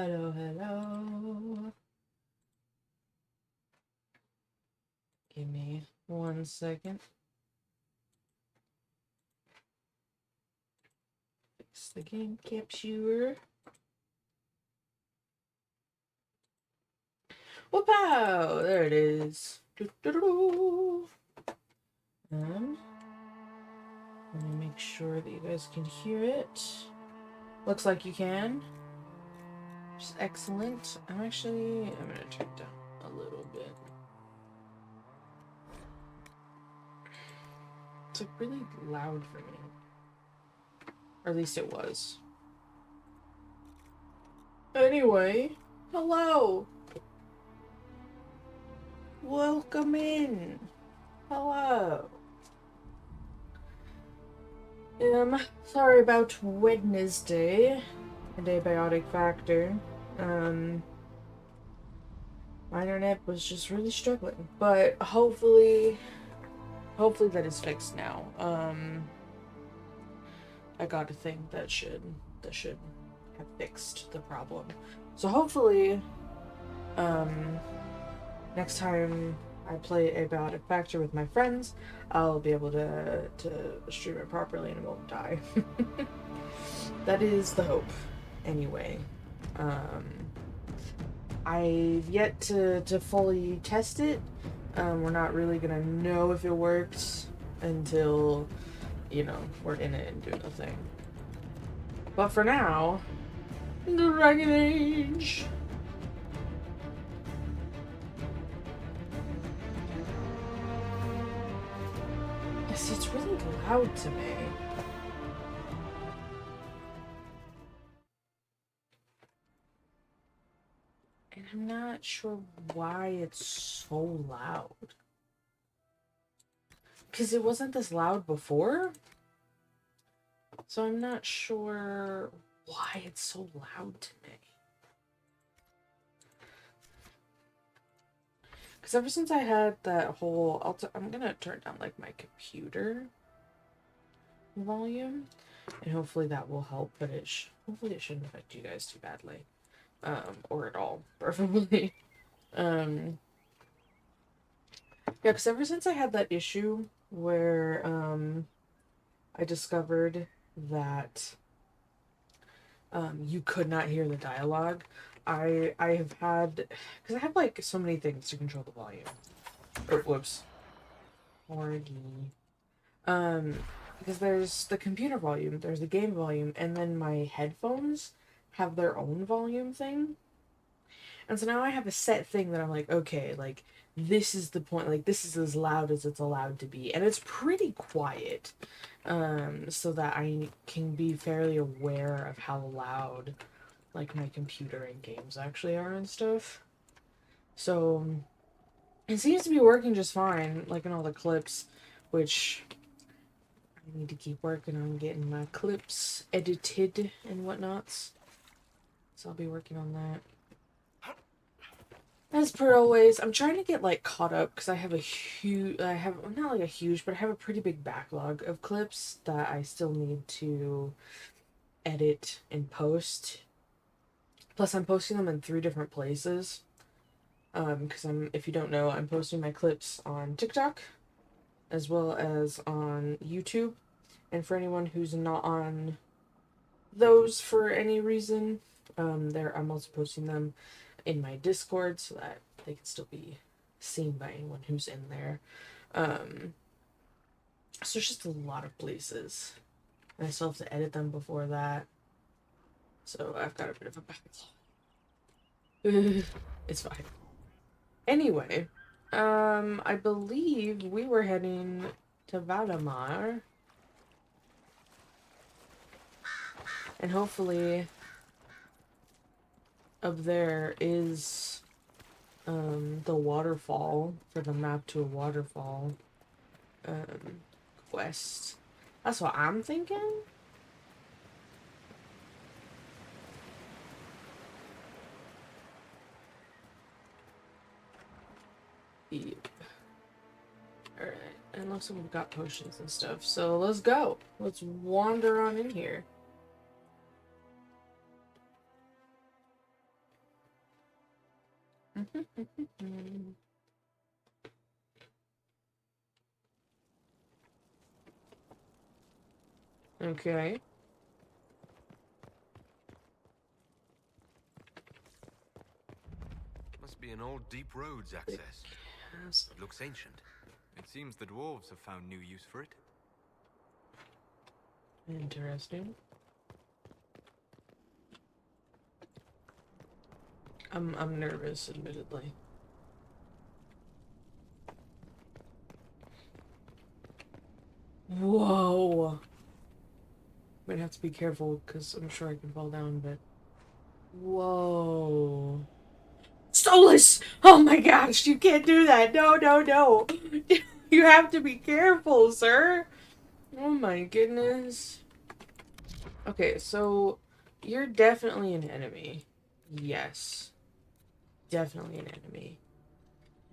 Hello, hello. Give me 1 second. Fix the game capture. Whoop-pow! There it is. Let me make sure that you guys can hear it. Looks like you can. Which is excellent. I'm gonna turn it down a little bit. It's like really loud for me. Or at least it was. Anyway, hello. Welcome in. Hello. Sorry about Wednesday, and abiotic factor. My internet was just really struggling, but hopefully that is fixed now. I got a thing that should have fixed the problem. So hopefully, next time I play Abiotic Factor with my friends, I'll be able to stream it properly and it won't die. That is the hope. Anyway, I've yet to fully test it. We're not really gonna know if it works until, we're in it and doing the thing. But for now, Dragon Age! Yes, it's really loud to me. And I'm not sure why it's so loud. Because it wasn't this loud before. So I'm not sure why it's so loud to me. Because ever since I had that whole... I'm going to turn down, like, my computer volume. And hopefully that will help, but hopefully it shouldn't affect you guys too badly. Or at all, preferably. Yeah, because ever since I had that issue where, I discovered that, you could not hear the dialogue, I have had, because I have, like, so many things to control the volume. Or, whoops. Because there's the computer volume, there's the game volume, and then my headphones have their own volume thing. And so now I have a set thing that I'm like, okay, like, this is the point, like, this is as loud as it's allowed to be. And it's pretty quiet, so that I can be fairly aware of how loud, like, my computer and games actually are and stuff. So, it seems to be working just fine, like, in all the clips, which I need to keep working on getting my clips edited and whatnots. So I'll be working on that. As per always, I'm trying to get, like, caught up because I have not like a huge, but I have a pretty big backlog of clips that I still need to edit and post. Plus, I'm posting them in 3 different places. Because if you don't know, I'm posting my clips on TikTok as well as on YouTube. And for anyone who's not on those for any reason, I'm also posting them in my Discord so that they can still be seen by anyone who's in there. So there's just a lot of places. And I still have to edit them before that. So I've got a bit of a backlog. It's fine. Anyway, I believe we were heading to Valamar. And hopefully up there is the waterfall for the map to a waterfall quest. That's what I'm thinking. Yep. Alright, and looks like we've got potions and stuff, so let's go. Let's wander on in here. Okay. Must be an old deep roads access. Yes. It looks ancient. It seems the dwarves have found new use for it. Interesting. I'm nervous, admittedly. Whoa! I'm gonna have to be careful because I'm sure I can fall down, but whoa! Solus! Oh my gosh, you can't do that! No, no, no! You have to be careful, sir! Oh my goodness. Okay, so you're definitely an enemy. Yes. Definitely an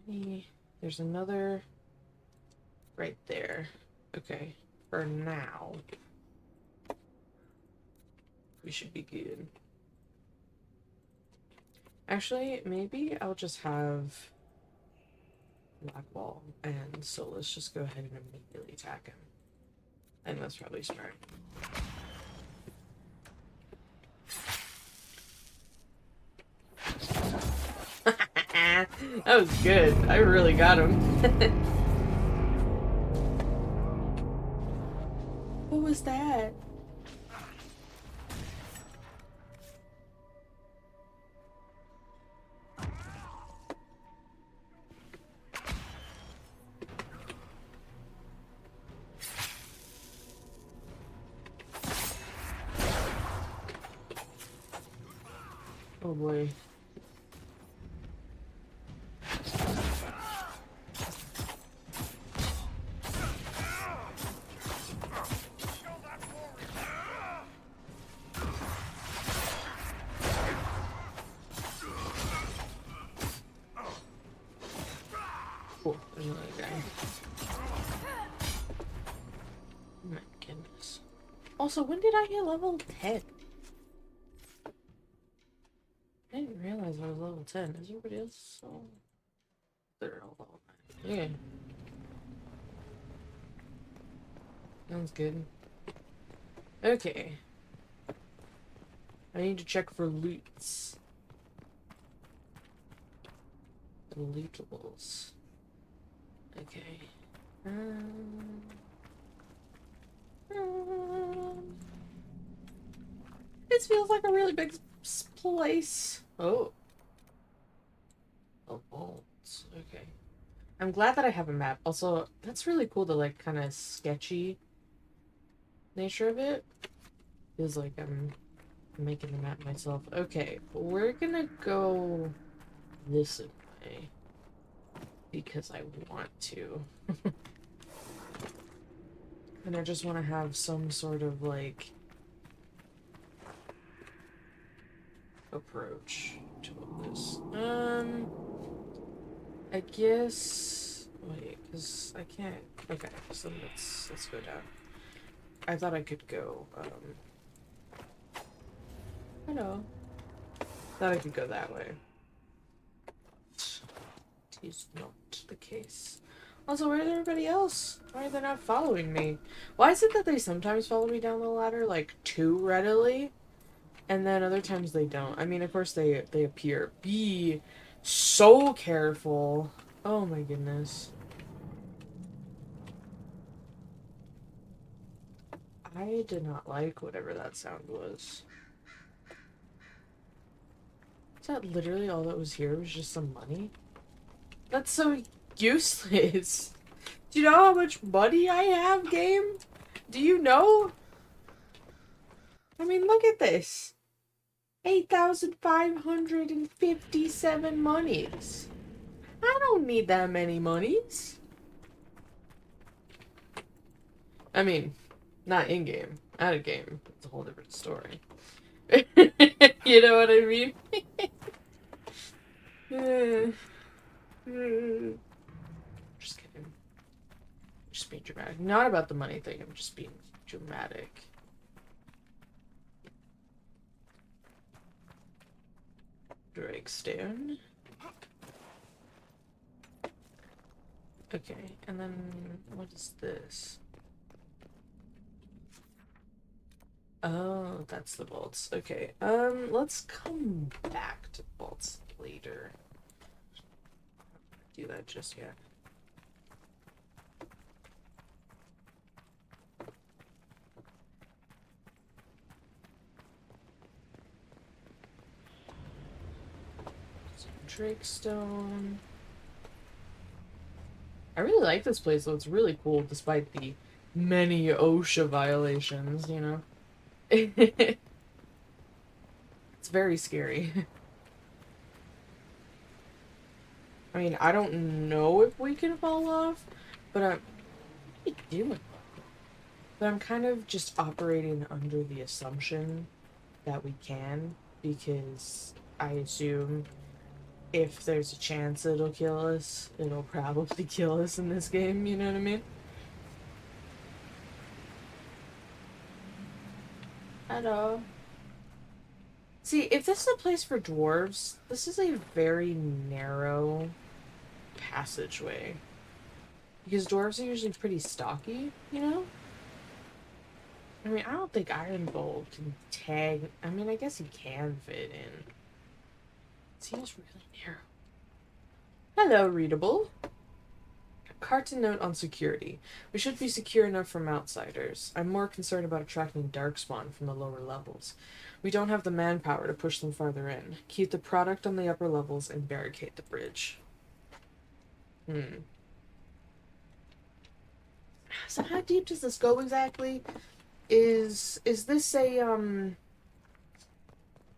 enemy. There's another right there. Okay, for now, we should be good. Actually, maybe I'll just have Blackwall, and so let's just go ahead and immediately attack him. And that's probably smart. That was good. I really got him. What was that? Oh boy. Oh, there's another guy. Oh my goodness. Also, when did I hit level 10? I didn't realize I was level 10. Is everybody else? Oh, they're all level 9. Yeah. Sounds good. Okay. I need to check for loots. The lootables. Okay. This feels like a really big place. Oh. Oh, bolts. Okay. I'm glad that I have a map. Also, that's really cool, the, like, kind of sketchy nature of it. Feels like I'm making the map myself. Okay, we're gonna go this way. Because I want to. And I just want to have some sort of, like, approach to all this. I guess... Wait, because I can't... Okay, so let's go down. I thought I could go, hello. Thought I could go that way. It is not the case. Also, where's everybody else? Why are they not following me? Why is it that they sometimes follow me down the ladder, like, too readily? And then other times they don't. I mean, of course they appear. Be so careful. Oh my goodness. I did not like whatever that sound was. Is that literally all that was here? Was just some money? That's so useless. Do you know how much money I have, game? Do you know? I mean, look at this. 8,557 monies. I don't need that many monies. I mean, not in-game. Out of game. It's a whole different story. You know what I mean? Just kidding. Just being dramatic. Not about the money thing, I'm just being dramatic. Drake Stone. Okay, and then what is this? Oh, that's the vaults. Okay, let's come back to vaults later. Do that just yet. Drakestone. I really like this place, though. It's really cool, despite the many OSHA violations, you know? It's very scary. I mean, I don't know if we can fall off, but what are you doing? But I'm kind of just operating under the assumption that we can, because I assume if there's a chance it'll kill us, it'll probably kill us in this game, you know what I mean? Hello. See, if this is a place for dwarves, this is a very narrow passageway. Because dwarves are usually pretty stocky, you know? I mean, I don't think Iron Bolt can tag... I mean, I guess he can fit in. It seems really narrow. Hello, readable. Carton note on security. We should be secure enough from outsiders. I'm more concerned about attracting darkspawn from the lower levels. We don't have the manpower to push them farther in. Keep the product on the upper levels and barricade the bridge. So how deep does this go exactly? Is this a,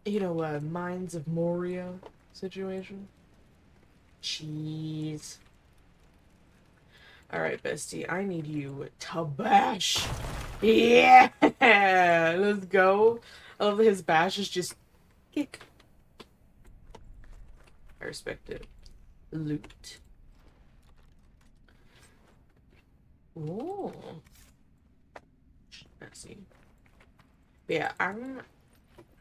you know, a Mines of Moria situation? Jeez. Alright, bestie, I need you to bash. Yeah! Let's go. I love that his bash is just kick. I respect it. Loot. Ooh. Messy. But yeah, I'm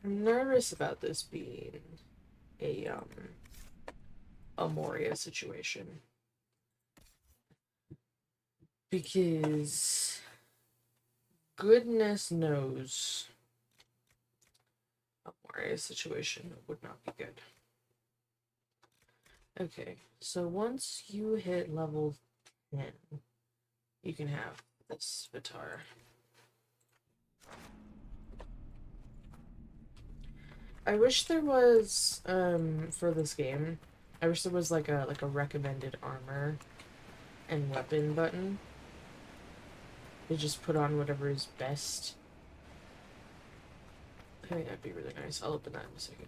nervous about this being a Moria situation. Because goodness knows a Moria situation would not be good. Okay, so once you hit level 10, you can have this Vitar. I wish there was, for this game, I wish there was like a recommended armor and weapon button. You just put on whatever is best. I think that'd be really nice. I'll open that in a second.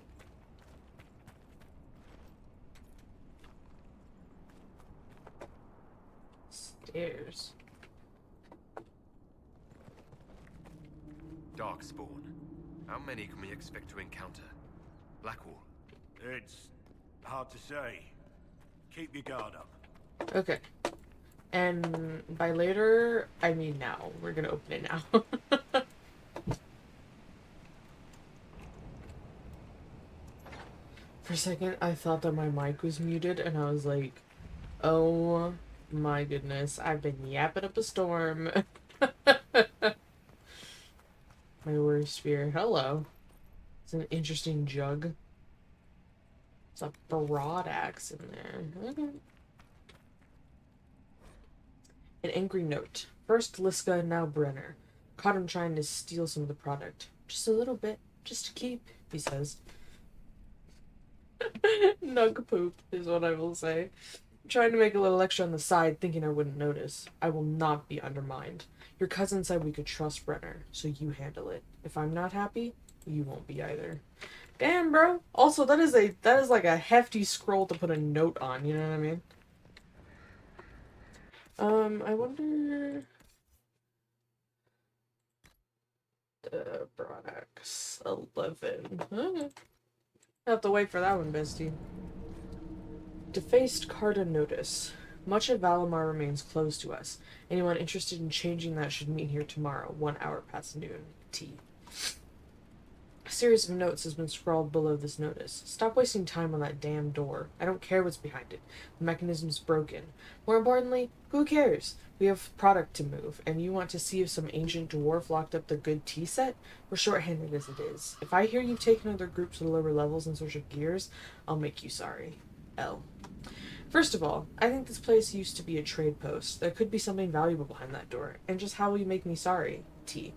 Stairs. Darkspawn. How many can we expect to encounter? Blackwall. It's hard to say. Keep your guard up. Okay. And by later, I mean now. We're gonna open it now. For a second, I thought that my mic was muted, and I was like, oh my goodness, I've been yapping up a storm. My worst fear. Hello. It's an interesting jug. It's a broad axe in there. Okay. An angry note. First Liska, now Brenner. Caught him trying to steal some of the product. Just a little bit. Just to keep, he says. Nug poop is what I will say. I'm trying to make a little extra on the side, thinking I wouldn't notice. I will not be undermined. Your cousin said we could trust Brenner, so you handle it. If I'm not happy, you won't be either. Damn, bro. Also, that is like a hefty scroll to put a note on, you know what I mean? I wonder... Broadax 11. Okay. I'll have to wait for that one, bestie. Defaced Carta notice. Much of Valimar remains closed to us. Anyone interested in changing that should meet here tomorrow, 1 hour past noon. Tea. A series of notes has been scrawled below this notice. Stop wasting time on that damn door. I don't care what's behind it. The mechanism's broken. More importantly, who cares? We have product to move, and you want to see if some ancient dwarf locked up the good tea set? We're short-handed as it is. If I hear you've taken other groups to the lower levels in search of gears, I'll make you sorry. L. First of all, I think this place used to be a trade post. There could be something valuable behind that door. And just how will you make me sorry? T.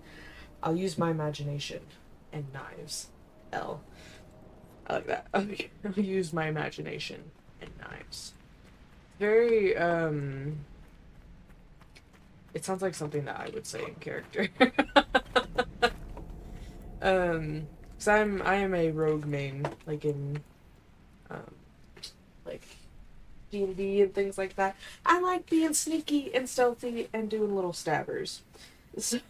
I'll use my imagination. And knives. L. I like that. I'll use my imagination and knives. Very, it sounds like something that I would say in character. Cause I am a rogue main, like in, like D&D and things like that. I like being sneaky and stealthy and doing little stabbers. So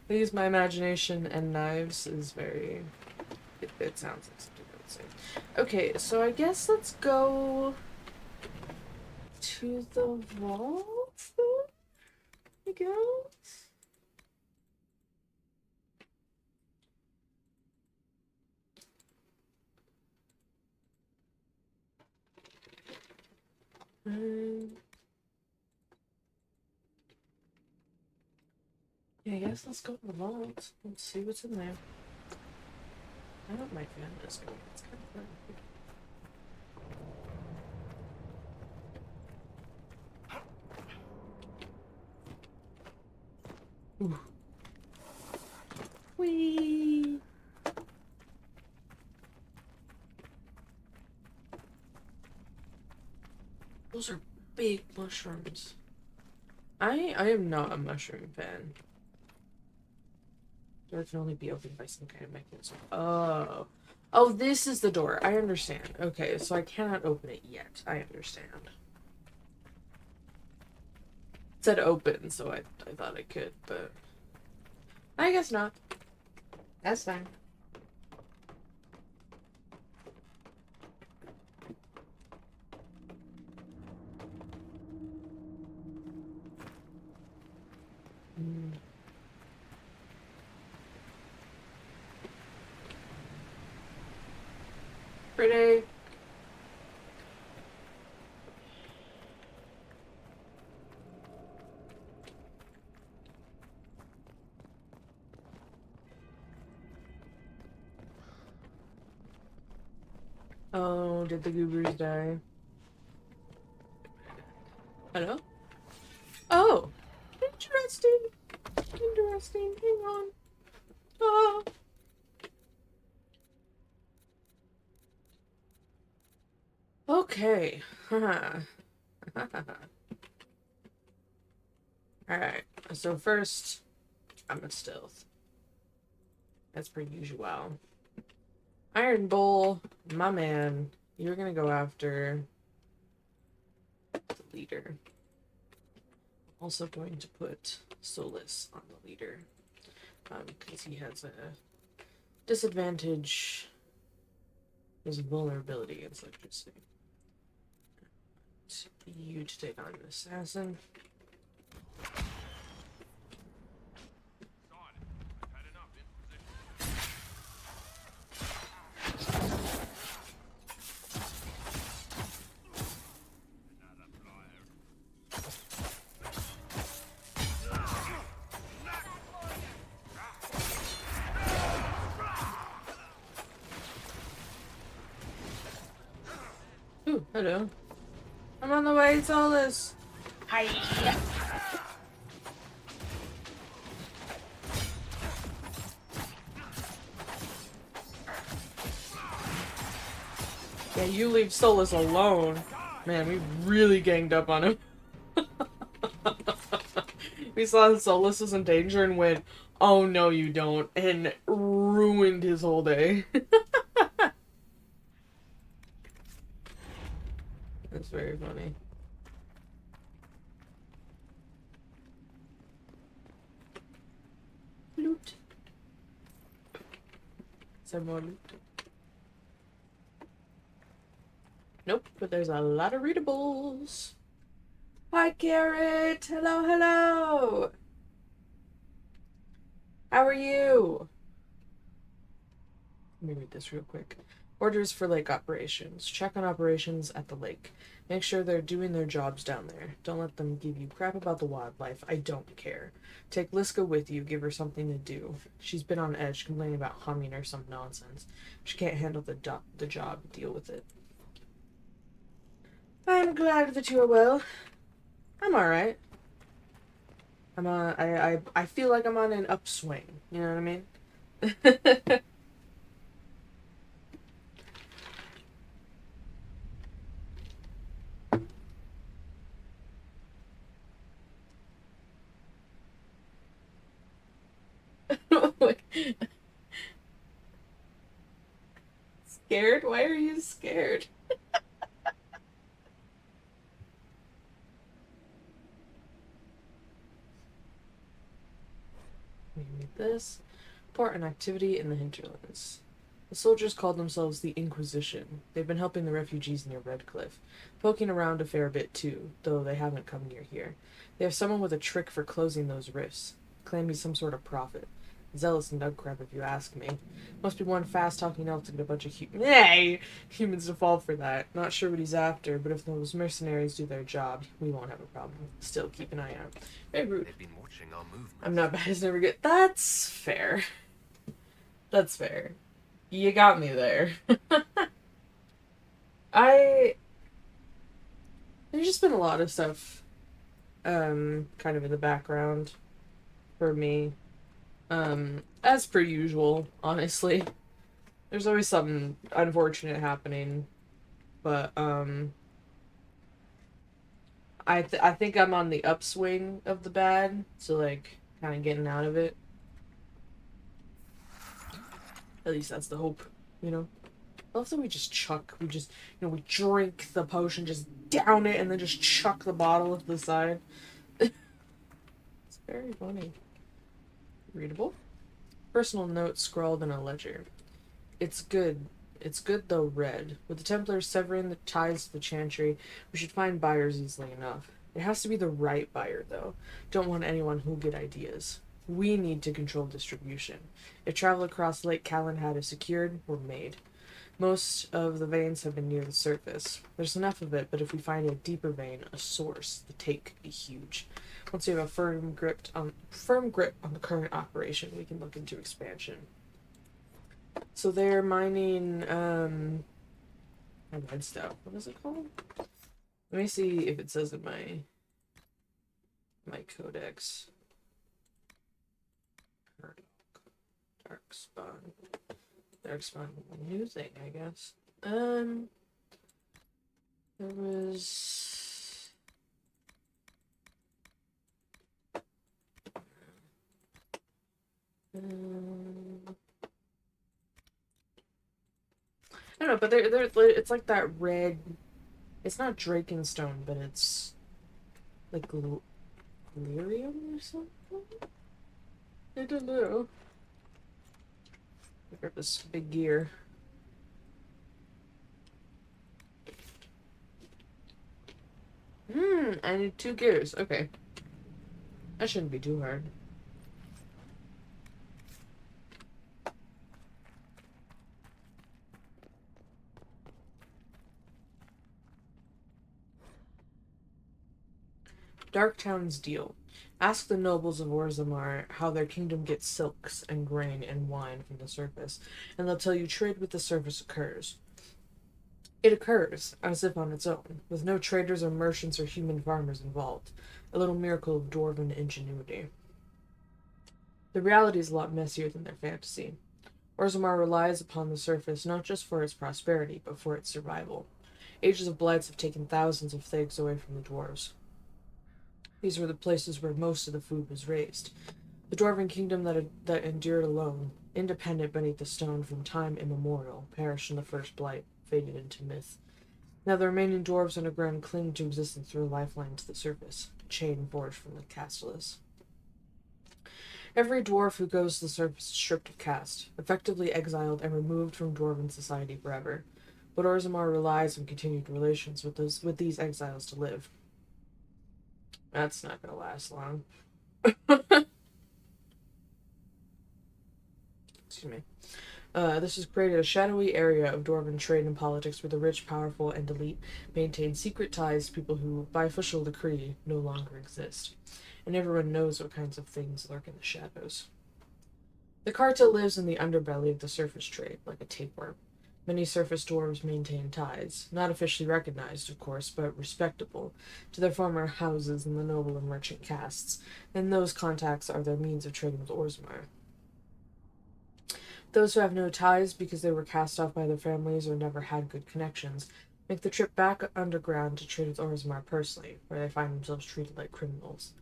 I use my imagination and knives is very... It sounds like something I would say. Okay, so I guess let's go to the vault, I guess? Yeah, I guess let's go to the vault. Let's see what's in there. I don't mind fan this going. It's kind of fun. Ooh. Whee! Those are big mushrooms. I am not a mushroom fan. Door can only be opened by some kind of mechanism. Oh. Oh, this is the door. I understand. Okay, so I cannot open it yet. I understand. It said open, so I thought I could, but... I guess not. That's fine. Pretty. Oh, did the goobers die? Hello? Oh! Interesting. Interesting. Hang on. Oh. Okay. Alright. So first, I'm at stealth. As per usual. Iron Bull, my man. You're gonna go after the leader. Also going to put Solus on the leader. Because he has a disadvantage. His vulnerability and such as thing. You to take on an assassin. Ooh, hello. I'm on the way, Solus. Hi. Yeah, you leave Solus alone. Man, we really ganged up on him. We saw Solus was in danger and went, oh no you don't, and ruined his whole day. That's very funny. Loot. Some more loot. Nope, but there's a lot of readables. Hi, Carrot! Hello, hello! How are you? Let me read this real quick. Orders for lake operations. Check on operations at the lake. Make sure they're doing their jobs down there. Don't let them give you crap about the wildlife. I don't care. Take Liska with you. Give her something to do. She's been on edge, complaining about humming or some nonsense. She can't handle the job. Deal with it. I'm glad that you are well. I'm alright. I feel like I'm on an upswing. You know what I mean? Scared? Why are you scared? Let me read this. Report an activity in the hinterlands. The soldiers called themselves the Inquisition. They've been helping the refugees near Redcliffe, poking around a fair bit too, though they haven't come near here. They have someone with a trick for closing those rifts. Claim he's some sort of prophet. Zealous and nug crap if you ask me. Must be one fast-talking elf to get a bunch of humans to fall for that. Not sure what he's after, but if those mercenaries do their job, we won't have a problem. Still, keep an eye out. Very rude. They've been watching our movements. I'm not bad as never good. That's fair. That's fair. You got me there. There's just been a lot of stuff, kind of in the background for me. As per usual, honestly. There's always something unfortunate happening, but, I think I'm on the upswing of the bad, so, like, kind of getting out of it. At least that's the hope, you know? I love that we drink the potion, just down it, and then just chuck the bottle to the side. It's very funny. Readable. Personal note scrawled in a ledger. It's good, though red. With the Templars severing the ties to the Chantry, we should find buyers easily enough. It has to be the right buyer, though. Don't want anyone who'll get ideas. We need to control distribution. If travel across Lake Calenhad is secured, we're made. Most of the veins have been near the surface. There's enough of it, but if we find a deeper vein, a source, the take could be huge. Once we have a firm grip on the current operation, we can look into expansion. So they're mining red stuff. What is it called? Let me see if it says in my codex. Darkspawn, new thing, I guess. There was I don't know, but they're it's like that red. It's not Drakenstone, but it's like lyrium or something. I don't know. Look at this big gear. I need 2 gears. Okay. That shouldn't be too hard. Darktown's deal. Ask the nobles of Orzammar how their kingdom gets silks and grain and wine from the surface, and they'll tell you trade with the surface occurs. It occurs, as if on its own, with no traders or merchants or human farmers involved. A little miracle of dwarven ingenuity. The reality is a lot messier than their fantasy. Orzammar relies upon the surface not just for its prosperity, but for its survival. Ages of blights have taken thousands of thags away from the dwarves. These were the places where most of the food was raised. The dwarven kingdom that endured alone, independent beneath the stone from time immemorial, perished in the first blight, faded into myth. Now the remaining dwarves underground cling to existence through a lifeline to the surface, a chain forged from the casteless. Every dwarf who goes to the surface is stripped of caste, effectively exiled and removed from dwarven society forever. But Orzammar relies on continued relations with these exiles to live. That's not gonna last long. Excuse me. This has created a shadowy area of dwarven trade and politics where the rich, powerful, and elite maintain secret ties to people who, by official decree, no longer exist. And everyone knows what kinds of things lurk in the shadows. The Carta lives in the underbelly of the surface trade, like a tapeworm. Many surface dwarves maintain ties, not officially recognized, of course, but respectable, to their former houses in the noble and merchant castes, and those contacts are their means of trading with Orzammar. Those who have no ties because they were cast off by their families or never had good connections make the trip back underground to trade with Orzammar personally, where they find themselves treated like criminals.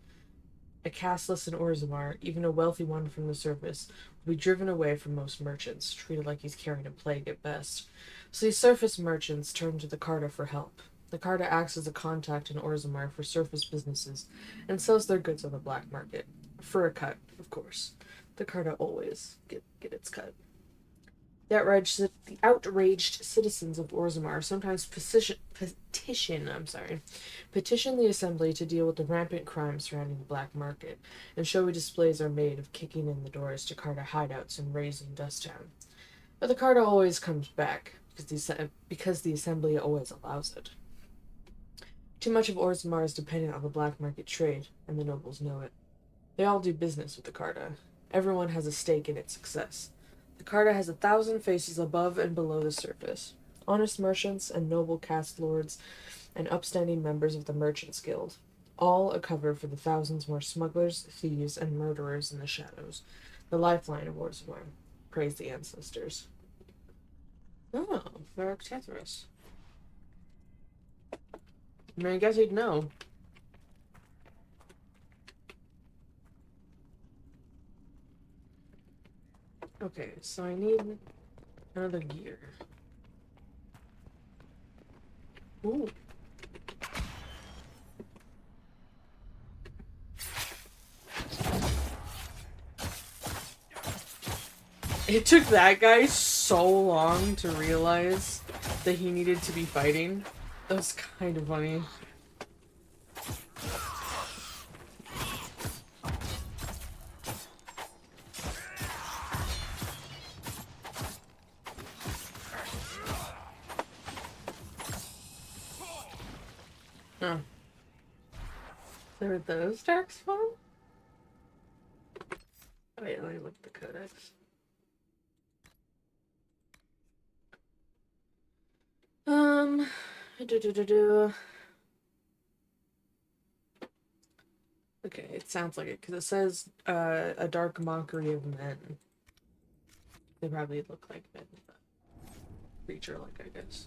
A casteless in Orzammar, even a wealthy one from the surface, will be driven away from most merchants, treated like he's carrying a plague at best. So these surface merchants turn to the Carta for help. The Carta acts as a contact in Orzammar for surface businesses and sells their goods on the black market. For a cut, of course. The Carta always get its cut. The outraged citizens of Orzammar sometimes petition the Assembly to deal with the rampant crime surrounding the black market, and showy displays are made of kicking in the doors to Carta hideouts and raising Dusttown. But the Carta always comes back, because the Assembly always allows it. Too much of Orzammar is dependent on the black market trade, and the nobles know it. They all do business with the Carta. Everyone has a stake in its success. The Carta has 1,000 faces above and below the surface. Honest merchants and noble caste lords and upstanding members of the Merchants' Guild. All a cover for the thousands more smugglers, thieves, and murderers in the shadows. The lifeline of Orzammar. Praise the ancestors. Oh, Varric Tethras. I mean, I guess he'd know. Okay, so I need another gear. Ooh. It took that guy so long to realize that he needed to be fighting. That was kind of funny. Huh. There were those dark spawn? Oh yeah, let me look at the codex. Okay, it sounds like it, because it says, a dark mockery of men. They probably look like men, but creature-like, I guess.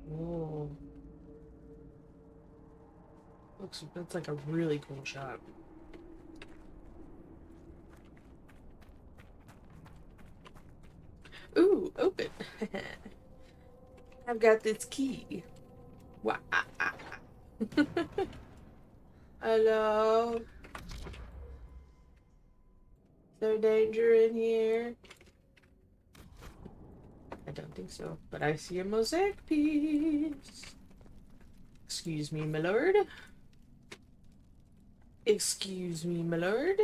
Whoa. That's like a really cool shot. Ooh, open. I've got this key. Wah. Hello? Is there danger in here? I don't think so, but I see a mosaic piece. Excuse me, my lord. Excuse me, my lord.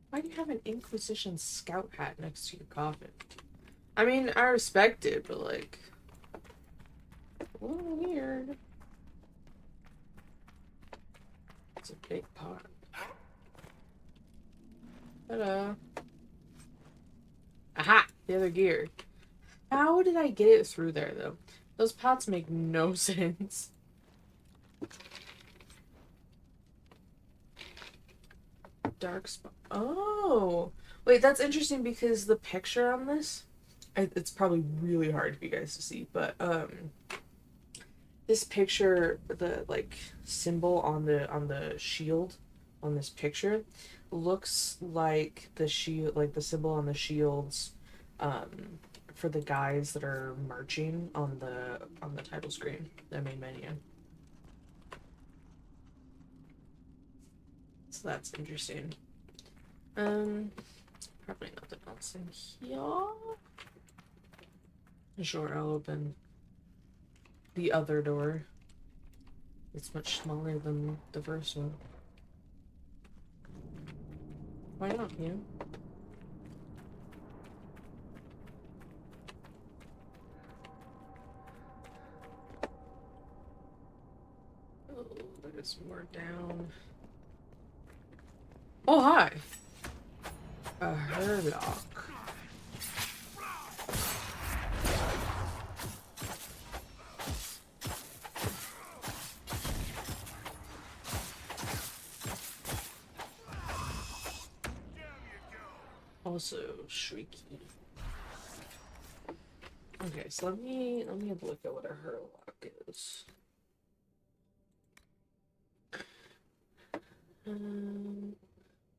Why do you have an Inquisition scout hat next to your coffin? I mean, I respect it, but like, a little weird. It's a big pot. Hello. Aha! The other gear. How did I get it through there, though? Those pots make no sense. Dark spot. Oh! Wait, that's interesting because the picture on this... It's probably really hard for you guys to see, but, this picture, the, like, symbol on the shield on this picture looks like the shield, like the symbol on the shields, for the guys that are marching on the title screen, the main menu. So that's interesting. Probably nothing else in here. Sure, I'll open the other door. It's much smaller than the first one. Why not, you? Oh, there's more down. Oh, hi! A Herlock. Also shrieky. Okay, so let me have a look at what a Herlock is.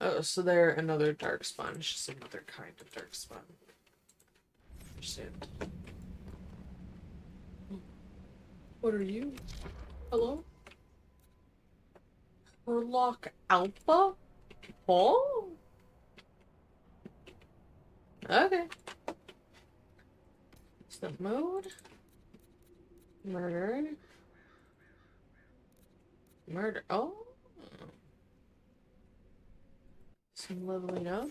Oh, so they're another dark sponge, just another kind of dark sponge. Understand. What are you? Hello? Herlock Alpha? Oh? Okay. Step mode. Murder. Murder. Oh. Some leveling up.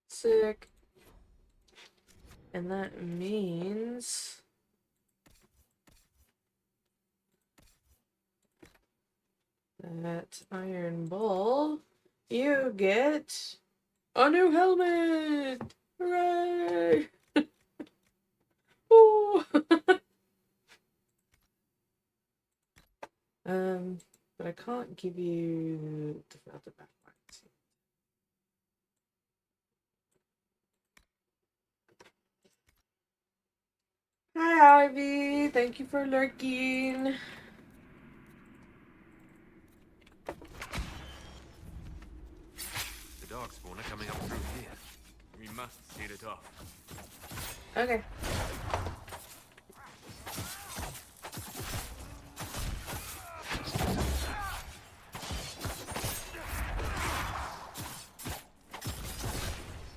Sick. And that means that Iron Bull, you get a new helmet! Hooray! Ooh! But I can't give you the backlights. Hi, Ivy. Thank you for lurking. The darkspawn are coming up through here. We must seal it off. Okay.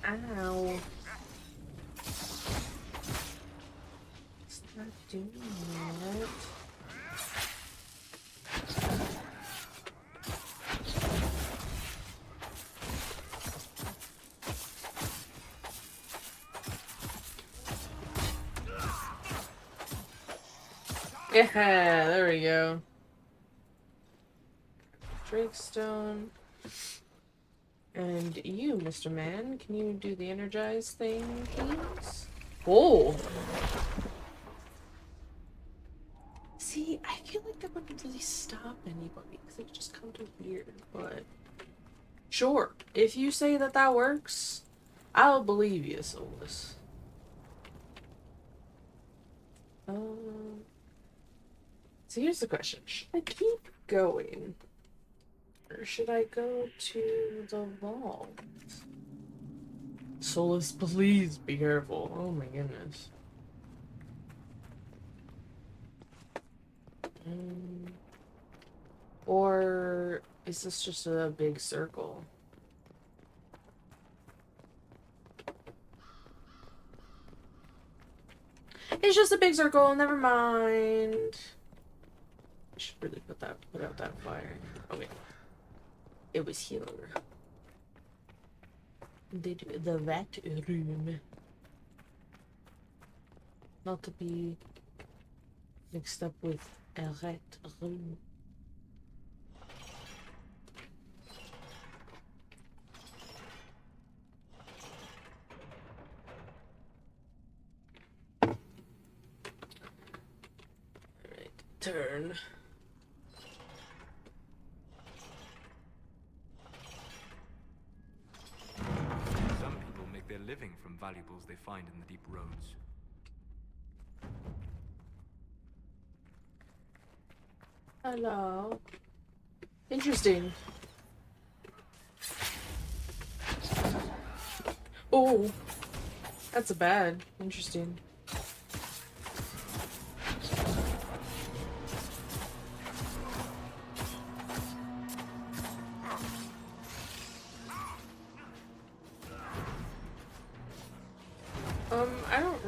Ow. Stop doing that. Yeah, there we go. Drakestone. And you, Mr. Man, can you do the energize thing, please? Oh! See, I feel like that wouldn't really stop anybody, because it's just kind of weird, but... Sure, if you say that that works, I'll believe you, Solus. So here's the question. Should I keep going? Or should I go to the vault? Solus, please be careful. Oh my goodness. Or is this just a big circle? It's just a big circle, never mind. I should really put out that fire. Okay. It was here. The rat room. Not to be mixed up with a rat room. Alright, turn. Some people make their living from valuables they find in the deep roads. Hello. Interesting. Oh, that's a bad. Interesting.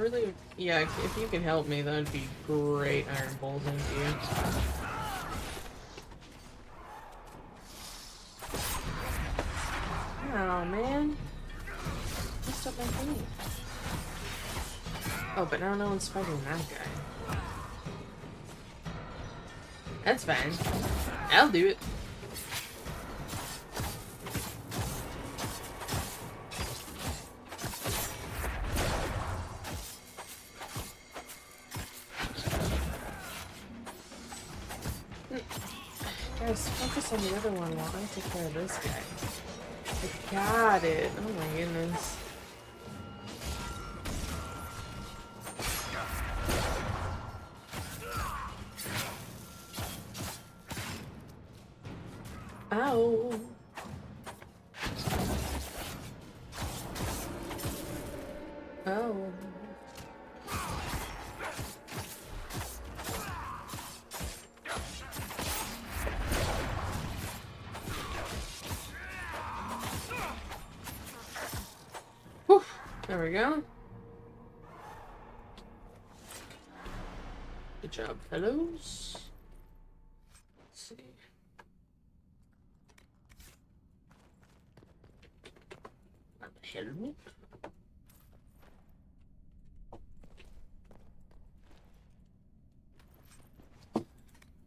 really, yeah, if you can help me, that'd be great, Iron Bull, thank you. Oh, man. Messed up my thing. Oh, but now no one's fighting that guy. That's fine. I'll do it. Guys, focus on the other one while I take care of this guy. I got it. Oh my goodness. Ow. Oh. Whew. There we go. Good job, fellows. Let's see. Helmet.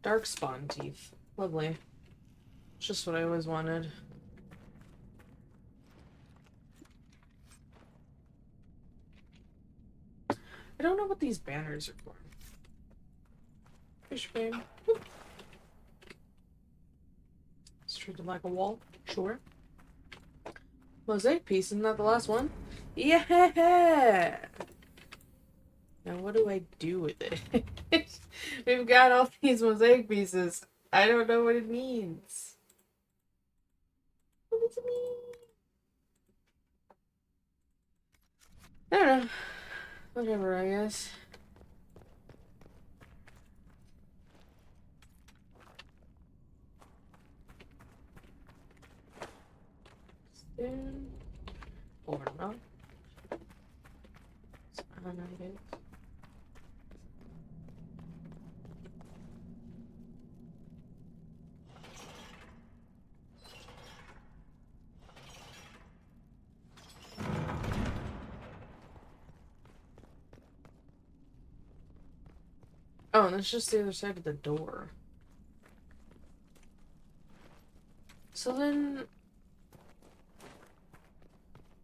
Dark spawn teeth. Lovely. Just what I always wanted. I don't know what these banners are for. Fish bang. It's treated like a wall. Sure. Mosaic piece, isn't that the last one? Yeah! Now what do I do with it? We've got all these mosaic pieces. I don't know what it means. What does it mean? I don't know. Whatever, I guess. Spoon. Over and out. Oh, and that's just the other side of the door. So then,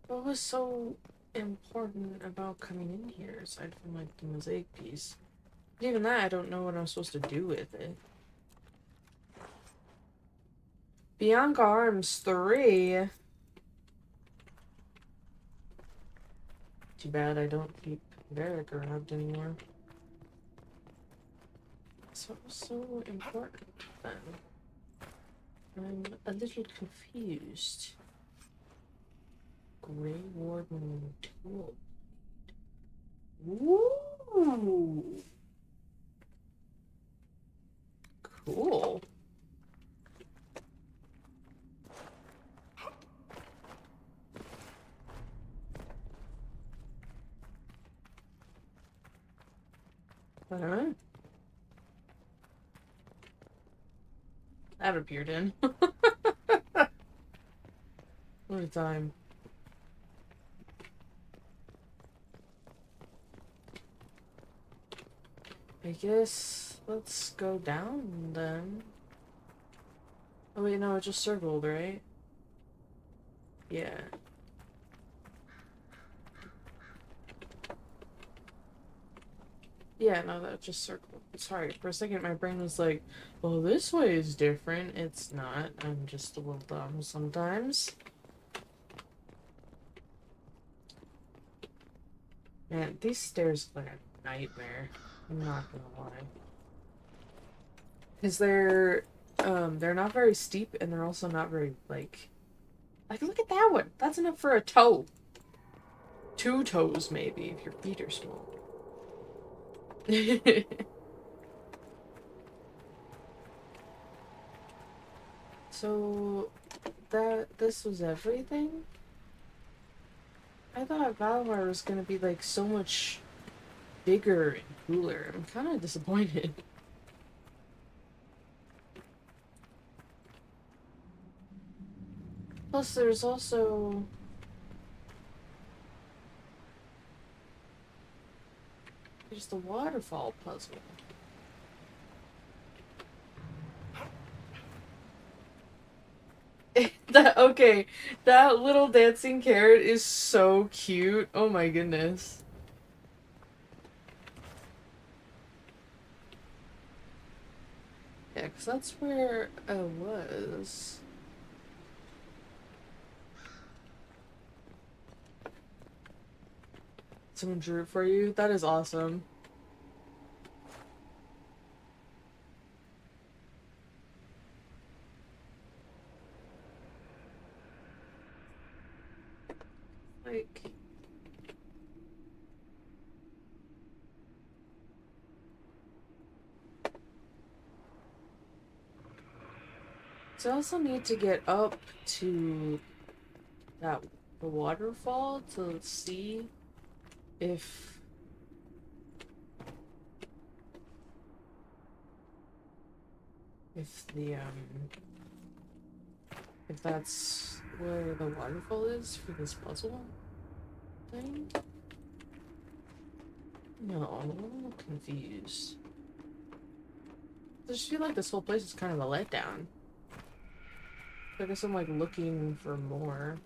what was so important about coming in here, aside from, like, the mosaic piece? Even that, I don't know what I'm supposed to do with it. Bianca Arms 3. Too bad I don't keep Varric around anymore. So it was so important then. I'm a little confused. Grey Warden tool. Woo! Cool. I don't know. That appeared in. What a time. I guess let's go down then. Oh wait, no, it just circled, right? Yeah. Yeah, no, that just circled. Sorry, for a second my brain was like, well, this way is different. It's not. I'm just a little dumb sometimes. Man, these stairs look like a nightmare. I'm not gonna lie. Because they're not very steep, and they're also not very, like, look at that one! That's enough for a toe! 2 toes, maybe, if your feet are small. So, this was everything? I thought Valimar was gonna be, like, so much bigger and cooler. I'm kind of disappointed. Plus, there's also... there's the waterfall puzzle. Okay, that little dancing carrot is so cute. Oh my goodness. Yeah, because that's where I was. Someone drew it for you? That is awesome. Like... so I also need to get up to that the waterfall to see if the if that's where the waterfall is for this puzzle thing. No, I'm a little confused. I just feel like this whole place is kind of a letdown. I guess I'm like looking for more.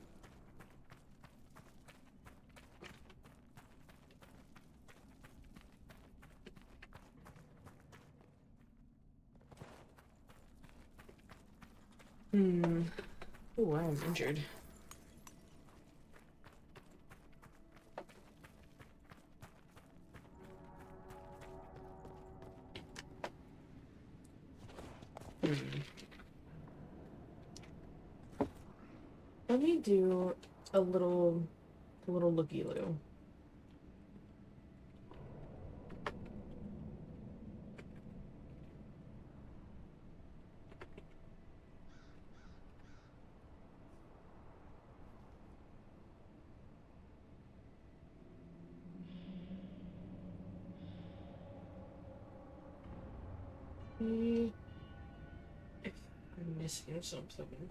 Oh, I'm injured. Let me do a little looky-loo. See if I'm missing something.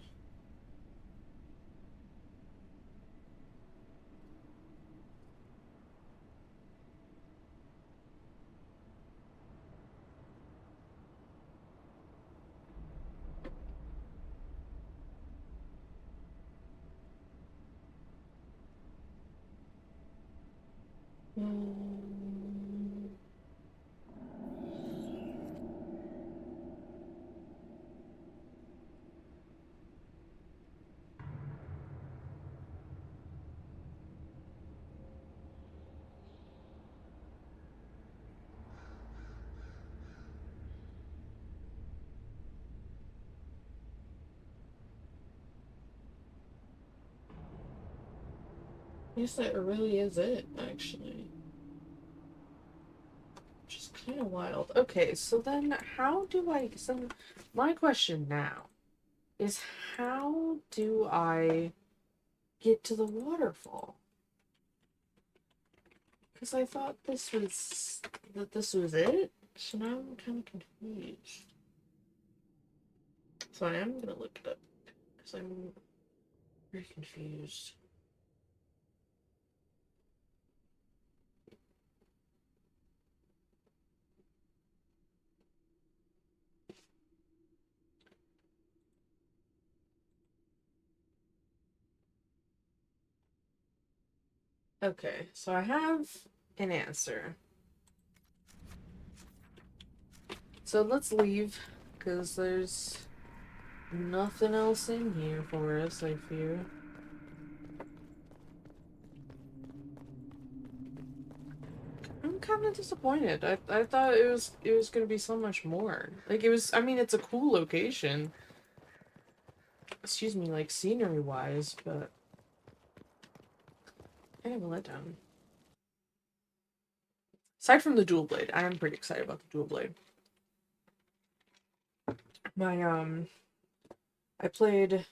I guess that really is it, actually. Which is kind of wild. Okay, so then how do I... so my question now is how do I get to the waterfall? Because I thought this was... that this was it? So now I'm kind of confused. So I am gonna look it up. Because I'm very confused. Okay, so I have an answer. So let's leave, because there's nothing else in here for us, I fear. I'm kind of disappointed. I thought it was gonna be so much more. Like, it was, I mean, it's a cool location. Excuse me, like, scenery-wise, but... kind of a letdown. Aside from the dual blade, I am pretty excited about the dual blade. I played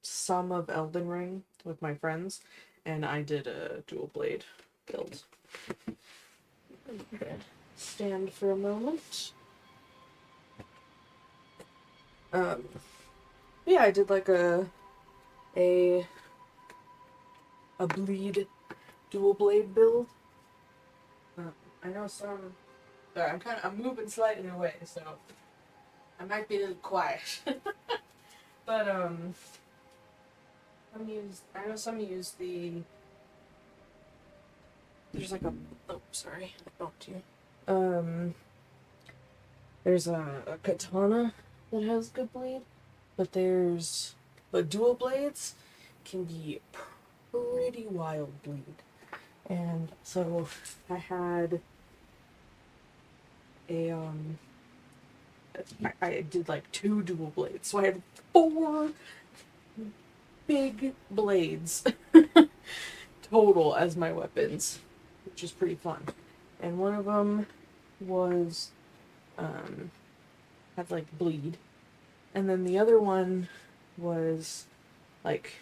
some of Elden Ring with my friends, and I did a dual blade build. Okay. Stand for a moment. Yeah, I did like a bleed dual blade build. I know some. Sorry, I'm moving slightly away, so I might be a little quiet. But I know some use the. There's like a. Oh, sorry. Bumped you. There's a katana that has good blade, but dual blades can be pretty wild bleed. And so I had a I did like 2 dual blades, so I had 4 big blades total as my weapons, which is pretty fun. And one of them was had like bleed, and then the other one was like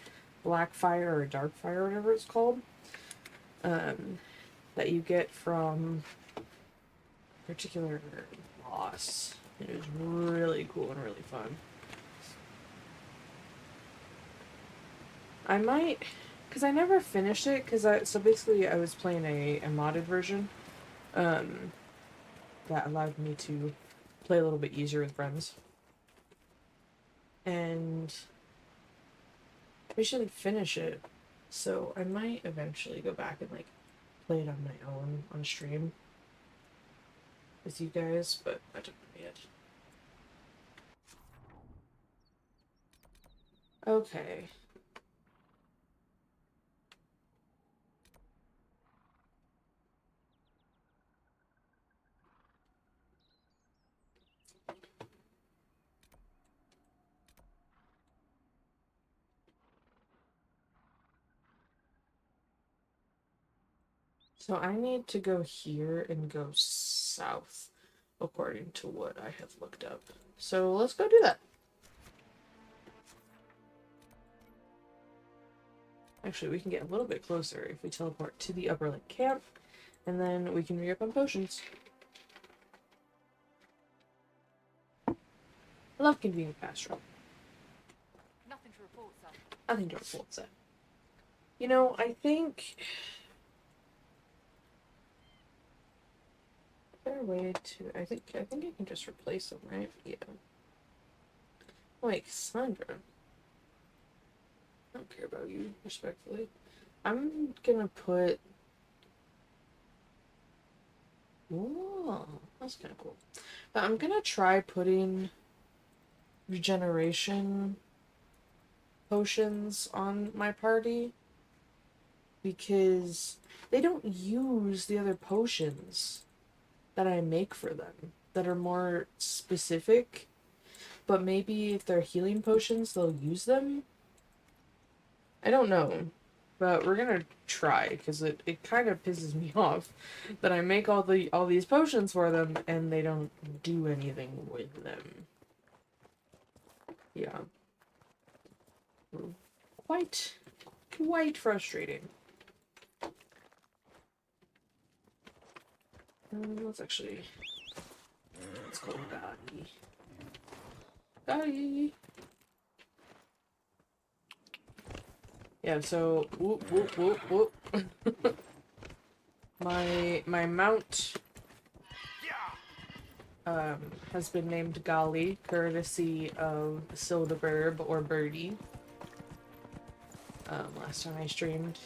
black fire or dark fire, or whatever it's called, that you get from a particular boss. It was really cool and really fun. I might, because I never finished it, so basically I was playing a modded version, that allowed me to play a little bit easier with friends. And we shouldn't finish it, so I might eventually go back and like play it on my own on stream with you guys, but I don't know yet. Okay. So I need to go here and go south, according to what I have looked up. So let's go do that. Actually, we can get a little bit closer if we teleport to the Upper Lake camp, and then we can re-up on potions. I love convenient fast travel. Nothing to report, sir. Nothing to report, sir. You know, I think better way to I think I can just replace them, right? Yeah. Like Sandra. I don't care about you, respectfully. I'm gonna put. Whoa, that's kind of cool. But I'm gonna try putting regeneration potions on my party, because they don't use the other potions that I make for them that are more specific, but maybe if they're healing potions they'll use them. I don't know, but we're gonna try, because it kind of pisses me off that I make all these potions for them and they don't do anything with them. Yeah. Quite frustrating. Let's call Gotti. Yeah, so whoop whoop whoop whoop. my mount has been named Golly, courtesy of Sildeberb or Birdie. Last time I streamed,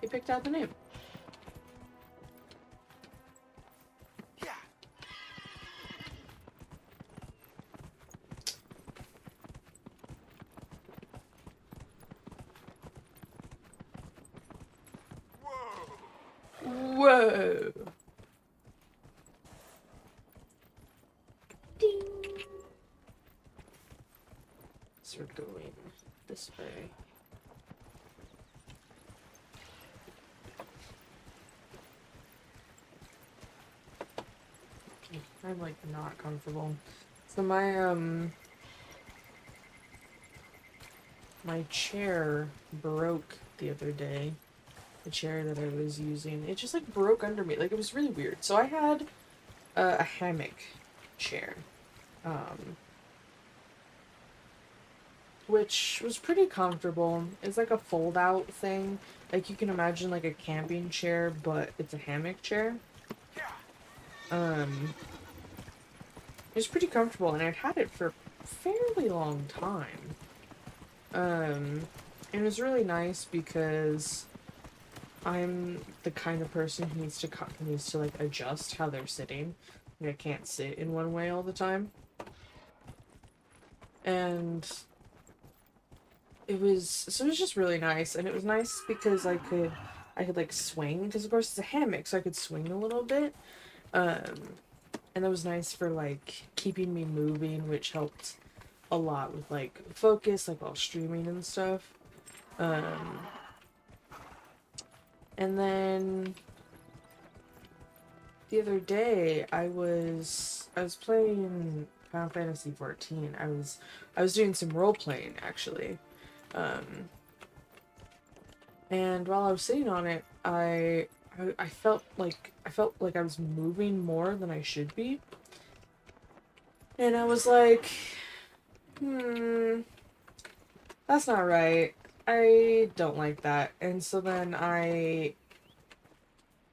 he picked out the name. Whoa! Ding! So we're going this way. I'm like not comfortable. So my chair broke the other day, the chair that I was using, it just like broke under me. Like it was really weird. So I had a hammock chair, which was pretty comfortable. It's like a fold out thing. Like you can imagine like a camping chair, but it's a hammock chair. It was pretty comfortable, and I'd had it for a fairly long time. It was really nice because I'm the kind of person who needs to like adjust how they're sitting. Like, I can't sit in one way all the time. And it was just really nice, and it was nice because I could like swing, because of course it's a hammock, so I could swing a little bit. And that was nice for like keeping me moving, which helped a lot with like focus, like while streaming and stuff. And then the other day I was playing Final Fantasy 14. I was doing some role playing actually. And while I was sitting on it, I felt like I was moving more than I should be. And I was like, that's not right. I don't like that. And so then I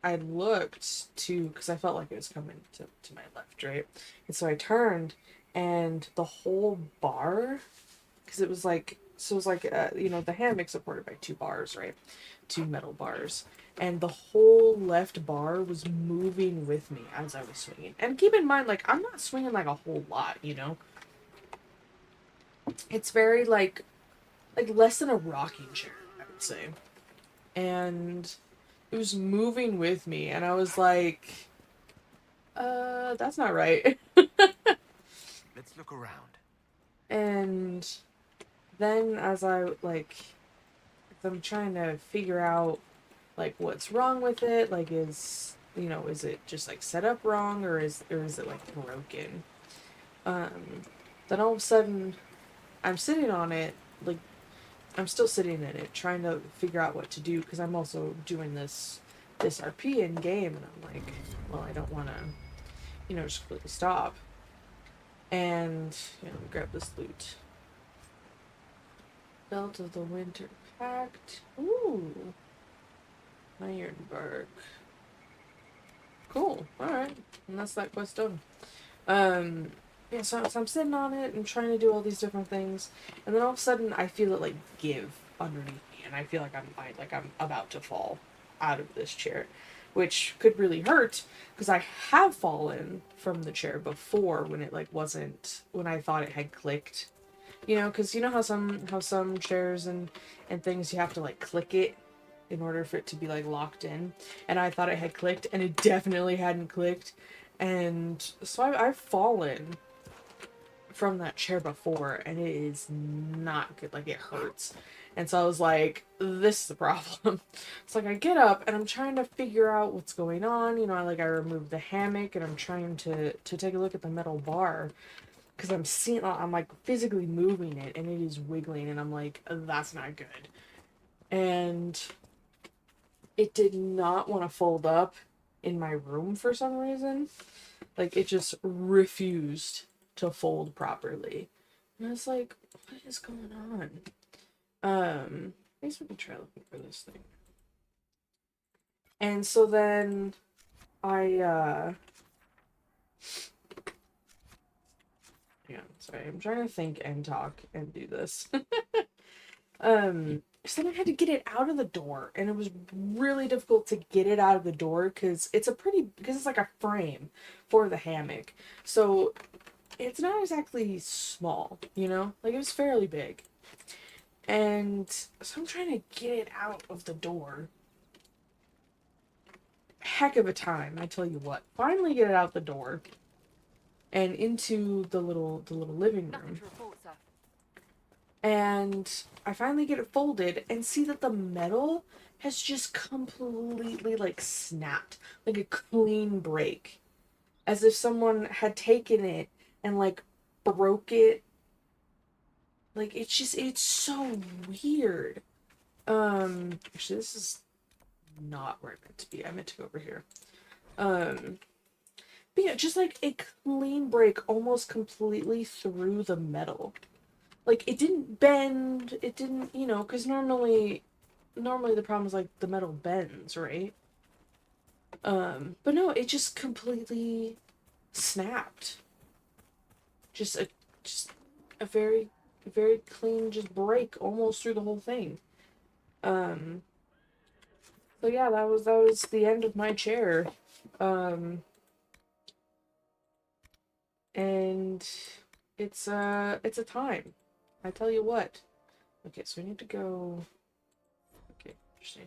looked to, because I felt like it was coming to my left, right? And so I turned, and the whole bar, because it was like, so it was like, the hammock supported by two bars, right? Two metal bars. And the whole left bar was moving with me as I was swinging. And keep in mind, like, I'm not swinging like a whole lot, you know? It's very, like less than a rocking chair, I would say. And it was moving with me, and I was like, that's not right. Let's look around. And then as I'm trying to figure out, like, what's wrong with it, like, is it just, like, set up wrong, or is it, like, broken? Then all of a sudden, I'm sitting on it, like, I'm still sitting in it, trying to figure out what to do, because I'm also doing this RP in game, and I'm like, well, I don't want to, just completely stop. And, grab this loot. Belt of the Winter Pact. Ooh. Iron bark. Cool. Alright. And that's that quest done. Yeah, so I'm sitting on it and trying to do all these different things, and then all of a sudden I feel it like give underneath me, and I feel like I'm about to fall out of this chair, which could really hurt because I have fallen from the chair before when it like wasn't, when I thought it had clicked, because how some chairs and things you have to like click it in order for it to be like locked in, and I thought it had clicked and it definitely hadn't clicked, and so I've fallen from that chair before, and it is not good. Like, it hurts. And so I was like, this is the problem. It's like I get up and I'm trying to figure out what's going on. I remove the hammock and I'm trying to take a look at the metal bar, because I'm like physically moving it and it is wiggling, and I'm like, that's not good. And it did not want to fold up in my room for some reason. Like, it just refused to fold properly. And I was like, what is going on? I guess we can try looking for this thing. And so then yeah, sorry, I'm trying to think and talk and do this. So then I had to get it out of the door, and it was really difficult to get it out of the door because it's like a frame for the hammock. So it's not exactly small, like, it was fairly big. And so I'm trying to get it out of the door. Heck of a time, I tell you what. Finally get it out the door and into the little living Nothing room. to report, sir. And I finally get it folded and see that the metal has just completely like snapped, like a clean break, as if someone had taken it and like broke it. Like, it's so weird. Actually, this is not where I meant to be. I meant to go over here. But yeah, just like a clean break almost completely through the metal. Like, it didn't bend, it didn't, because normally the problem is like the metal bends, right? But no, it just completely snapped. Just a very, very clean just break almost through the whole thing. So yeah, that was the end of my chair. And it's a time. I tell you what. Okay, so we need to go. Okay, interesting.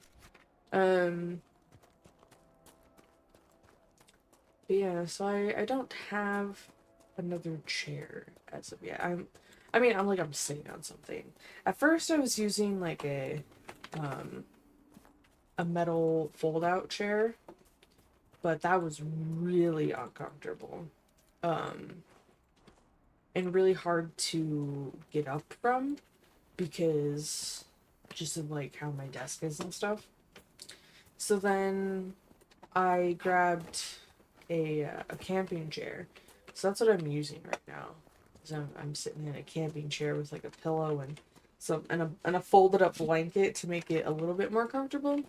But yeah, so I don't have another chair as of yet. I'm sitting on something. At first I was using like a metal fold out chair, but that was really uncomfortable. And really hard to get up from because just of like how my desk is and stuff. So then I grabbed a camping chair. So that's what I'm using right now. So I'm sitting in a camping chair with like a pillow and a folded up blanket to make it a little bit more comfortable.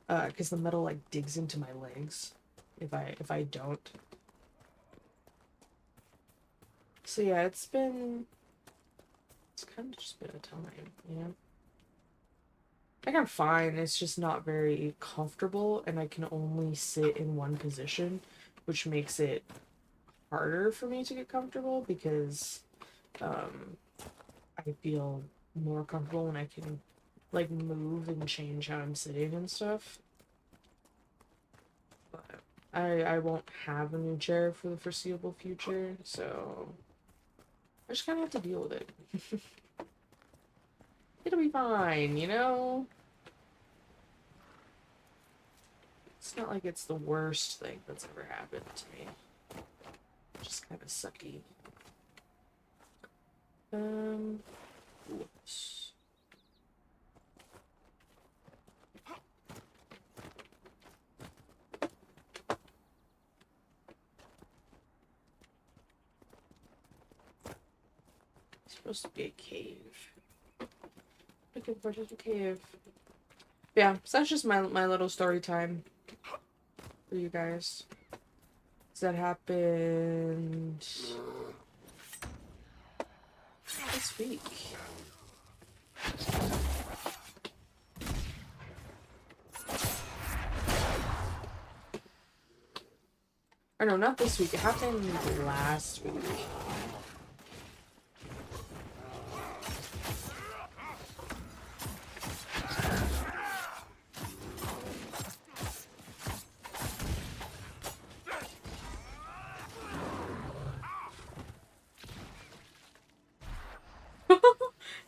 Because the metal like digs into my legs if I don't. So yeah, it's kind of just been a time, you know? Like, I'm fine, it's just not very comfortable, and I can only sit in one position, which makes it harder for me to get comfortable, because, I feel more comfortable when I can, like, move and change how I'm sitting and stuff. But I won't have a new chair for the foreseeable future, so I just kind of have to deal with it. It'll be fine, you know? It's not like it's the worst thing that's ever happened to me. Just kind of sucky. Whoops. It's supposed to be a cave. Looking for just a cave. Yeah, so that's just my little story time for you guys. So that happened this week. Or no, not this week. It happened last week.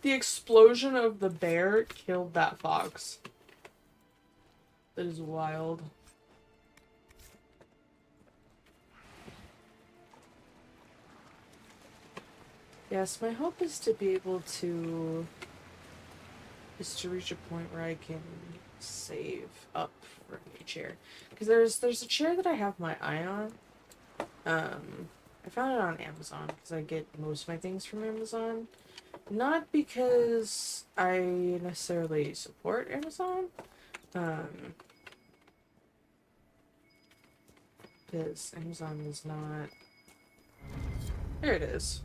The explosion of the bear killed that fox. That is wild. Yes, my hope is to be able to reach a point where I can save up for a new chair. Because there's a chair that I have my eye on. I found it on Amazon because I get most of my things from Amazon. Not because I necessarily support Amazon. Because Amazon is not... There it is.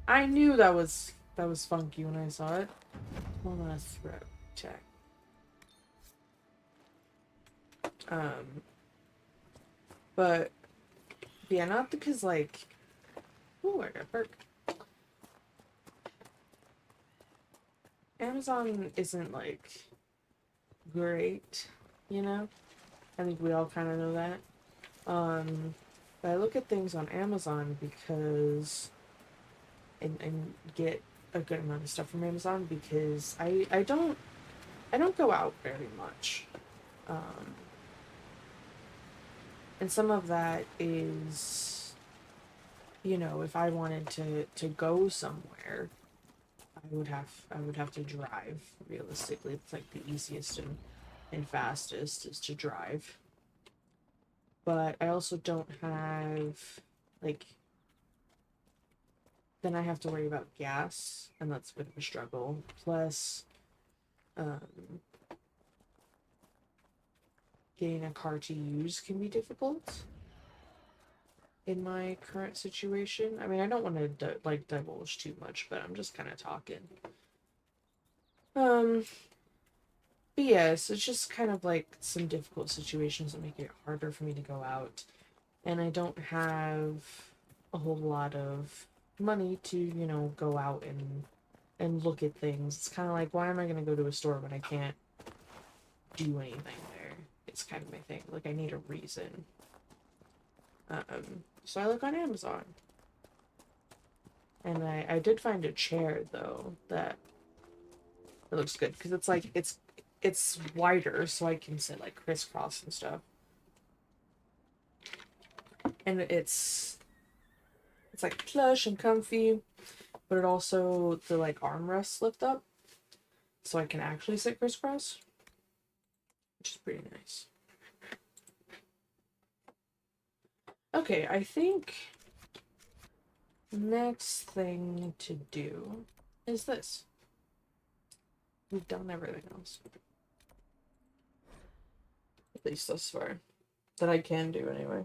I knew that was funky when I saw it. Hold on a threat check. But yeah, not because like, ooh, I got a perk. Amazon isn't like great, you know? I think we all kind of know that. But I look at things on Amazon because and get a good amount of stuff from Amazon because I don't go out very much. And some of that is, you know, if I wanted to go somewhere, I would have to drive. Realistically, it's like the easiest and and fastest is to drive. But I also don't have, like, then I have to worry about gas, and that's a bit of a struggle. Plus, getting a car to use can be difficult in my current situation. I mean, I don't want to divulge too much, but I'm just kind of talking. But yes, it's just kind of like some difficult situations that make it harder for me to go out, and I don't have a whole lot of money to, you know, go out and look at things. It's kind of like, why am I going to go to a store when I can't do anything there? It's kind of my thing. Like, I need a reason. So I look on Amazon. And I did find a chair, though, that it looks good. Because it's like, it's wider, so I can sit, like, crisscross and stuff. And it's like, plush and comfy. But it also, the, like, armrests lift up. So I can actually sit crisscross. Which is pretty nice. Okay, I think next thing to do is this. We've done everything else. At least thus far. That I can do anyway.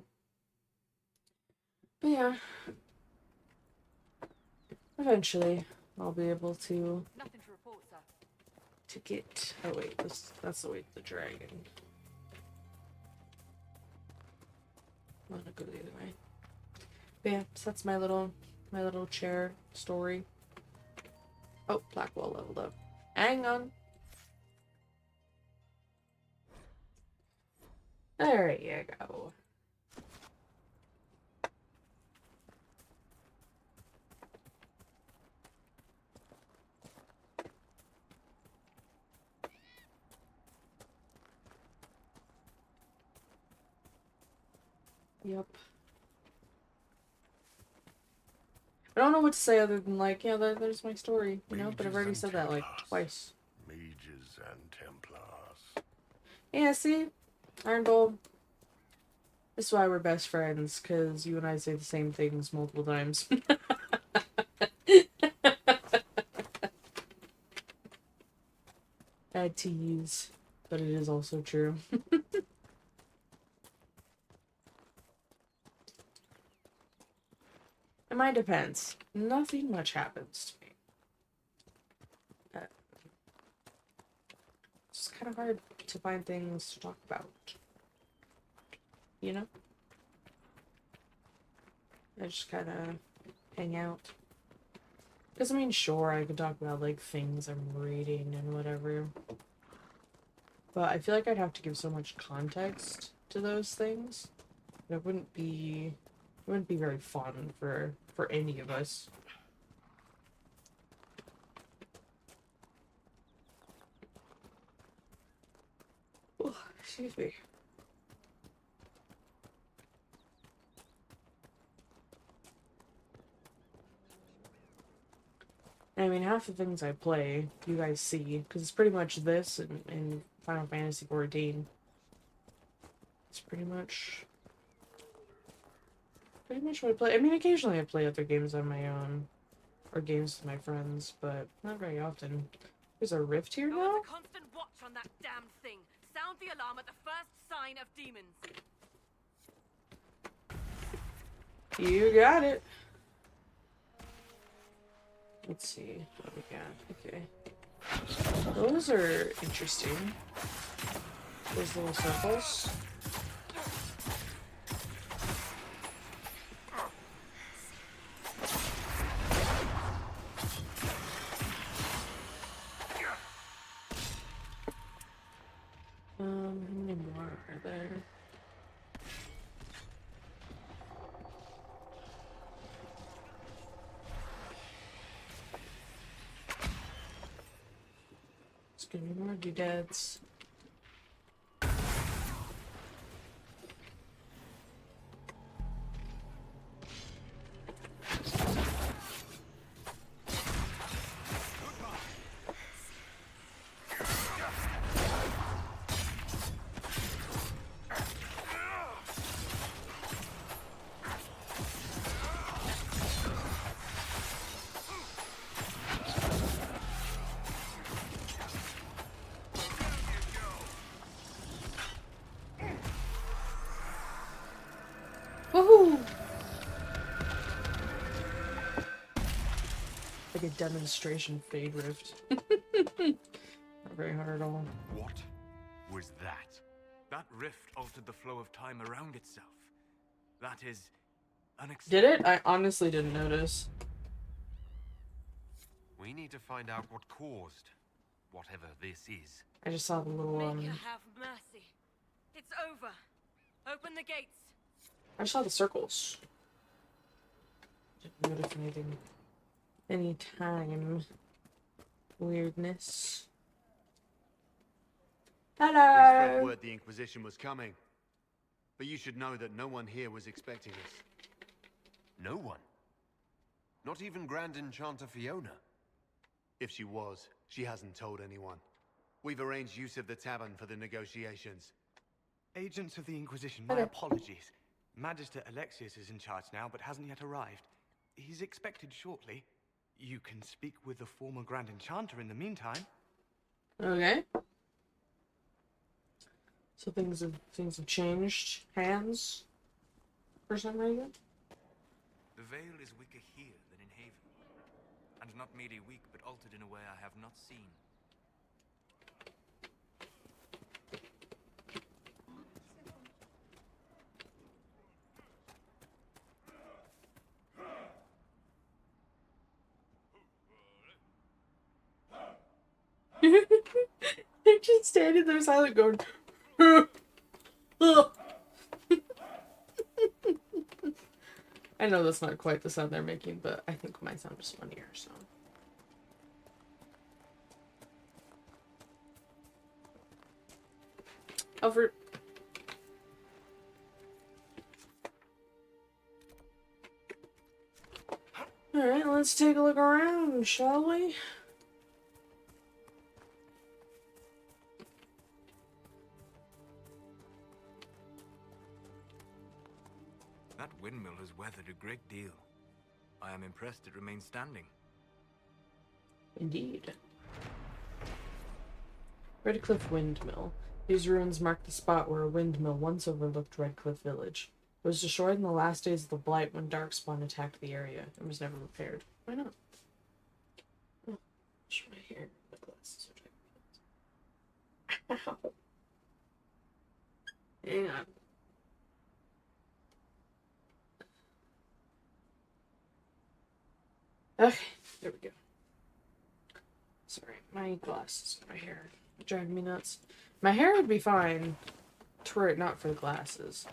But yeah. Eventually, I'll be able to Nothing to report, sir. get... Oh wait, that's the way the dragon. I'm gonna go the other way. But yeah, so that's my little chair story. Oh, Blackwall leveled up. Hang on. There you go. Yep. I don't know what to say other than, like, yeah, there's my story, you know, but I've already said that, like, twice. Mages and Templars. Yeah, see? Iron Gold. This is why we're best friends, because you and I say the same things multiple times. I tease, but it is also true. And mine depends. Nothing much happens to me. It's kind of hard to find things to talk about. You know? I just kind of hang out. Because, I mean, sure, I could talk about, like, things I'm reading and whatever. But I feel like I'd have to give so much context to those things. It wouldn't be very fun for any of us. Oh, excuse me. I mean, half the things I play, you guys see, because it's pretty much this and Final Fantasy XIV. It's pretty much what I play. I mean, occasionally I play other games on my own, or games with my friends, but not very often. There's a rift here Go now? as a constant watch on that damned thing. Sound the alarm at the first sign of demons. You got it. Let's see what we got. Okay. Those are interesting. Those little circles. How many more are there? There's gonna be more doodads. demonstration fade rift. Not very hard at all. What was that? That rift altered the flow of time around itself. That is Did unacceptable. it? I honestly didn't notice. We need to find out what caused whatever this is. I just saw the little May you have mercy. It's over. Open the gates. I just saw the circles. Didn't notice anything. Any time weirdness. We spread Hello. word the Inquisition was coming. But you should know that no one here was expecting us. No one. Not even Grand Enchanter Fiona. If she was, she hasn't told anyone. We've arranged use of the tavern for the negotiations. Agents of the Inquisition, my Hello. apologies. Magister Alexius is in charge now, but hasn't yet arrived. He's expected shortly. You can speak with the former Grand Enchanter in the meantime. Okay. So things have changed hands for some reason. The veil is weaker here than in Haven. And not merely weak, but altered in a way I have not seen. They're just standing there silent going I know that's not quite the sound they're making, but I think my sound is funnier, so. Over. Alright, let's take a look around, shall we? That windmill has weathered a great deal. I am impressed it remains standing. Indeed. Redcliffe Windmill. These ruins mark the spot where a windmill once overlooked Redcliffe Village. It was destroyed in the last days of the Blight when Darkspawn attacked the area and was never repaired. Why not? Oh, wash my hair. My glasses are tight. Ow. Hang on. Okay, there we go. Sorry, my glasses, my hair driving me nuts. My hair would be fine, were it not for the glasses.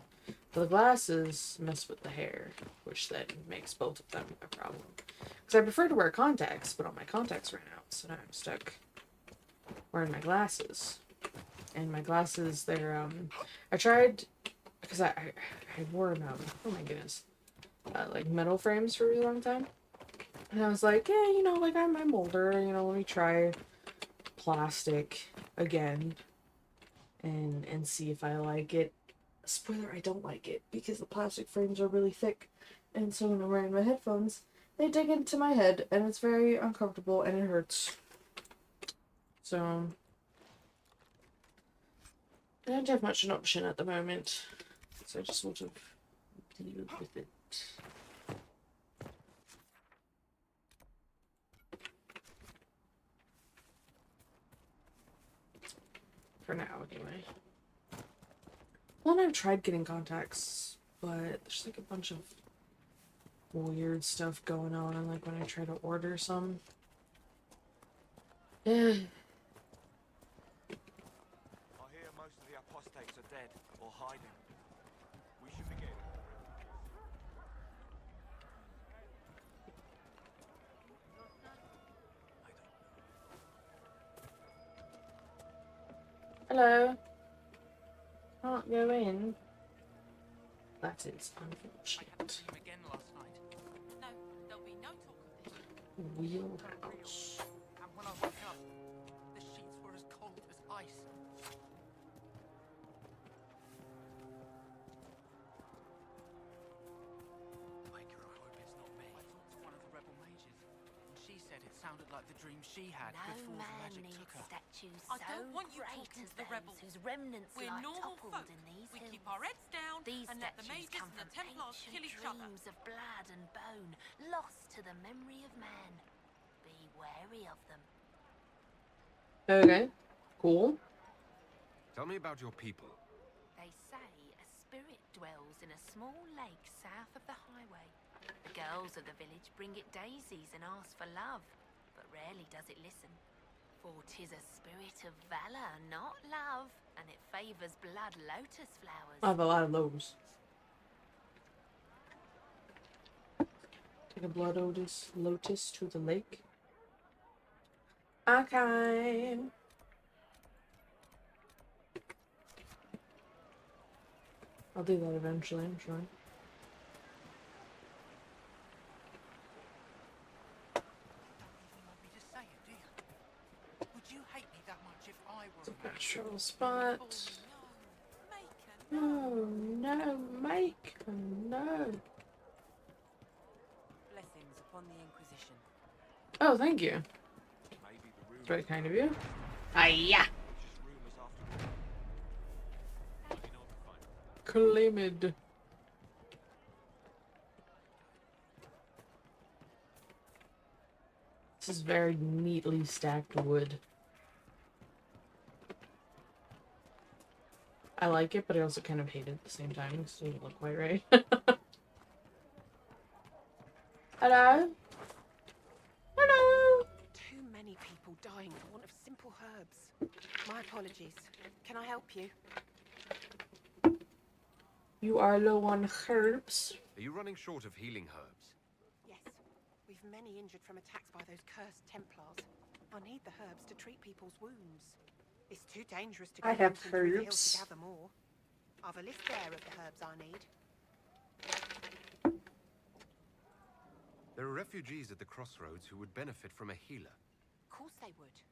But the glasses mess with the hair, which then makes both of them a problem. Because I prefer to wear contacts, but all my contacts ran out, so now I'm stuck wearing my glasses. And my glasses, they're, I tried, because I wore them out, oh my goodness, like metal frames for a really long time. And I was like, yeah, you know, like I'm older, you know, let me try plastic again and see if I like it. Spoiler, I don't like it because the plastic frames are really thick. And so when I'm wearing my headphones, they dig into my head and it's very uncomfortable and it hurts. So I don't have much an option at the moment. So I just sort of deal with it. For now, anyway. Well, and I've tried getting contacts, but there's like a bunch of weird stuff going on, and like when I try to order some. I hear most of the apostates are dead or hiding. We should begin. Hello. Can't go in. That is unfortunate. Again last night. No, there'll be no talk of this. Wheelhouse. And when I woke up, the sheets were as cold as ice. Waker, I hope it's not me. I talked to one of the rebel mages, and she said it sounded like the dream she had No before the man magic needs took her. statues I so don't want you great talking as to the those rebels. whose remnants We're lie normal toppled folk. in these We hills. keep our heads down These and let the statues mages come and the from Templars ancient kill each other. dreams of blood and bone, lost to the memory of man. Be wary of them. Okay, cool. Tell me about your people. They say a spirit dwells in a small lake south of the highway. The girls of the village bring it daisies and ask for love, but rarely does it listen. For 'tis a spirit of valor, not love, and it favors blood lotus flowers. I have a lot of those. Take a blood lotus to the lake. Okay. I'll do that eventually, I'm sure. Want me to say it, do you? Would you hate me that much if I were a man? Natural spot. No, No, Mike. No. Blessings upon the Inquisition. Oh, thank you. Maybe the room. That's very kind of you. Hiya. Just rumors after all. Maybe not fine. Climid. This is very neatly stacked wood. I like it, but I also kind of hate it at the same time. It doesn't look quite right. Hello? Hello? Too many people dying for want of simple herbs. My apologies. Can I help you? You are low on herbs. Are you running short of healing herbs? Yes. We've many injured from attacks by those cursed Templars. I need the herbs to treat people's wounds. It's too dangerous to go I have into the hills herbs. to gather more. I've a list there of the herbs I need. There are refugees at the crossroads who would benefit from a healer. Of course they would.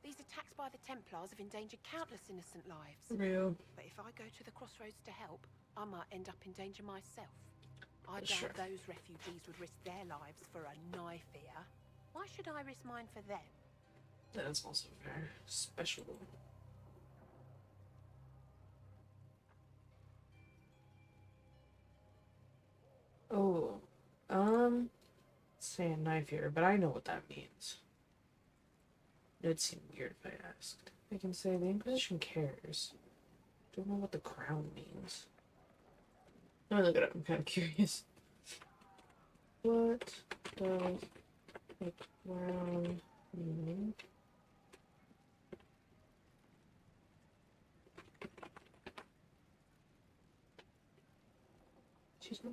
These attacks by the Templars have endangered countless innocent lives. Real. But if I go to the crossroads to help, I might end up in danger myself. I Sure. doubt those refugees would risk their lives for a knife ear. Why should I risk mine for them? That is also very special. Oh, say a knife here, but I know what that means. It'd seem weird if I asked. I can say the Inquisition cares. Don't know what the crown means. Let me look it up. I'm kind of curious. What does the crown mean? Excuse me.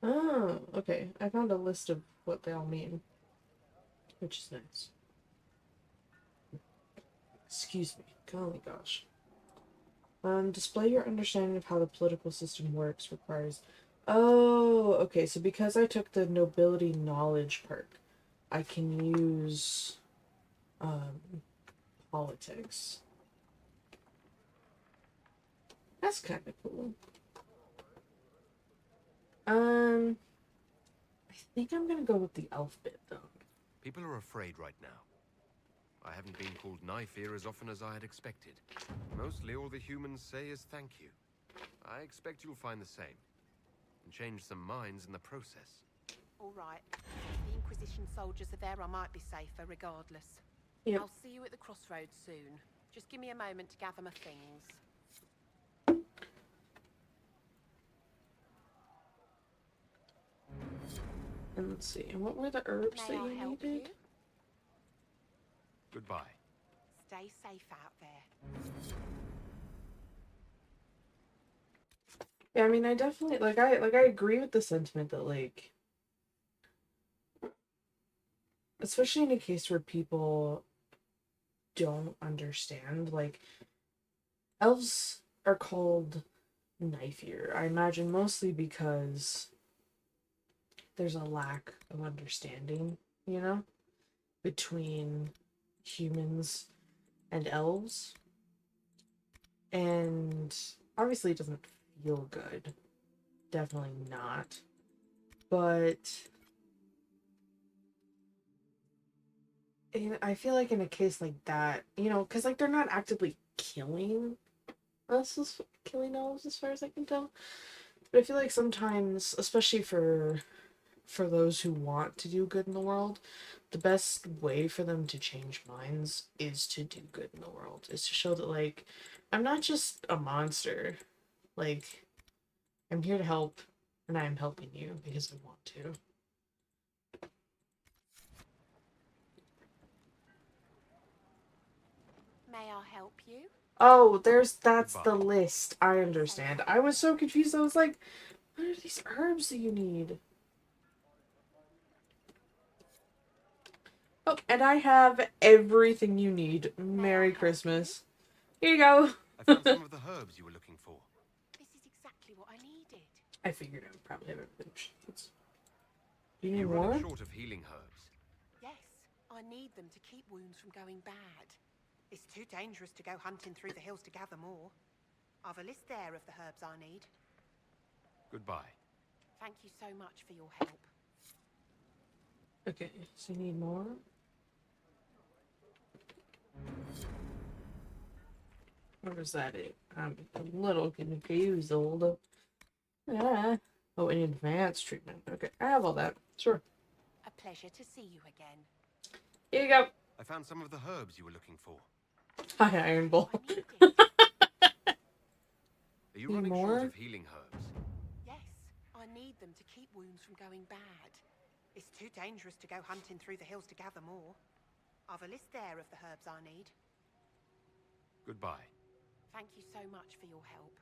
Oh, okay. I found a list of what they all mean, which is nice. Excuse me. Golly gosh. Display your understanding of how the political system works requires... Oh, okay. So because I took the nobility knowledge perk, I can use politics. That's kind of cool. I think I'm gonna go with the elf bit though. People are afraid right now. I haven't been called knife ear as often as I had expected. Mostly all the humans say is thank you. I expect you'll find the same. And change some minds in the process. All right. The Inquisition soldiers are there. I might be safer regardless. Yep. I'll see you at the crossroads soon. Just give me a moment to gather my things. And let's see. And what were the herbs May that I you help needed? you? Goodbye. Stay safe out there. Yeah, I mean, I definitely I agree with the sentiment that like, especially in a case where people don't understand, like, elves are called knife ear. I imagine mostly because there's a lack of understanding, you know, between humans and elves. And obviously it doesn't feel good. Definitely not. But I feel like in a case like that, you know, because like they're not actively killing elves as far as I can tell. But I feel like sometimes, especially for those who want to do good in the world, the best way for them to change minds is to do good in the world. Is to show that, like, I'm not just a monster. Like, I'm here to help, and I'm helping you because I want to. May I help you? Oh, that's Goodbye. the list. I understand. I was so confused. I was like, what are these herbs that you need? Oh, and I have everything you need. Merry Christmas. Here you go. I found some of the herbs you were looking for. This is exactly what I needed. I figured I would probably have everything. Do you Are need you more? running short of healing herbs? Yes, I need them to keep wounds from going bad. It's too dangerous to go hunting through the hills to gather more. I've a list there of the herbs I need. Goodbye. Thank you so much for your help. Okay, so you need more? Or was that it? I'm a little confused, old. Ah. Oh, an advanced treatment. Okay, I have all that. Sure. A pleasure to see you again. Here you go. I found some of the herbs you were looking for. Hi, Iron Bull. I needed. Are you Need running more? short of healing herbs? Yes, I need them to keep wounds from going bad. It's too dangerous to go hunting through the hills to gather more. I've a list there of the herbs I need. Goodbye. Thank you so much for your help.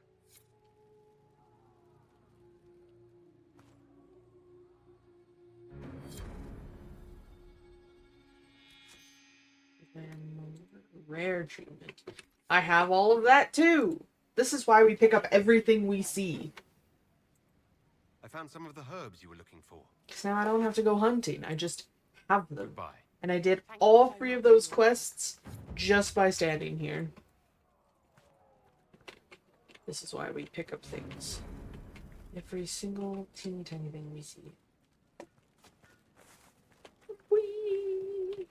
Rare treatment. I have all of that too. This is why we pick up everything we see. I found some of the herbs you were looking for. Because now I don't have to go hunting. I just have them. Goodbye. And I did all 3 of those quests just by standing here. This is why we pick up things. Every single teeny tiny thing we see. Whee!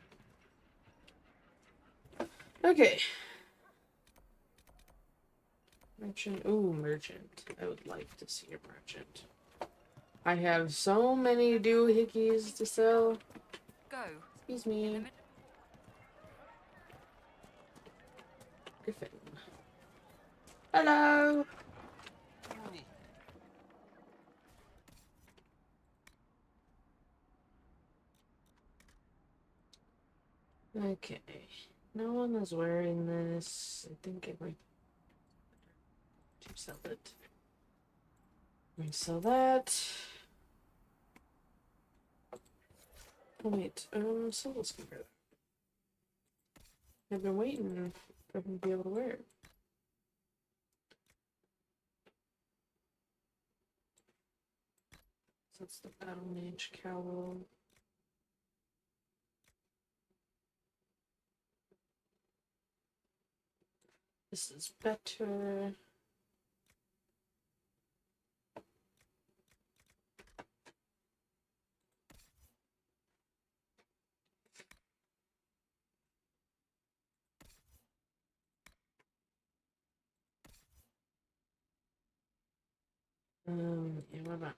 Okay. Merchant. Ooh, merchant. I would like to see a merchant. I have so many doohickeys to sell. Go. Excuse me. Griffin. Hello! Okay. No one is wearing this. I think it might to sell it. Let me sell that. Oh wait, so let's compare that. I've been waiting for him to be able to wear it. So that's the Battle Mage cowl. This is better. Yeah, what about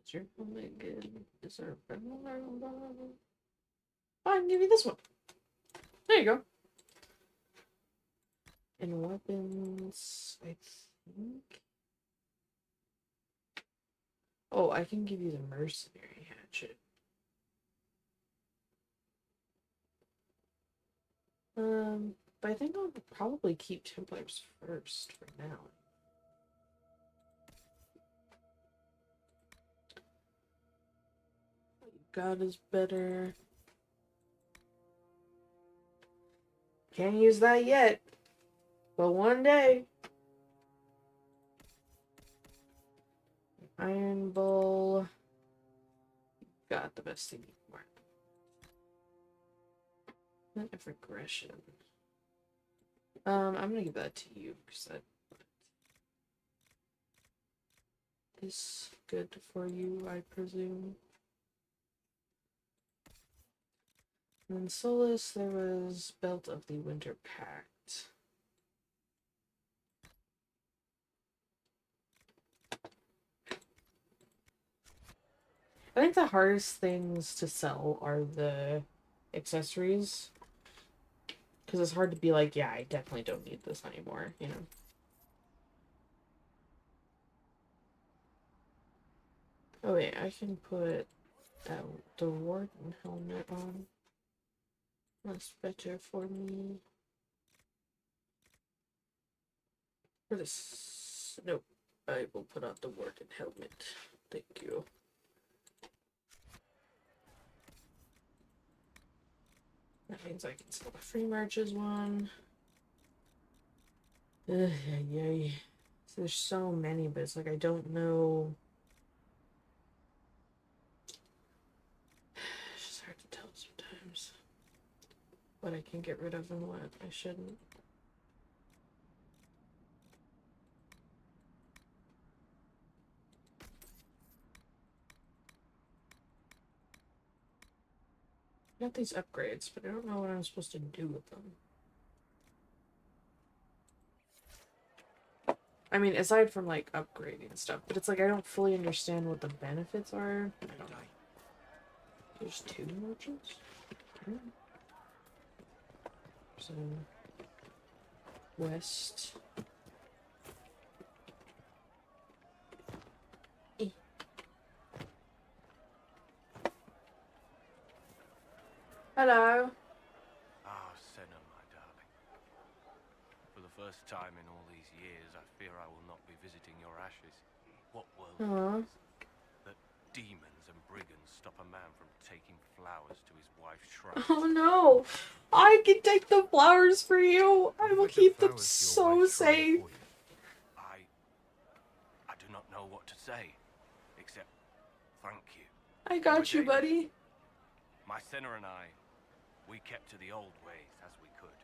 is your helmet good? Is there a better one? I can give you this one. There you go. And weapons, I think. Oh, I can give you the mercenary hatchet. But I think I'll probably keep Templars first for now. God is better. Can't use that yet. But one day. Iron Bull. Got the best thing you can wear. Not of regression. I'm gonna give that to you because that is good for you, I presume. And then Solus, there was Belt of the Winter Pact. I think the hardest things to sell are the accessories. Because it's hard to be like, yeah, I definitely don't need this anymore, you know? Oh wait, I can put the warden helmet on. That's better for me. For this... Nope. I will put on the warden helmet. Thank you. That means I can sell the free merches one. Yay. So there's so many, but it's like I don't know. It's just hard to tell sometimes what I can get rid of and what I shouldn't. I got these upgrades, but I don't know what I'm supposed to do with them. I mean, aside from like upgrading stuff, but it's like I don't fully understand what the benefits are. I don't know. There's 2 merchants? So, west. Hello. Ah, Senna, my darling. For the first time in all these years, I fear I will not be visiting your ashes. What world Aww. is it that demons and brigands stop a man from taking flowers to his wife's shrine? Oh no! I can take the flowers for you! I will keep them so safe! I do not know what to say, except thank you. I got you, buddy. My Senna and I, we kept to the old ways as we could.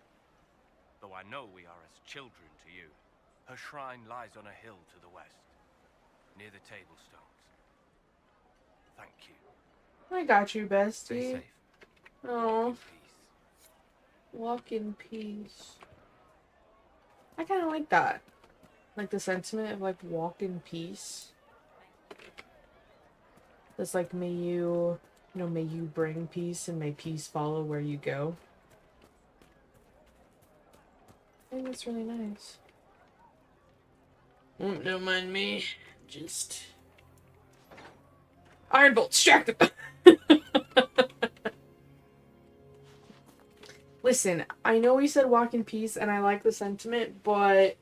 Though I know we are as children to you. Her shrine lies on a hill to the west, near the tablstones. Thank you. I got you, bestie. Stay safe. Oh. Walk in peace. I kind of like that. Like the sentiment of like walk in peace. It's like may you bring peace and may peace follow where you go. I think that's really nice. Don't mind me. Just Iron Bolt, distract him. Listen, I know we said walk in peace and I like the sentiment, but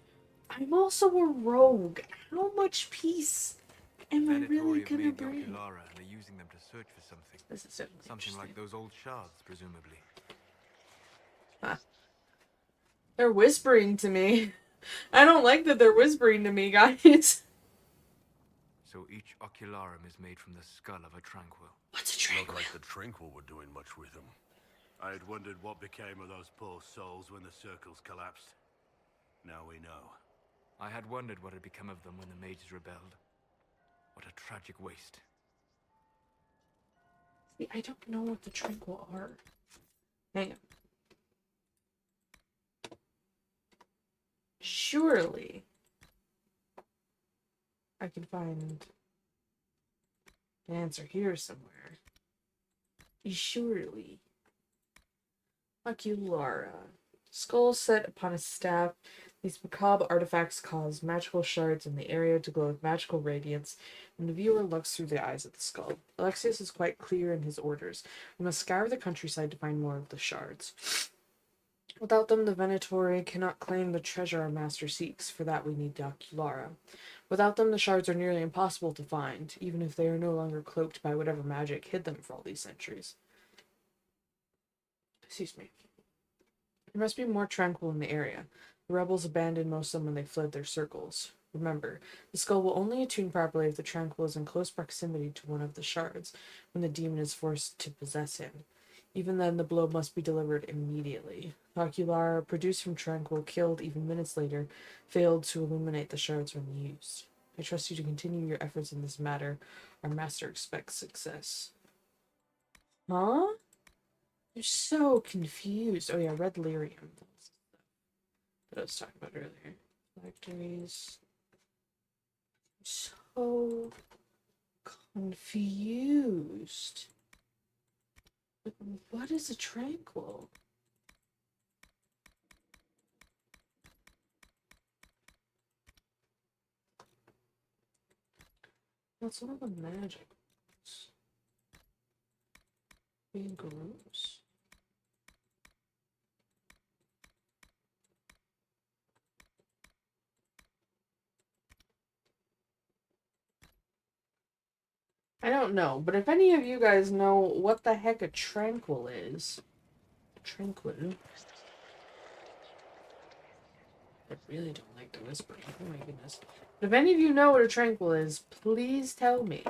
I'm also a rogue. How much peace am I really gonna bring? And are using them to search for something. This is something like those old shards, presumably. Huh. They're whispering to me. I don't like that they're whispering to me, guys. So each ocularum is made from the skull of a tranquil. What's a tranquil? Not like the tranquil were doing much with them. I had wondered what became of those poor souls when the circles collapsed. Now we know. I had wondered what had become of them when the mages rebelled. What a tragic waste. See, I don't know what the tranquil are. Hang on. Surely I can find an answer here somewhere. Surely. Oculara. Skull set upon a staff. These macabre artifacts cause magical shards in the area to glow with magical radiance, and the viewer looks through the eyes of the skull. Alexius is quite clear in his orders. We must scour the countryside to find more of the shards. Without them, the Venatori cannot claim the treasure our master seeks. For that, we need the Oculara. Without them, the shards are nearly impossible to find, even if they are no longer cloaked by whatever magic hid them for all these centuries. Excuse me. There must be more tranquil in the area. The rebels abandoned most of them when they fled their circles. Remember, the skull will only attune properly if the tranquil is in close proximity to one of the shards, when the demon is forced to possess him. Even then, the blow must be delivered immediately. The Oculara, produced from tranquil, killed even minutes later, failed to illuminate the shards when used. I trust you to continue your efforts in this matter. Our master expects success. Huh? You're so confused. Oh yeah, red lyrium. That's what I was talking about earlier. Factories. So confused. What is a tranquil? That's all the magic. Being gross. I don't know, but if any of you guys know what the heck a tranquil is, tranquil. I really don't like the whispering. Oh my goodness. But if any of you know what a tranquil is, please tell me.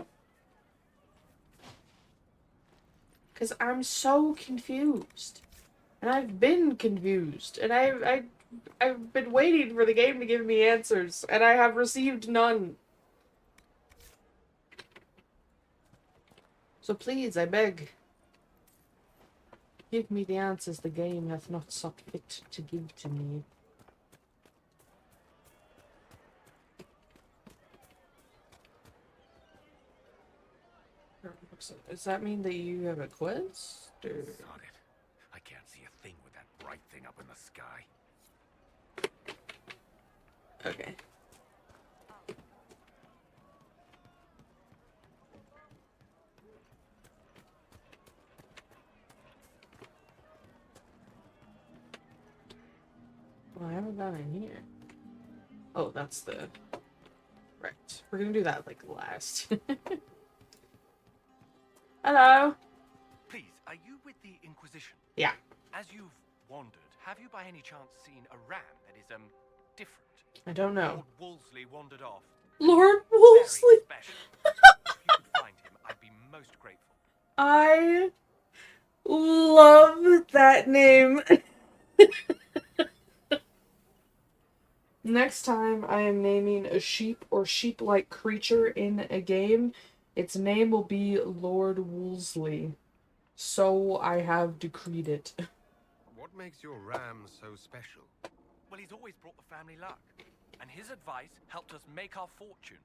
Because I'm so confused. And I've been confused. And I've been waiting for the game to give me answers. And I have received none. So please, I beg. Give me the answers the game hath not sought fit to give to me. Does that mean that you have a quest? Or... Sod it. I can't see a thing with that bright thing up in the sky. Okay. Well, I haven't gone in here. Oh, that's the... Right. We're gonna do that, like, last. Hello! Please, are you with the Inquisition? Yeah. As you've wandered, have you by any chance seen a ram that is, different? I don't know. Lord Wolseley wandered off. Lord Wolseley! Very special. If you could find him, I'd be most grateful. I love that name. Next time I am naming a sheep or sheep-like creature in a game, its name will be Lord Wolseley. So I have decreed it. What makes your ram so special? Well, he's always brought the family luck. And his advice helped us make our fortune.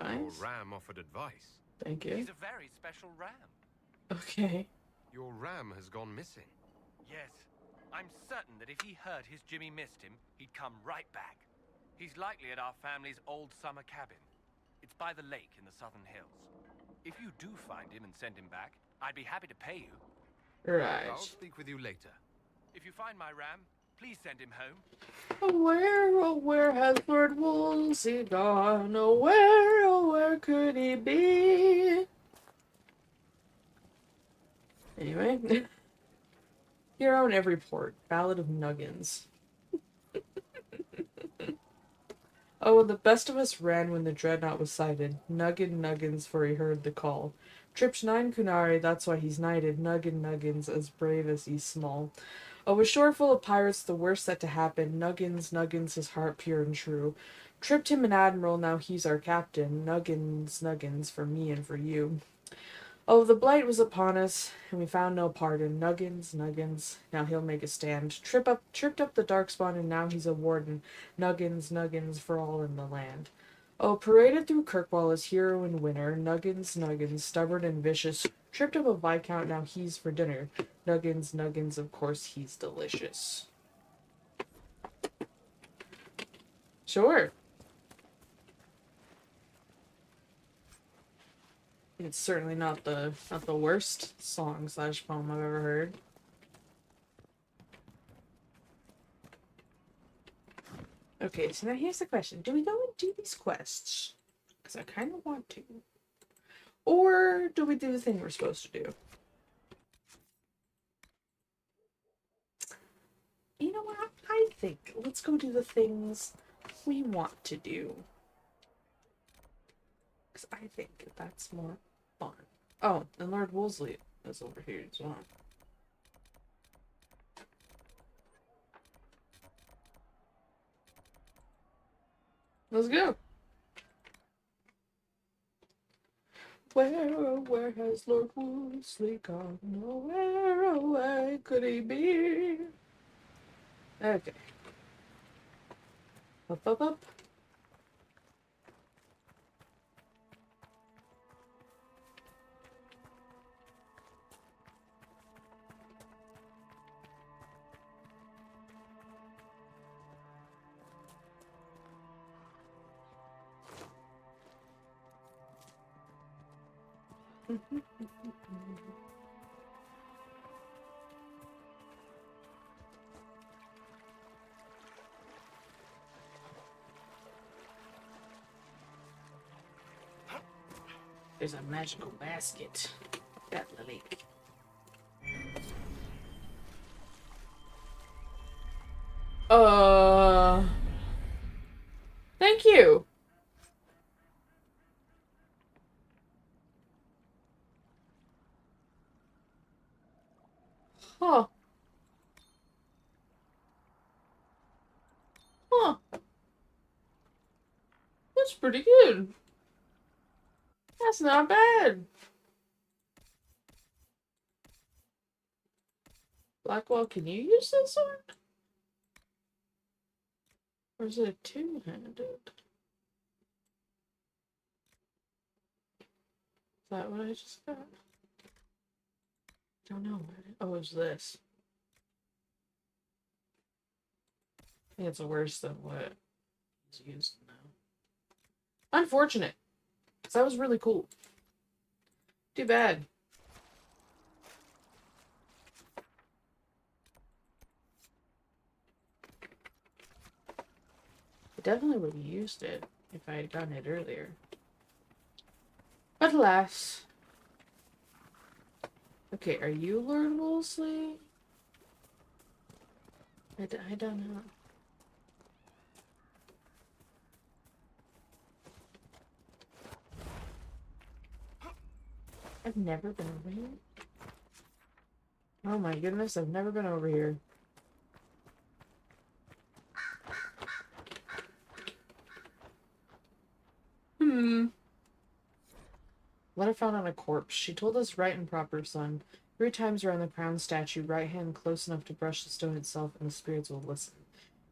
Your ram offered advice. Thank you. He's a very special ram. Okay. Your ram has gone missing. Yes. I'm certain that if he heard his Jimmy missed him, he'd come right back. He's likely at our family's old summer cabin. It's by the lake in the southern hills. If you do find him and send him back, I'd be happy to pay you. Right. I'll speak with you later. If you find my ram, please send him home. Oh, where has Lord Wolsey gone? Oh, where could he be? Anyway. Hero in every port. Ballad of Nuggins. Oh, the best of us ran when the dreadnought was sighted. Nuggins, for he heard the call. Tripped 9 Kunari, that's why he's knighted. Nuggins, as brave as he's small. Oh, a shore full of pirates, the worst that to happen. Nuggins, his heart pure and true. Tripped him an admiral, now he's our captain. Nuggins, for me and for you. Oh, the blight was upon us, and we found no pardon. Nuggins, now he'll make a stand. Tripped up the darkspawn, and now he's a warden. Nuggins, for all in the land. Oh, paraded through Kirkwall as hero and winner. Nuggins, stubborn and vicious. Tripped up a viscount, now he's for dinner. Nuggins, of course he's delicious. Sure. It's certainly not the worst song / poem I've ever heard. Okay, so now here's the question. Do we go and do these quests? Because I kind of want to. Or do we do the thing we're supposed to do? You know what? I think let's go do the things we want to do. Because I think that's more fun. Oh, and Lord Wolseley is over here as well. Let's go. Where has Lord Wolseley gone? Where could he be? Okay. Up. There's a magical basket. That Lily. Thank you. Huh. Huh. That's pretty good. That's not bad. Blackwell, can you use this sword? Or is it two-handed? Is that what I just got? I don't know. Oh, it was this. I think it's worse than what is used now. Unfortunate. Because that was really cool. Too bad. I definitely would have used it if I had gotten it earlier. But alas. Okay, are you Lord Wolseley? I don't know. I've never been over here. Oh my goodness, I've never been over here. Letter found on a corpse. She told us right and proper, son. 3 times around the crown statue, right hand close enough to brush the stone itself, and the spirits will listen.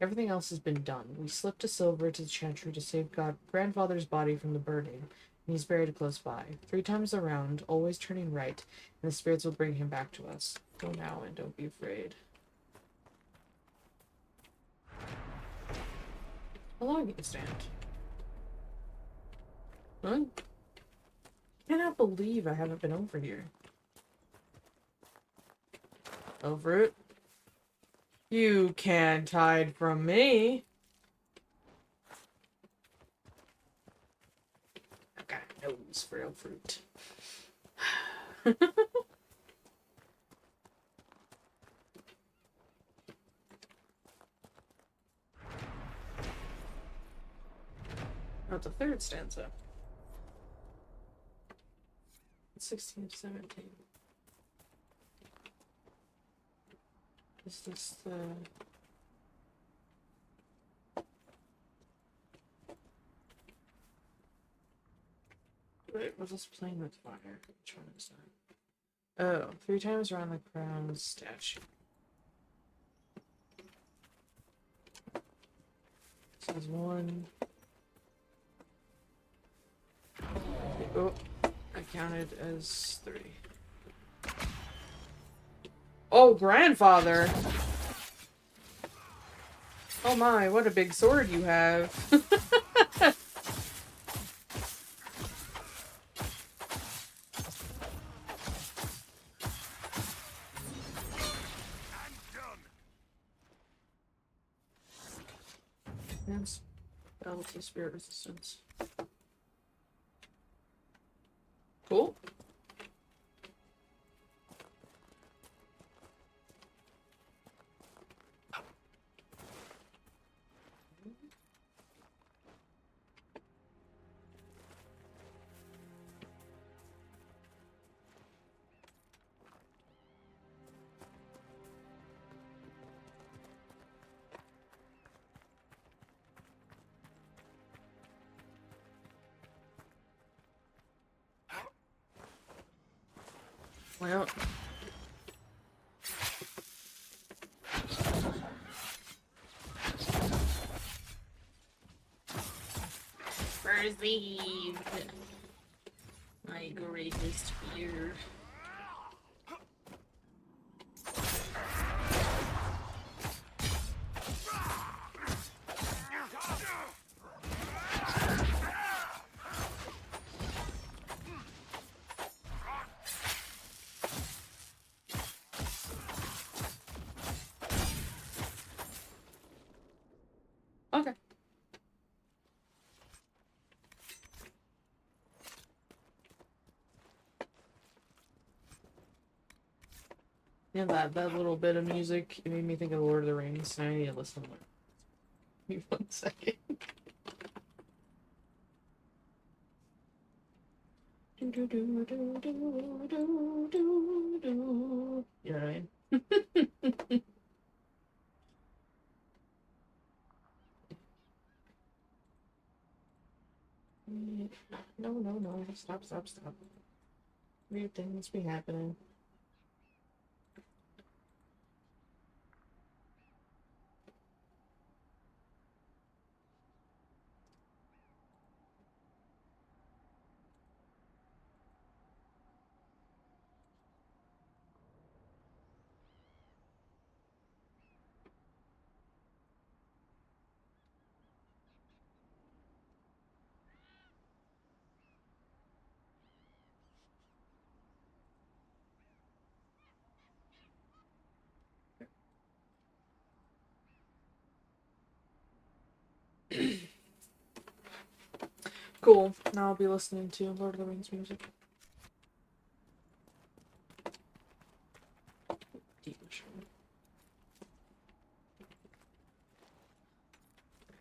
Everything else has been done. We slipped a silver to the chantry to save grandfather's body from the burning, and he's buried close by. 3 times around, always turning right, and the spirits will bring him back to us. Go now and don't be afraid. A logging stand. Huh? I cannot believe I haven't been over here. Over it. You can't hide from me. I've got a nose for a fruit. Oh, it's a 3rd stanza. 16 to 17. Is this the... Wait, was this playing with fire? Which one is that? Oh, 3 times around the crown statue. So there's 1. Oh, I counted as 3. Oh, grandfather! Oh my, what a big sword you have. Yes. Battle to spirit resistance. Cool. Well, perceived my greatest fear. Yeah, that little bit of music, it made me think of Lord of the Rings, and I need to listen to it. Give me 1 second. You know what I mean? No. Stop. Weird things be happening. Cool. Now I'll be listening to Lord of the Rings music.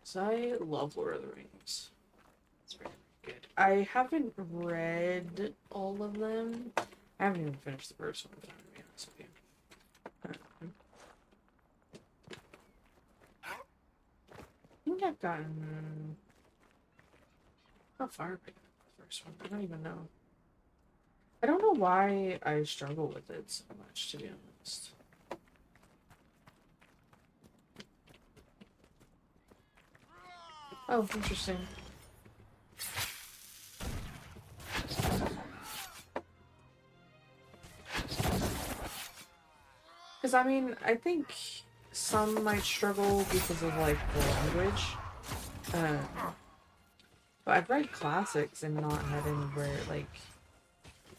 So I love Lord of the Rings. It's very good. I haven't read all of them. I haven't even finished the first one, to be honest with you. I think I've gotten... How far have I got the first one? I don't even know. I don't know why I struggle with it so much, to be honest. Oh, interesting. Because, I mean, I think some might struggle because of, like, the language. But I've read classics and not had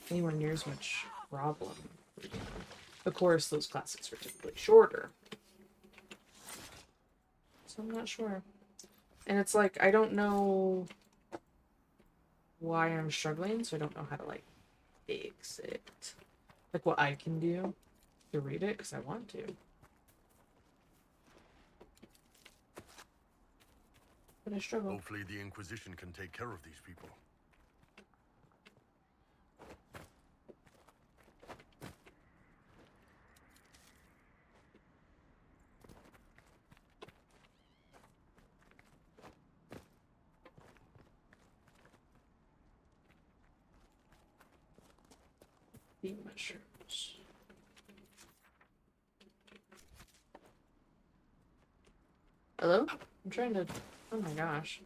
anywhere near as much problem. Of course, those classics are typically shorter. So I'm not sure. And it's like, I don't know why I'm struggling, so I don't know how to, like, fix it. Like, what I can do to read it, because I want to. But I struggle. Hopefully the Inquisition can take care of these people. The mushrooms. Hello? I'm trying to... Oh my gosh.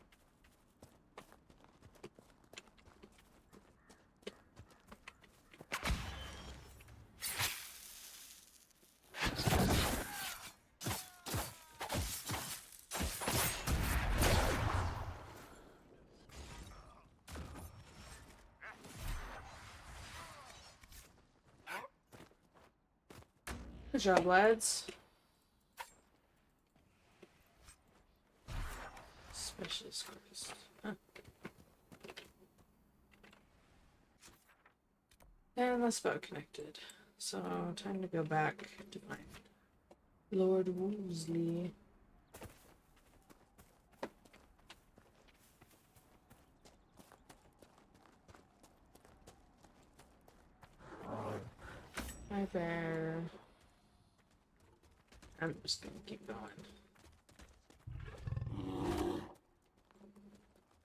Good job, lads. Specialist quest. Huh. And that's about connected. So, time to go back to find Lord Wolseley. Hi there. I'm just gonna keep going.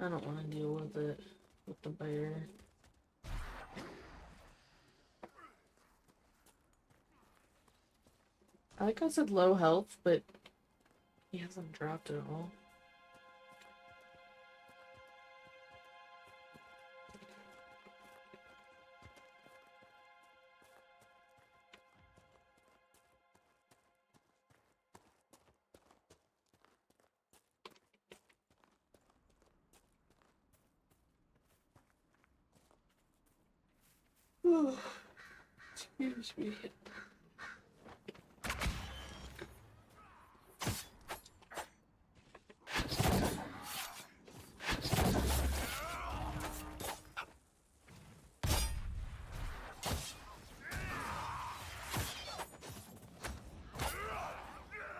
I don't want to deal with it with the bear. I like how it said low health, but he hasn't dropped at all. Excuse me.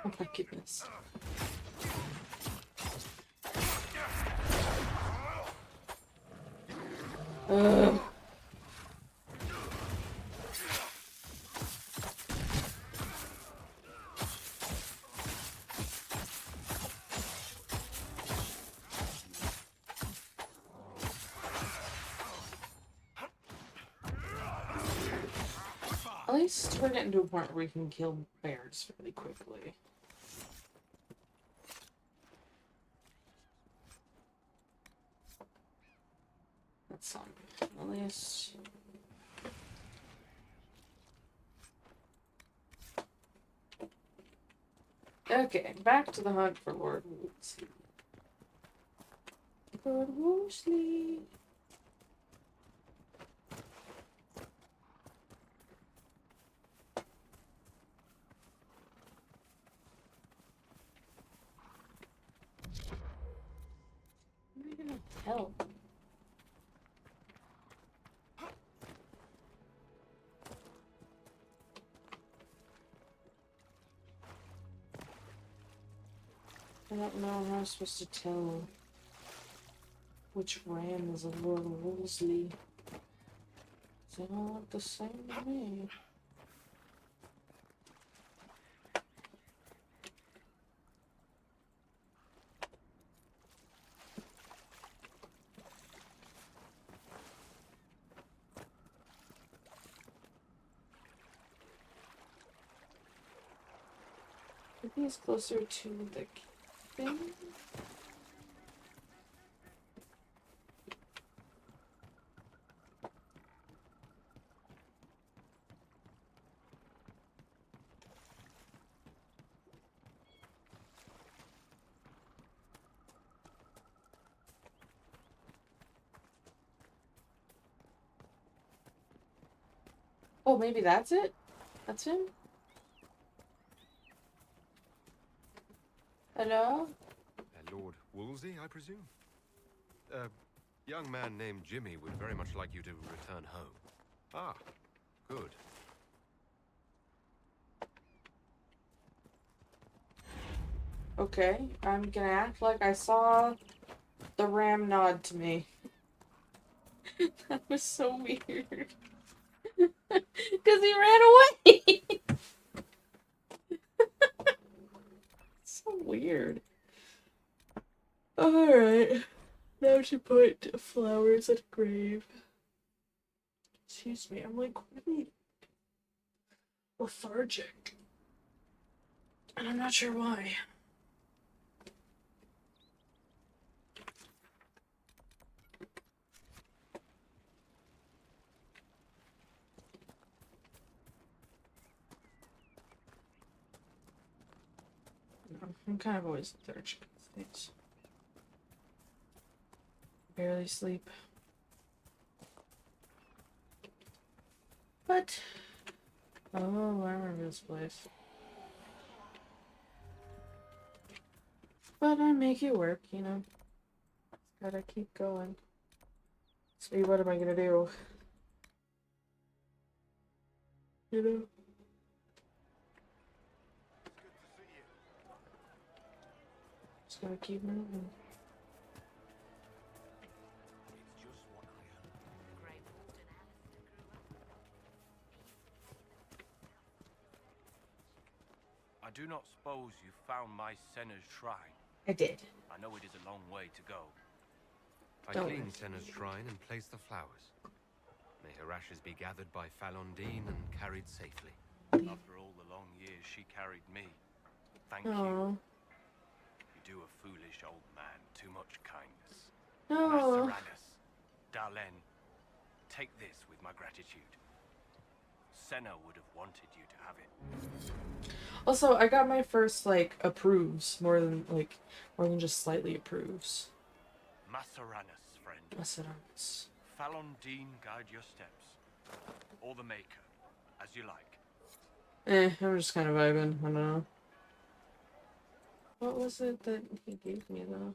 Oh my goodness. Ugh. At least we're getting to a point where we can kill bears fairly quickly. That's something. At least. Okay, back to the hunt for Lord Woolsey. Lord Woolsey. What am I gonna tell? I don't know how I'm supposed to tell which ram is a Lord Wolseley. They all look the same to me. Maybe he's closer to the thing. Oh, maybe that's it? That's him? Hello? Lord Woolsey, I presume? A young man named Jimmy would very much like you to return home. Ah, good. Okay, I'm gonna act like I saw the ram nod to me. That was so weird. Because he ran away! So weird. Alright. Now to put flowers at a grave. Excuse me, I'm like really lethargic. And I'm not sure why. I'm kind of always lethargic with things. Barely sleep. But oh, I remember this place. But I make it work, you know. Gotta keep going. So what am I gonna do? You know? Just gotta keep moving. I do not suppose you found my Senna's shrine. I did. I know it is a long way to go. I cleaned Senna's shrine and placed the flowers. May her ashes be gathered by Falondine and carried safely. After all the long years she carried me, thank you. You do a foolish old man too much kindness. Maceranus, Darlene, take this with my gratitude. Senna would have wanted you to have it. Also, I got my first like approves more than just slightly approves. Maceranus, friend. Maceranus. Falondine guide your steps, or the Maker, as you like. I'm just kind of vibing. I don't know. What was it that he gave me though?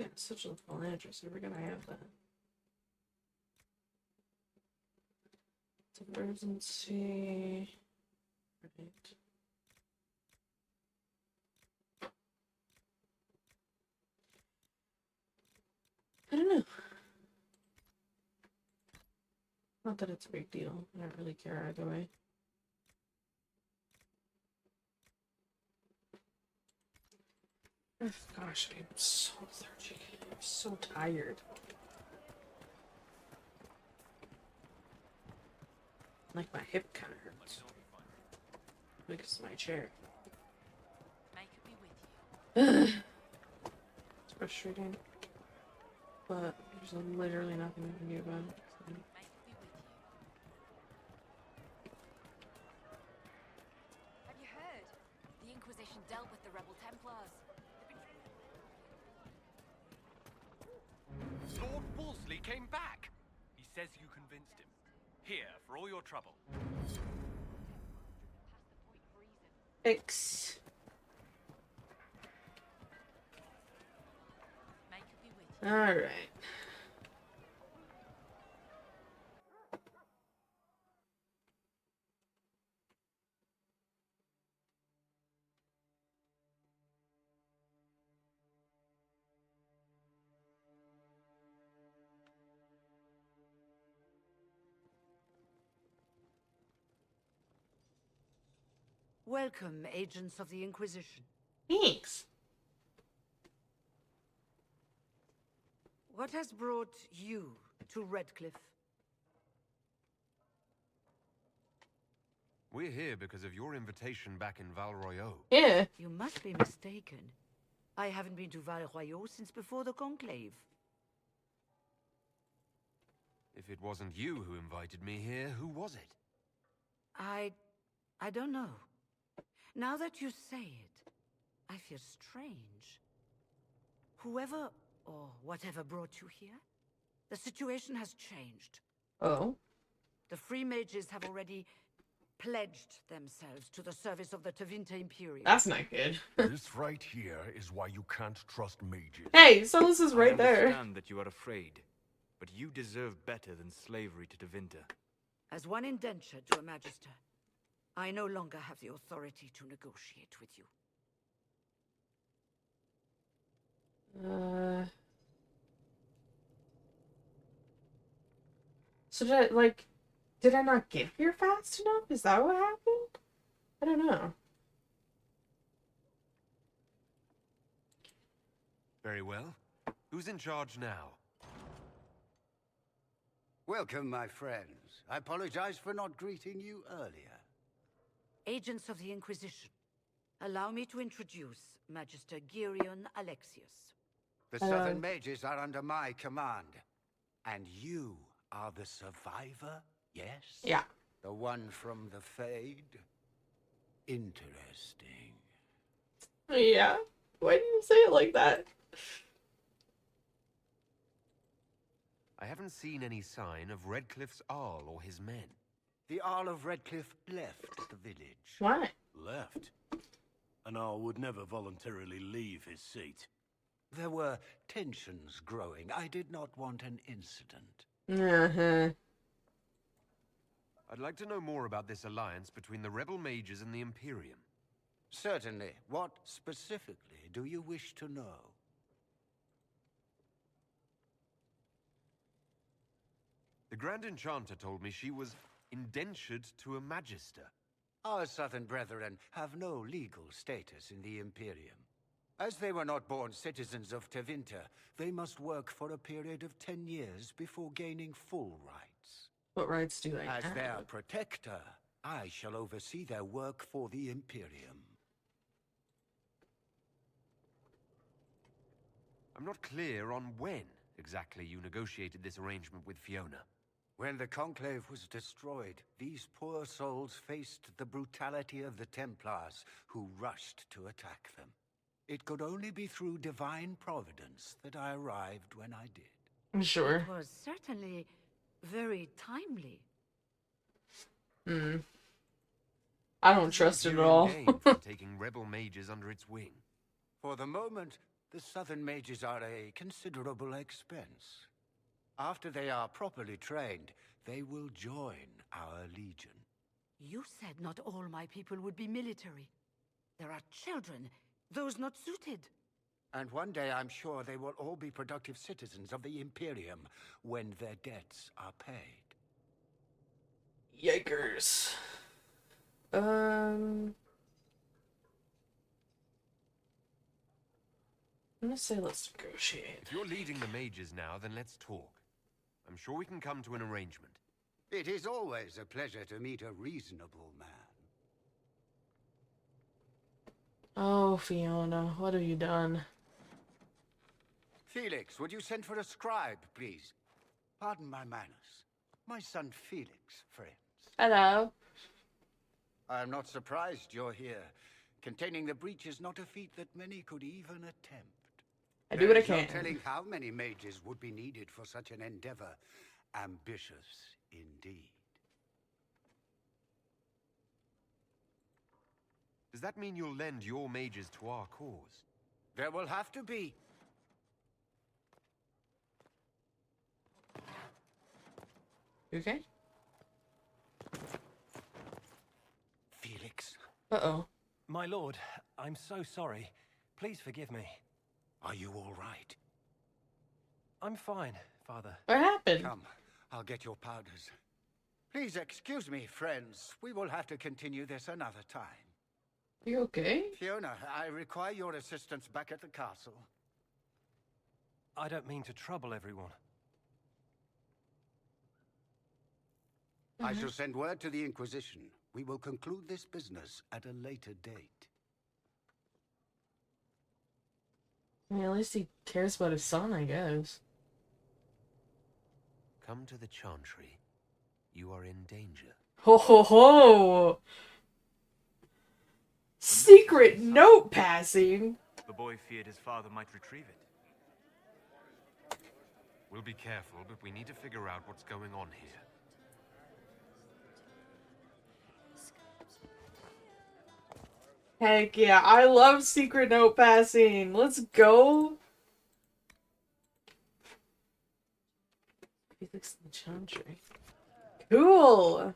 Yeah, such a philanthropist. We're gonna have that. It's emergency. Right. I don't know. Not that it's a big deal. I don't really care either way. Gosh, I'm so lethargic. I'm so tired. Like my hip kind of hurts. Because of my chair. Make it be with you. It's frustrating. But there's literally nothing I can do about it. So. Make it be with you. Have you heard? The Inquisition dealt with the rebel Templars. Lord Wolseley came back. He says you convinced him. Here, for all your trouble. Thanks. Make it be with you. All right. Welcome, agents of the Inquisition. Thanks. What has brought you to Redcliffe? We're here because of your invitation back in Val Royeaux. Yeah. You must be mistaken. I haven't been to Val Royeaux since before the Conclave. If it wasn't you who invited me here, who was it? I don't know. Now that you say it, I feel strange. Whoever or whatever brought you here, the situation has changed. Oh. The Free Mages have already pledged themselves to the service of the Tevinter Imperium. That's not good. This right here is why you can't trust mages. Hey, so this is right I there. understand that you are afraid, but you deserve better than slavery to Tevinter. As one indentured to a Magister, I no longer have the authority to negotiate with you. So did I not get here fast enough? Is that what happened? I don't know. Very well. Who's in charge now? Welcome, my friends. I apologize for not greeting you earlier. Agents of the Inquisition, allow me to introduce Magister Girion Alexius. The Southern Mages are under my command. And you are the survivor, yes? Yeah. The one from the Fade? Interesting. Yeah. Why do you say it like that? I haven't seen any sign of Redcliffe's Arl or his men. The Arl of Redcliffe left the village. Why? Left? An Arl would never voluntarily leave his seat. There were tensions growing. I did not want an incident. Uh-huh. I'd like to know more about this alliance between the rebel mages and the Imperium. Certainly. What specifically do you wish to know? The Grand Enchanter told me she was indentured to a Magister. Our Southern brethren have no legal status in the Imperium. As they were not born citizens of Tevinter, they must work for a period of 10 years before gaining full rights. What rights do I have? As their protector, I shall oversee their work for the Imperium. I'm not clear on when exactly you negotiated this arrangement with Fiona. When the Conclave was destroyed, these poor souls faced the brutality of the Templars, who rushed to attack them. It could only be through divine providence that I arrived when I did. I'm sure. It was certainly very timely. I don't trust it at all. for taking rebel mages under its wing. For the moment, The Southern mages are a considerable expense. After they are properly trained, they will join our legion. You said not all my people would be military. There are children, those not suited. And one day I'm sure they will all be productive citizens of the Imperium when their debts are paid. Yikers. I'm gonna say let's negotiate. If you're leading the mages now, then let's talk. I'm sure we can come to an arrangement. It is always a pleasure to meet a reasonable man. Oh, Fiona, what have you done? Felix, would you send for a scribe, please? Pardon my manners. My son Felix, friends. Hello. I'm not surprised you're here. Containing the breach is not a feat that many could even attempt. I do what I There's no can. telling how many mages would be needed for such an endeavor. Ambitious indeed. Does that mean you'll lend your mages to our cause? There will have to be. You okay? Felix. Uh-oh. My lord, I'm so sorry. Please forgive me. Are you all right? I'm fine, Father. What happened? Come, I'll get your powders. Please excuse me, friends. We will have to continue this another time. You okay? Fiona, I require your assistance back at the castle. I don't mean to trouble everyone. I shall send word to the Inquisition. We will conclude this business at a later date. I mean, at least he cares about his son, I guess. Come to the Chantry. You are in danger. Ho ho ho! Secret note passing! The boy feared his father might retrieve it. We'll be careful, but we need to figure out what's going on here. Heck yeah, I love secret note passing. Let's go. Felix in the Chantry. Cool.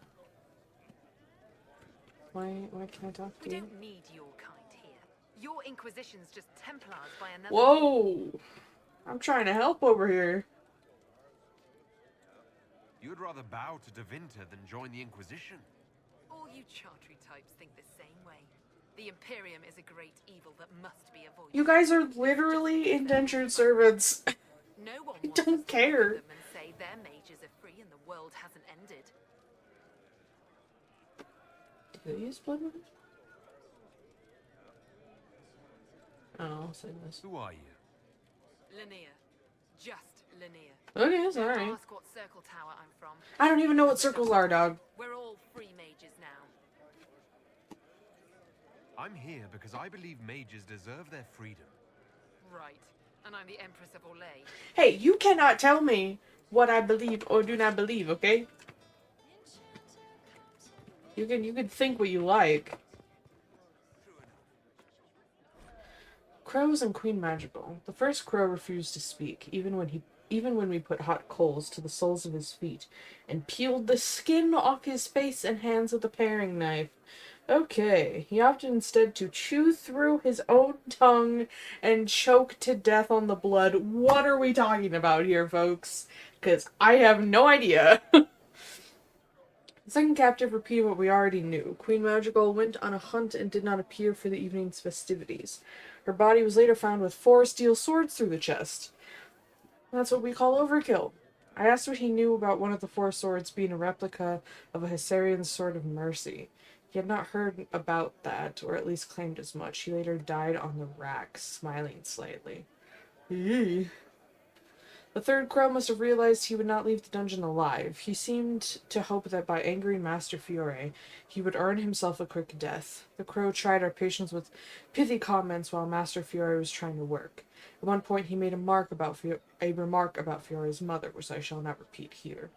Why can't I talk to We you? don't need your kind here. Your Inquisition's just Templars by another. Whoa! I'm trying to help over here. You'd rather bow to Da Vinta than join the Inquisition? All you Chantry types think the same way. The Imperium is a great evil that must be avoided. You guys are literally indentured servants. No one I wants don't us to care. look at them and say their mages are free and the world hasn't ended. Do they use blood moons? Oh, I'll say this. Who are you? Linnea. Just Linnea. Okay, that's Don't alright. ask what circle tower I'm from. I don't even know what circles are, dog. We're all free mages now. I'm here because I believe mages deserve their freedom. Right. And I'm the Empress of Orlais. Hey, you cannot tell me what I believe or do not believe, okay? You can think what you like. Crows and Queen Magical. The first crow refused to speak, even when we put hot coals to the soles of his feet and peeled the skin off his face and hands with a paring knife. Okay, he opted instead to chew through his own tongue and choke to death on the blood. What are we talking about here, folks? Because I have no idea. The second captive repeated what we already knew. Queen Magical went on a hunt and did not appear for the evening's festivities. Her body was later found with 4 steel swords through the chest. That's what we call overkill. I asked what he knew about one of the 4 swords being a replica of a Hessarian's Sword of Mercy. He had not heard about that, or at least claimed as much. He later died on the rack, smiling slightly. Eee. The third crow must have realized he would not leave the dungeon alive. He seemed to hope that by angering Master Fiore, he would earn himself a quick death. The crow tried our patience with pithy comments while Master Fiore was trying to work. At one point, he made a remark about Fiore's mother, which I shall not repeat here.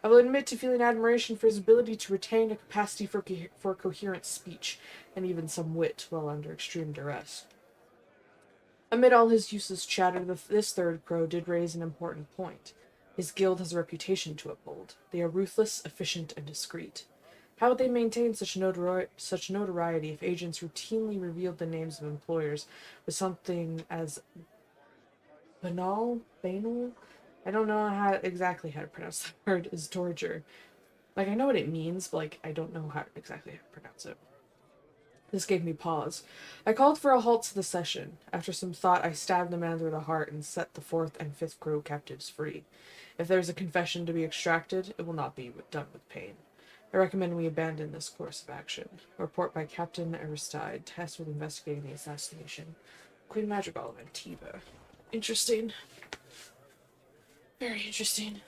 I will admit to feeling admiration for his ability to retain a capacity for coherent speech, and even some wit while under extreme duress. Amid all his useless chatter, this third crow did raise an important point. His guild has a reputation to uphold. They are ruthless, efficient, and discreet. How would they maintain such notoriety if agents routinely revealed the names of employers with something as banal? I don't know exactly how to pronounce that word, as torture. Like, I know what it means, but, like, I don't know exactly how to pronounce it. This gave me pause. I called for a halt to the session. After some thought, I stabbed the man through the heart and set the fourth and fifth crow captives free. If there is a confession to be extracted, it will not be done with pain. I recommend we abandon this course of action. Report by Captain Aristide, tasked with investigating the assassination. Queen Madrigal of Antiva. Interesting. Very interesting.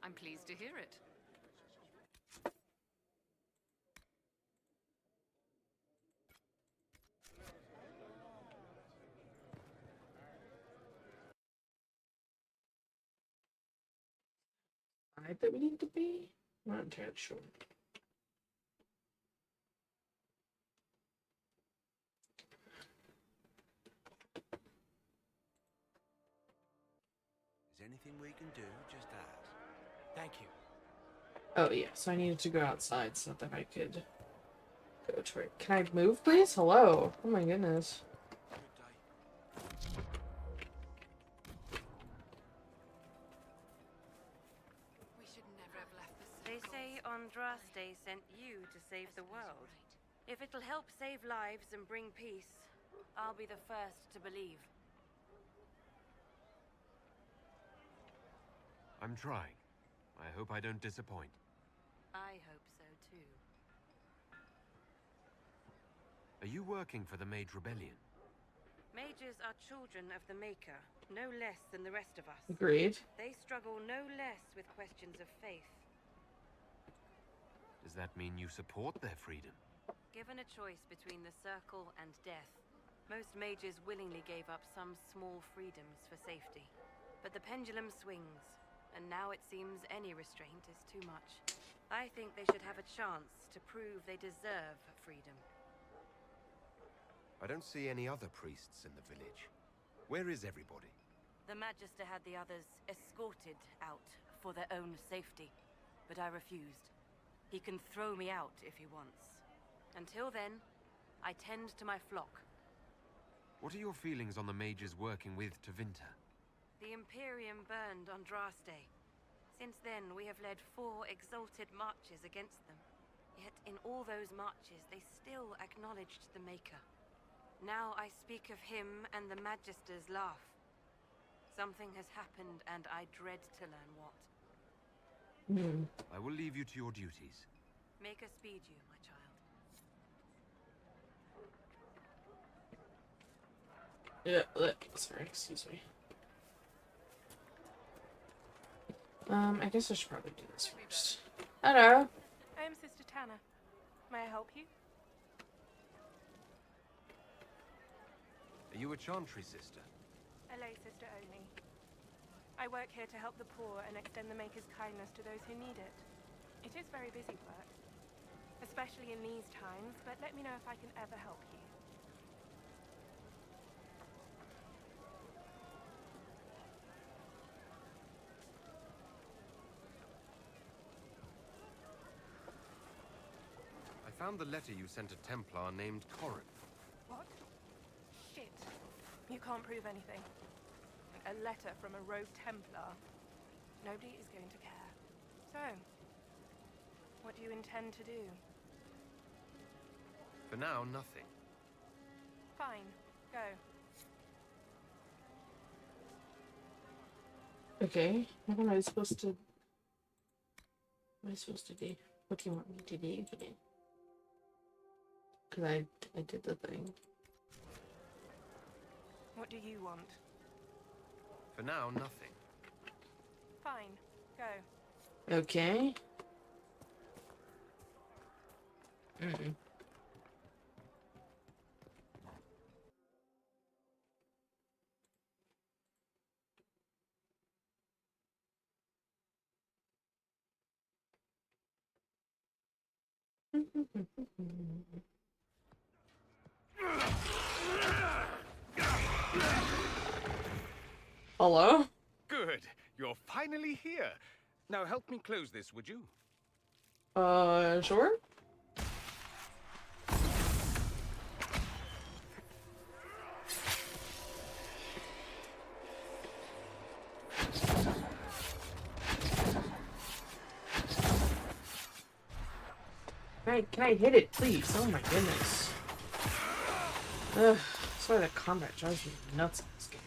I'm pleased to hear it. That we need to be? I'm not entirely sure. Is anything we can do? Just ask. Thank you. Oh yeah, so I needed to go outside so that I could go to it. Can I move, please? Hello. Oh my goodness. We should never have left the They say Andraste sent you to save the world. If it'll help save lives and bring peace, I'll be the first to believe. I'm trying. I hope I don't disappoint. I hope so too. Are you working for the Mage Rebellion? Mages are children of the Maker, no less than the rest of us. Agreed. They struggle no less with questions of faith. Does that mean you support their freedom? Given a choice between the Circle and death, most mages willingly gave up some small freedoms for safety. But the pendulum swings, and now it seems any restraint is too much. I think they should have a chance to prove they deserve freedom. I don't see any other priests in the village. Where is everybody? The Magister had the others escorted out for their own safety, but I refused. He can throw me out if he wants. Until then, I tend to my flock. What are your feelings on the mages working with Tevinter? The Imperium burned Andraste. Since then, we have led 4 exalted marches against them. Yet in all those marches, they still acknowledged the Maker. Now I speak of him and the Magister's laugh. Something has happened, and I dread to learn what. I will leave you to your duties. Make us speed you, my child. Yeah, sorry, excuse me. I guess I should probably do this first. Hello. I am Sister Tanner. May I help you? Are you a Chantry sister? A lay sister only. I work here to help the poor and extend the Maker's kindness to those who need it. It is very busy work, especially in these times, but let me know if I can ever help you. I found the letter you sent a Templar named Corinth. What? Shit. You can't prove anything. A letter from a rogue Templar. Nobody is going to care. So, what do you intend to do? For now, nothing. Fine. Go. Okay, what am I supposed to... What am I supposed to do? What do you want me to do? Because I did the thing. What do you want? For now, nothing. Fine. Go. Okay. Hello? Good. You're finally here. Now help me close this, would you? Sure? Can I hit it, please? Oh my goodness. Ugh, that's why the combat drives me nuts in this game.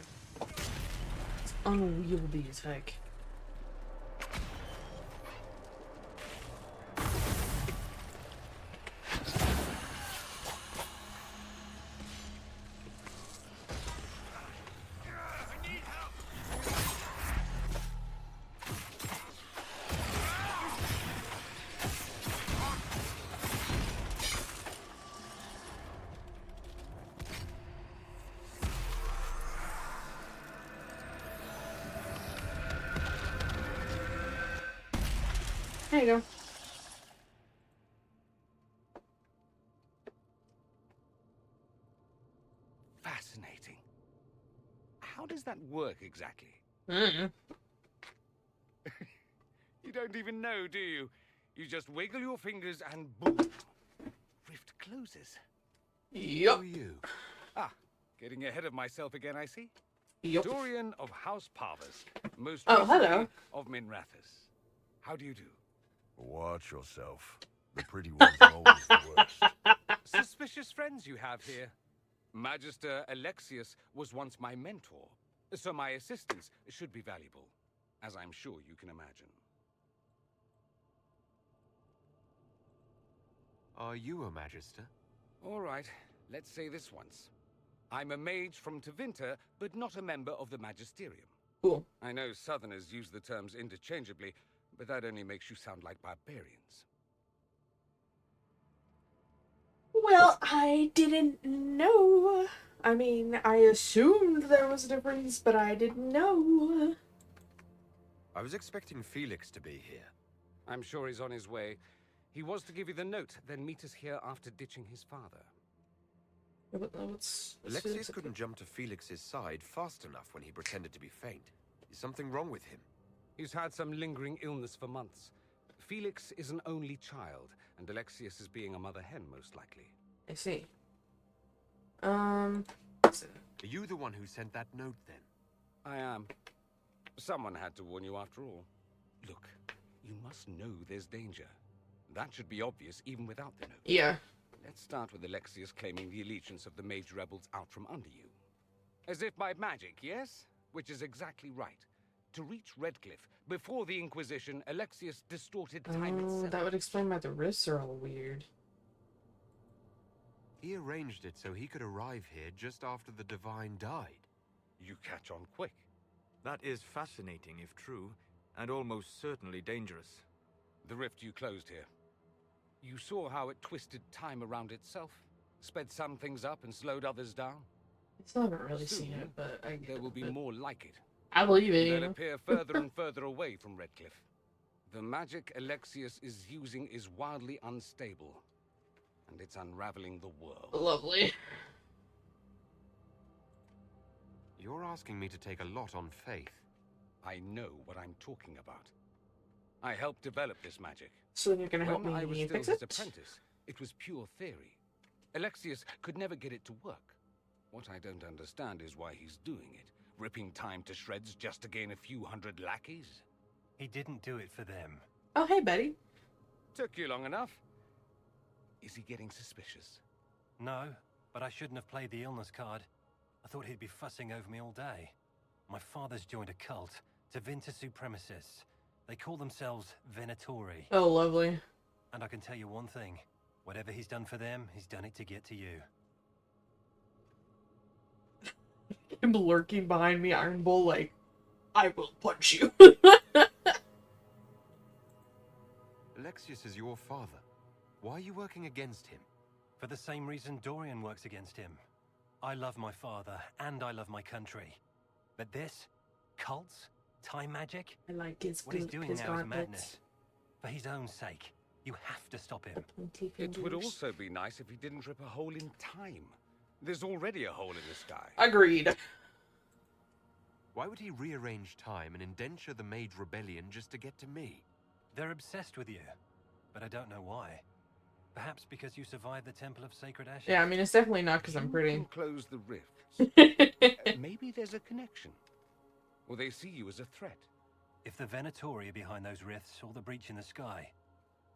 It's unwieldy as heck. There you go. Fascinating. How does that work exactly? Mm. You don't even know, do you? You just wiggle your fingers and boom. Rift closes. Yup. Who are you? Ah, getting ahead of myself again, I see. Yup. Dorian of House Parvus. Most Oh, recently hello. of Minrathous. How do you do? Watch yourself. The pretty ones are always the worst. Suspicious friends you have here. Magister Alexius was once my mentor, so my assistance should be valuable, as I'm sure you can imagine. Are you a Magister? All right, let's say this once. I'm a mage from Tevinter, but not a member of the Magisterium. Cool. I know Southerners use the terms interchangeably, but that only makes you sound like barbarians. Well, I didn't know. I mean, I assumed there was a difference, but I didn't know. I was expecting Felix to be here. I'm sure he's on his way. He was to give you the note, then meet us here after ditching his father. Yeah, but what's Alexius couldn't jump to Felix's side fast enough when he pretended to be faint. Is something wrong with him? He's had some lingering illness for months. Felix is an only child, and Alexius is being a mother hen, most likely. I see. Are you the one who sent that note, then? I am. Someone had to warn you after all. Look, you must know there's danger. That should be obvious even without the note. Yeah. Let's start with Alexius claiming the allegiance of the mage rebels out from under you. As if by magic, yes? Which is exactly right. To reach Redcliffe, before the Inquisition, Alexius distorted time itself. That would explain why the rifts are all weird. He arranged it so he could arrive here just after the Divine died. You catch on quick. That is fascinating if true, and almost certainly dangerous. The rift you closed here. You saw how it twisted time around itself? Sped some things up and slowed others down? I still haven't really Soon, seen it, but I there will be more like it. I believe it. They'll appear further and further away from Redcliffe. The magic Alexius is using is wildly unstable, and it's unraveling the world. Lovely. You're asking me to take a lot on faith. I know what I'm talking about. I helped develop this magic. So then you're gonna help When I me was still fix his it? apprentice, it was pure theory. Alexius could never get it to work. What I don't understand is why he's doing it. Ripping time to shreds just to gain a few hundred lackeys? He didn't do it for them. Oh, hey, buddy. Took you long enough. Is he getting suspicious? No, but I shouldn't have played the illness card. I thought he'd be fussing over me all day. My father's joined a cult, Tevinter Supremacists. They call themselves Venatori. Oh, lovely. And I can tell you one thing. Whatever he's done for them, he's done it to get to you. Him lurking behind me, Iron Bull, like, I will punch you. Alexius is your father. Why are you working against him? For the same reason Dorian works against him. I love my father, and I love my country. But this? Cults? Time magic? I like his What he's doing his now is gauntlets. madness. For his own sake. You have to stop him. It would also be nice if he didn't rip a hole in time. There's already a hole in the sky. Agreed. Why would he rearrange time and indenture the Mage Rebellion just to get to me? They're obsessed with you, but I don't know why. Perhaps because you survived the Temple of Sacred Ashes. Yeah, I mean, it's definitely not because I'm pretty. You can close the rifts. Maybe there's a connection. Or they see you as a threat. If the Venatori are behind those rifts or the breach in the sky,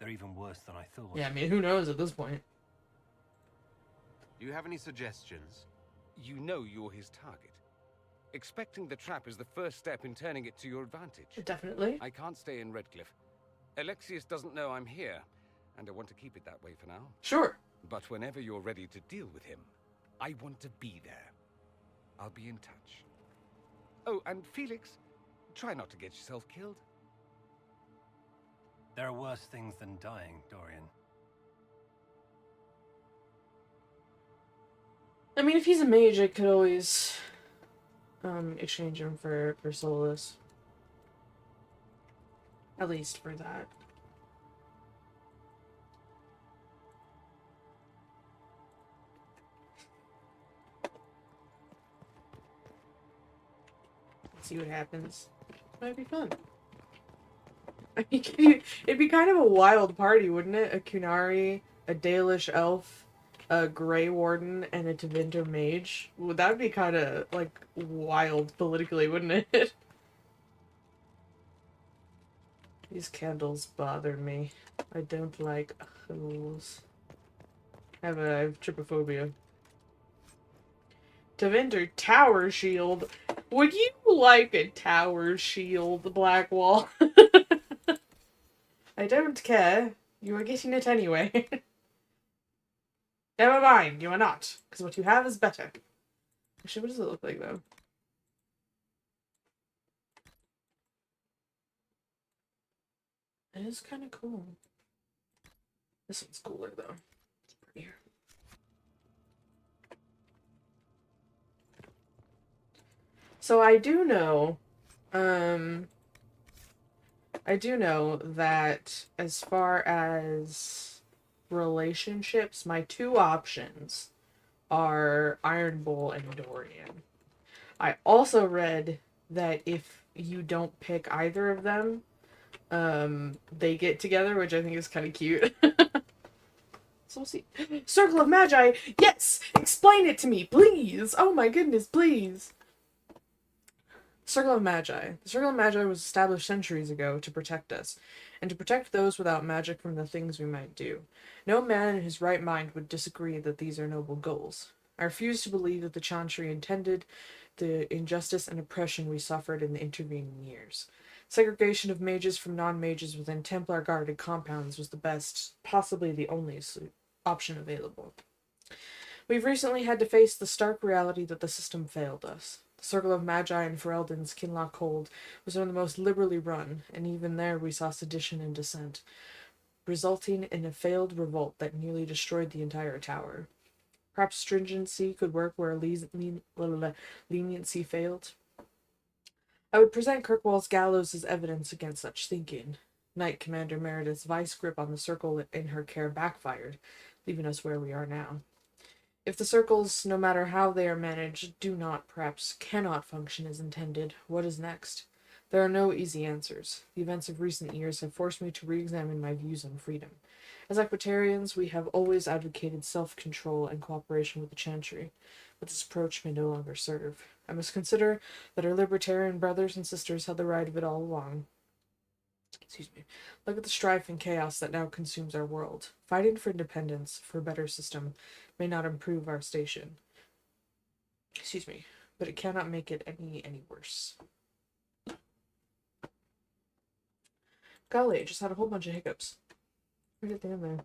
they're even worse than I thought. Yeah, I mean, who knows at this point? Do you have any suggestions? You know you're his target. Expecting the trap is the first step in turning it to your advantage. Definitely. I can't stay in Redcliffe. Alexius doesn't know I'm here, and I want to keep it that way for now. Sure. But whenever you're ready to deal with him, I want to be there. I'll be in touch. Oh, and Felix, try not to get yourself killed. There are worse things than dying, Dorian. I mean, if he's a mage, I could always exchange him for Solus. At least for that. See what happens. Might be fun. I mean, it'd be kind of a wild party, wouldn't it? A Kunari, a Dalish elf, a Grey Warden, and a Tevinter mage. Well, that would be kind of, like, wild politically, wouldn't it? These candles bother me. I don't like holes. I have trypophobia. Tevinter Tower Shield. Would you like a tower shield, Blackwall? I don't care. You are getting it anyway. Never mind, you are not. Because what you have is better. Actually, what does it look like, though? It is kind of cool. This one's cooler, though. It's prettier. So I do know that as far as relationships, my two options are Iron Bull and Dorian. I also read that if you don't pick either of them, they get together, which I think is kind of cute. So we'll see. Circle of Magi! Yes! Explain it to me, please! Oh my goodness, please! Circle of Magi. The Circle of Magi was established centuries ago to protect us, and to protect those without magic from the things we might do. No man in his right mind would disagree that these are noble goals. I refuse to believe that the Chantry intended the injustice and oppression we suffered in the intervening years. Segregation of mages from non-mages within Templar-guarded compounds was the best, possibly the only option available. We've recently had to face the stark reality that the system failed us. The Circle of Magi in Ferelden's Kinloch Hold was one of the most liberally run, and even there we saw sedition and dissent, resulting in a failed revolt that nearly destroyed the entire tower. Perhaps stringency could work where leniency failed. I would present Kirkwall's gallows as evidence against such thinking. Knight Commander Meredith's vice grip on the Circle in her care backfired, leaving us where we are now. If the circles, no matter how they are managed, do not, perhaps cannot function as intended, what is next? There are no easy answers. The events of recent years have forced me to re-examine my views on freedom. As Equitarians, we have always advocated self-control and cooperation with the Chantry, but this approach may no longer serve. I must consider that our libertarian brothers and sisters had the right of it all along. Look at the strife and chaos that now consumes our world. Fighting for independence, for a better system, may not improve our station. But it cannot make it any worse. Golly, I just had a whole bunch of hiccups. Right at the end there.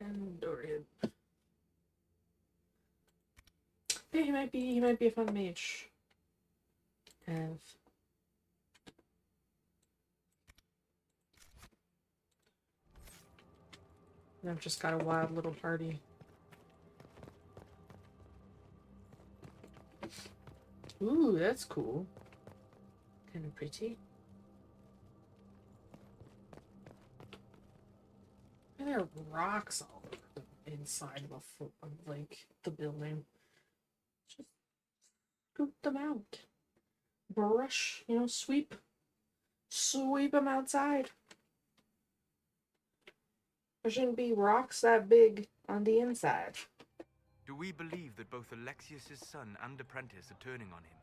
And Dorian. Yeah, he might be a fun mage. Have. And I've just got a wild little party. Ooh, that's cool. Kind of pretty. And there are rocks all over the inside of like the building. Just scoop them out. Brush, sweep them outside. There shouldn't be rocks that big on the inside. Do we believe that both Alexius's son and apprentice are turning on him?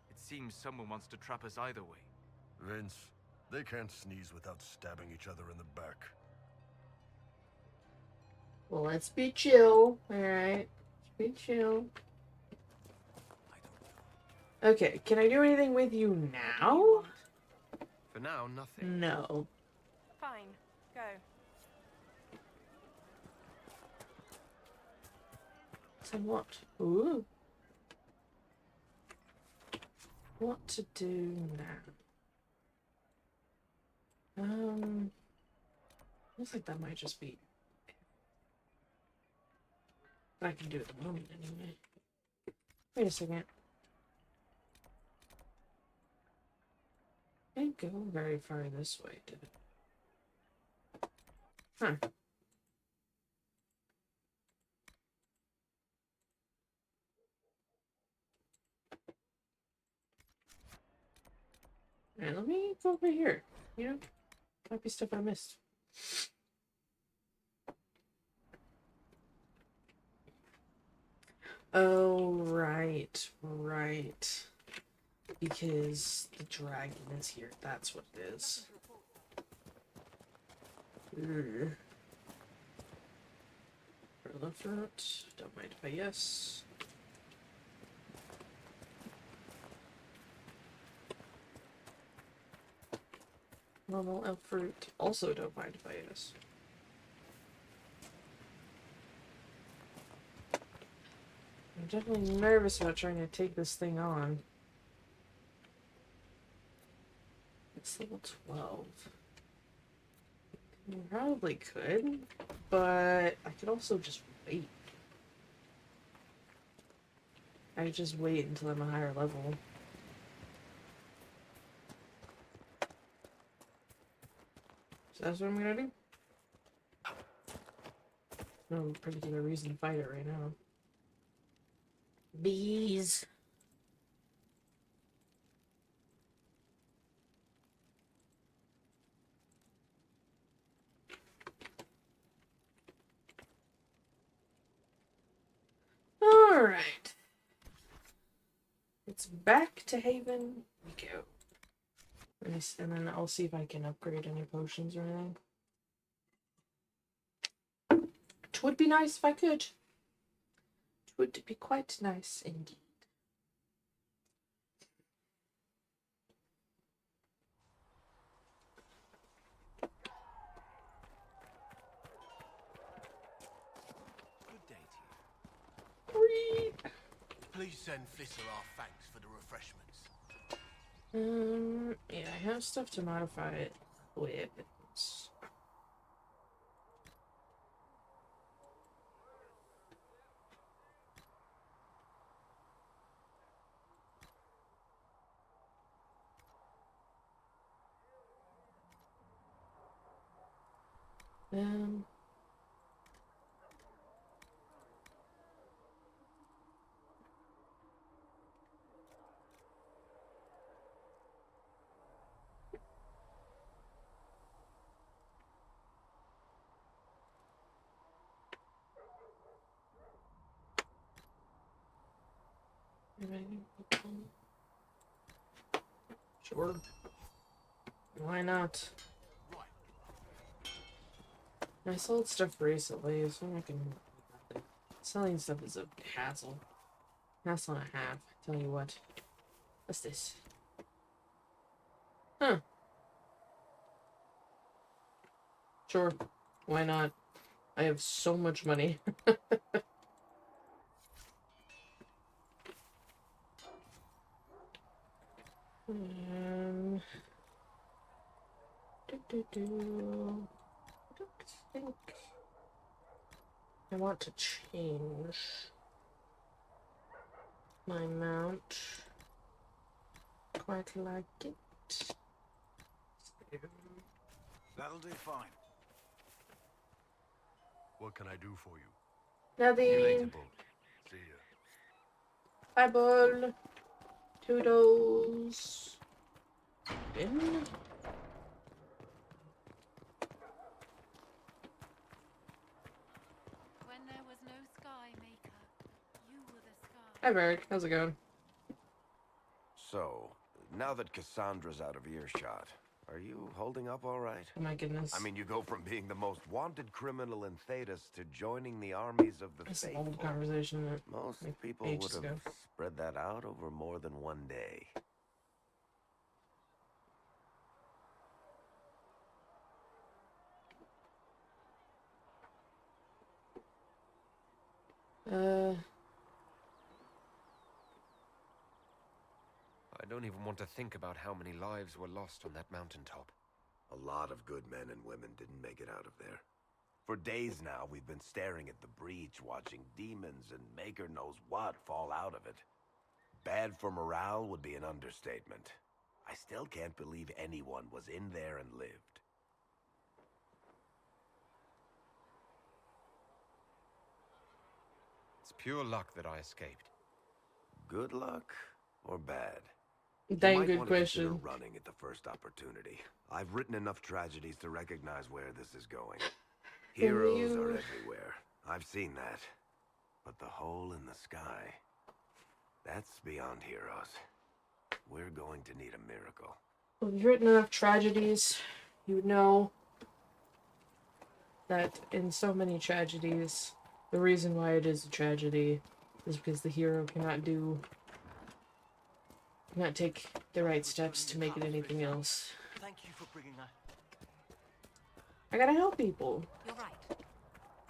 It seems someone wants to trap us either way. Vince, they can't sneeze without stabbing each other in the back. Well, let's be chill, alright? Let's be chill. Okay, can I do anything with you now? For now, nothing. No. Fine. Go. So what? Ooh. What to do now? Looks like that might just be... I can do it at the moment anyway. Wait a second. I didn't go very far this way, did it? Huh. Alright, let me go over here. Might be stuff I missed. Oh, right. Because the dragon is here. That's what it is. Love fruit. Don't mind if I yes. Normal elf fruit. Also don't mind if I yes. I'm definitely nervous about trying to take this thing on. It's level 12. I probably could, but I could also just wait. I could just wait until I'm a higher level. So that's what I'm gonna do. No particular reason to fight it right now. Bees. All right. It's back to Haven we go. And then I'll see if I can upgrade any potions or anything. It would be nice if I could. It would be quite nice indeed. Good day to you. Please send Flisser our thanks for the refreshments. Yeah, I have stuff to modify it with. Sure. Why not? I sold stuff recently, so I can... Selling stuff is a hassle. Hassle and a half, I tell you what. What's this? Huh. Sure. Why not? I have so much money. I don't think I want to change my mount quite like it. That'll do fine. What can I do for you? Nothing. See ya. Bye, Bull. Toodles. In. When there was no sky maker, you were the sky. Hi, Beric. How's it going? So, now that Cassandra's out of earshot, are you holding up all right? Oh my goodness. I mean, you go from being the most wanted criminal in Thedas to joining the armies of the That's an faithful. old conversation. Most Like people would ages have ago. spread that out over more than one day. I don't even want to think about how many lives were lost on that mountaintop. A lot of good men and women didn't make it out of there. For days now, we've been staring at the breach, watching demons and maker knows what fall out of it. Bad for morale would be an understatement. I still can't believe anyone was in there and lived. It's pure luck that I escaped. Good luck or bad? Dang you might good want to consider question. running at the first opportunity. I've written enough tragedies to recognize where this is going. Heroes are everywhere. I've seen that. But the hole in the sky, that's beyond heroes. We're going to need a miracle. If you've written enough tragedies, you would know that in so many tragedies, the reason why it is a tragedy is because the hero cannot take the right steps to make it anything else. Thank you for bringing that. I gotta help people. You're right.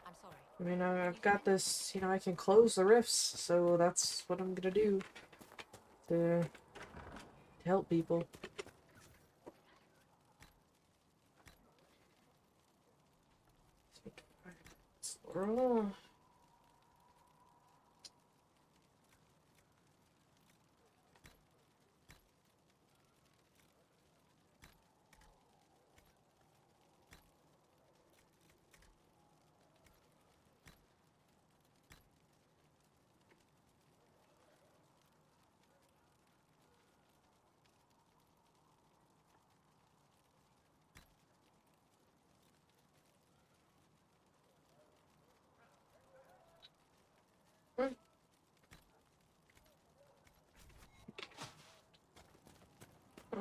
I'm sorry. I mean, I've got this, you know, I can close the rifts, so that's what I'm gonna do to help people. Oh.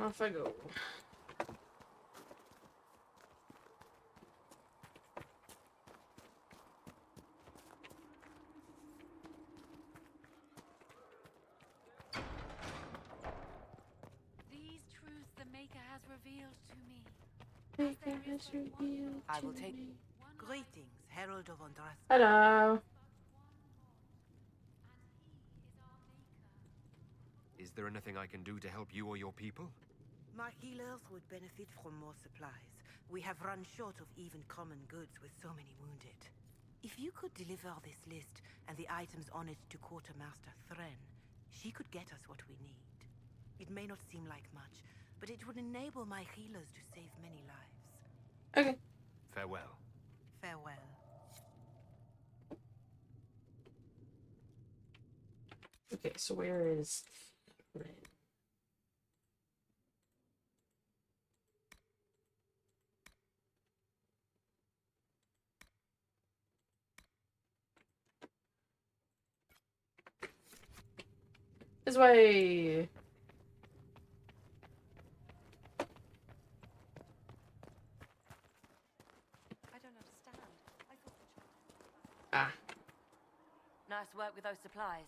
Off I go. These truths the Maker has revealed to me. I will take greetings, Herald of Andraste. Hello. Is there anything I can do to help you or your people? My healers would benefit from more supplies. We have run short of even common goods with so many wounded. If you could deliver this list and the items on it to Quartermaster Thren, she could get us what we need. It may not seem like much, but it would enable my healers to save many lives. Okay. Farewell. Farewell. Okay, so where is Red? This way. I don't understand. I thought the child... Ah. Nice work with those supplies.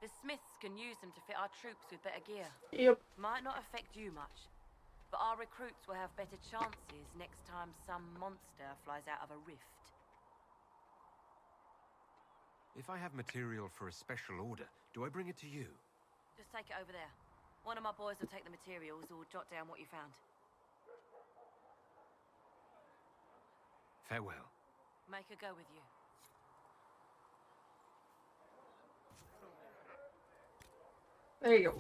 The smiths can use them to fit our troops with better gear. Yep. Might not affect you much, but our recruits will have better chances next time some monster flies out of a rift. If I have material for a special order, do I bring it to you? Just take it over there. One of my boys will take the materials or jot down what you found. Farewell. Make her go with you. There you go.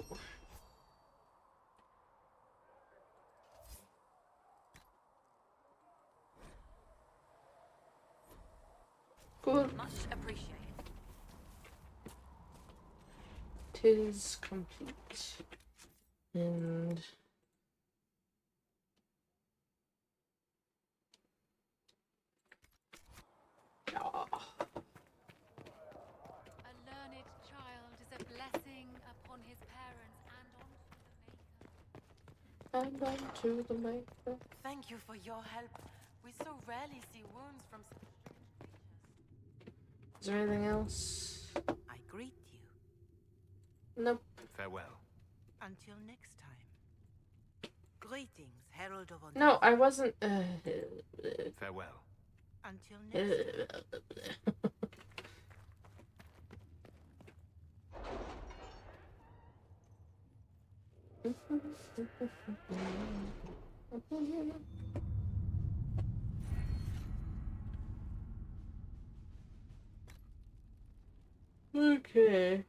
Good. Much appreciated. Tis complete. And A learned child is a blessing upon his parents and unto the maker. Thank you for your help. We so rarely see wounds from such Is there anything else? I greet you. Nope. Farewell. Until next time. Greetings, Herald of Honor. No, I wasn't. Farewell. Until next time. Okay.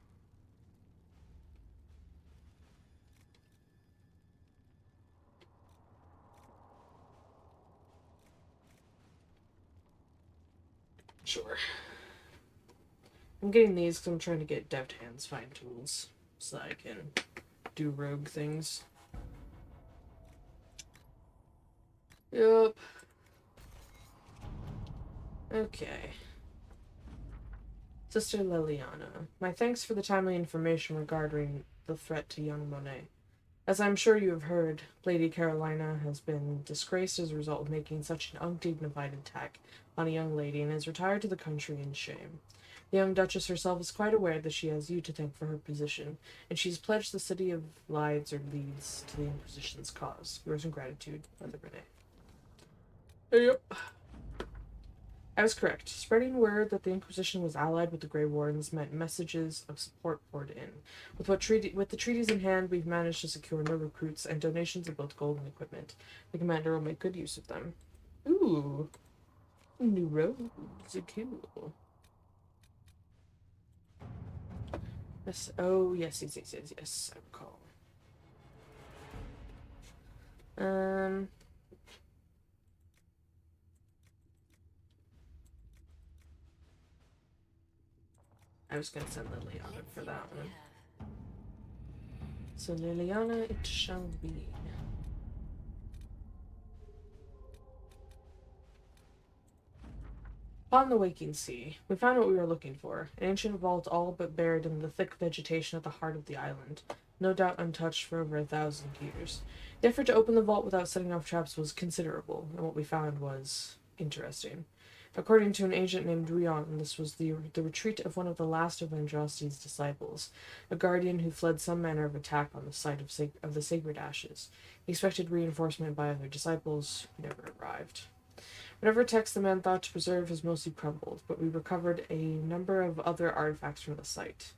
Sure. I'm getting these because I'm trying to get deft hands fine tools so I can do rogue things. Yup. Okay. Sister Liliana, my thanks for the timely information regarding the threat to young Monet. As I'm sure you have heard, Lady Carolina has been disgraced as a result of making such an undignified attack on a young lady and has retired to the country in shame. The young Duchess herself is quite aware that she has you to thank for her position, and she's pledged the city of Leeds to the Inquisition's cause. Yours in gratitude, Mother Renee. Yep. I was correct. Spreading word that the Inquisition was allied with the Grey Wardens meant messages of support poured in. With the treaties in hand, we've managed to secure no recruits and donations of both gold and equipment. The commander will make good use of them. Ooh. New robes. Cool. Yes. Oh, yes, I recall. I was gonna send Liliana for that one. So Liliana it shall be. Upon the waking sea, we found what we were looking for, an ancient vault all but buried in the thick vegetation at the heart of the island, no doubt untouched for over 1,000 years. The effort to open the vault without setting off traps was considerable, and what we found was interesting. According to an agent named Rion, this was the retreat of one of the last of Andraste's disciples, a guardian who fled some manner of attack on the site of the sacred ashes. He expected reinforcement by other disciples, who never arrived. Whatever text the man thought to preserve has mostly crumbled, but we recovered a number of other artifacts from the site.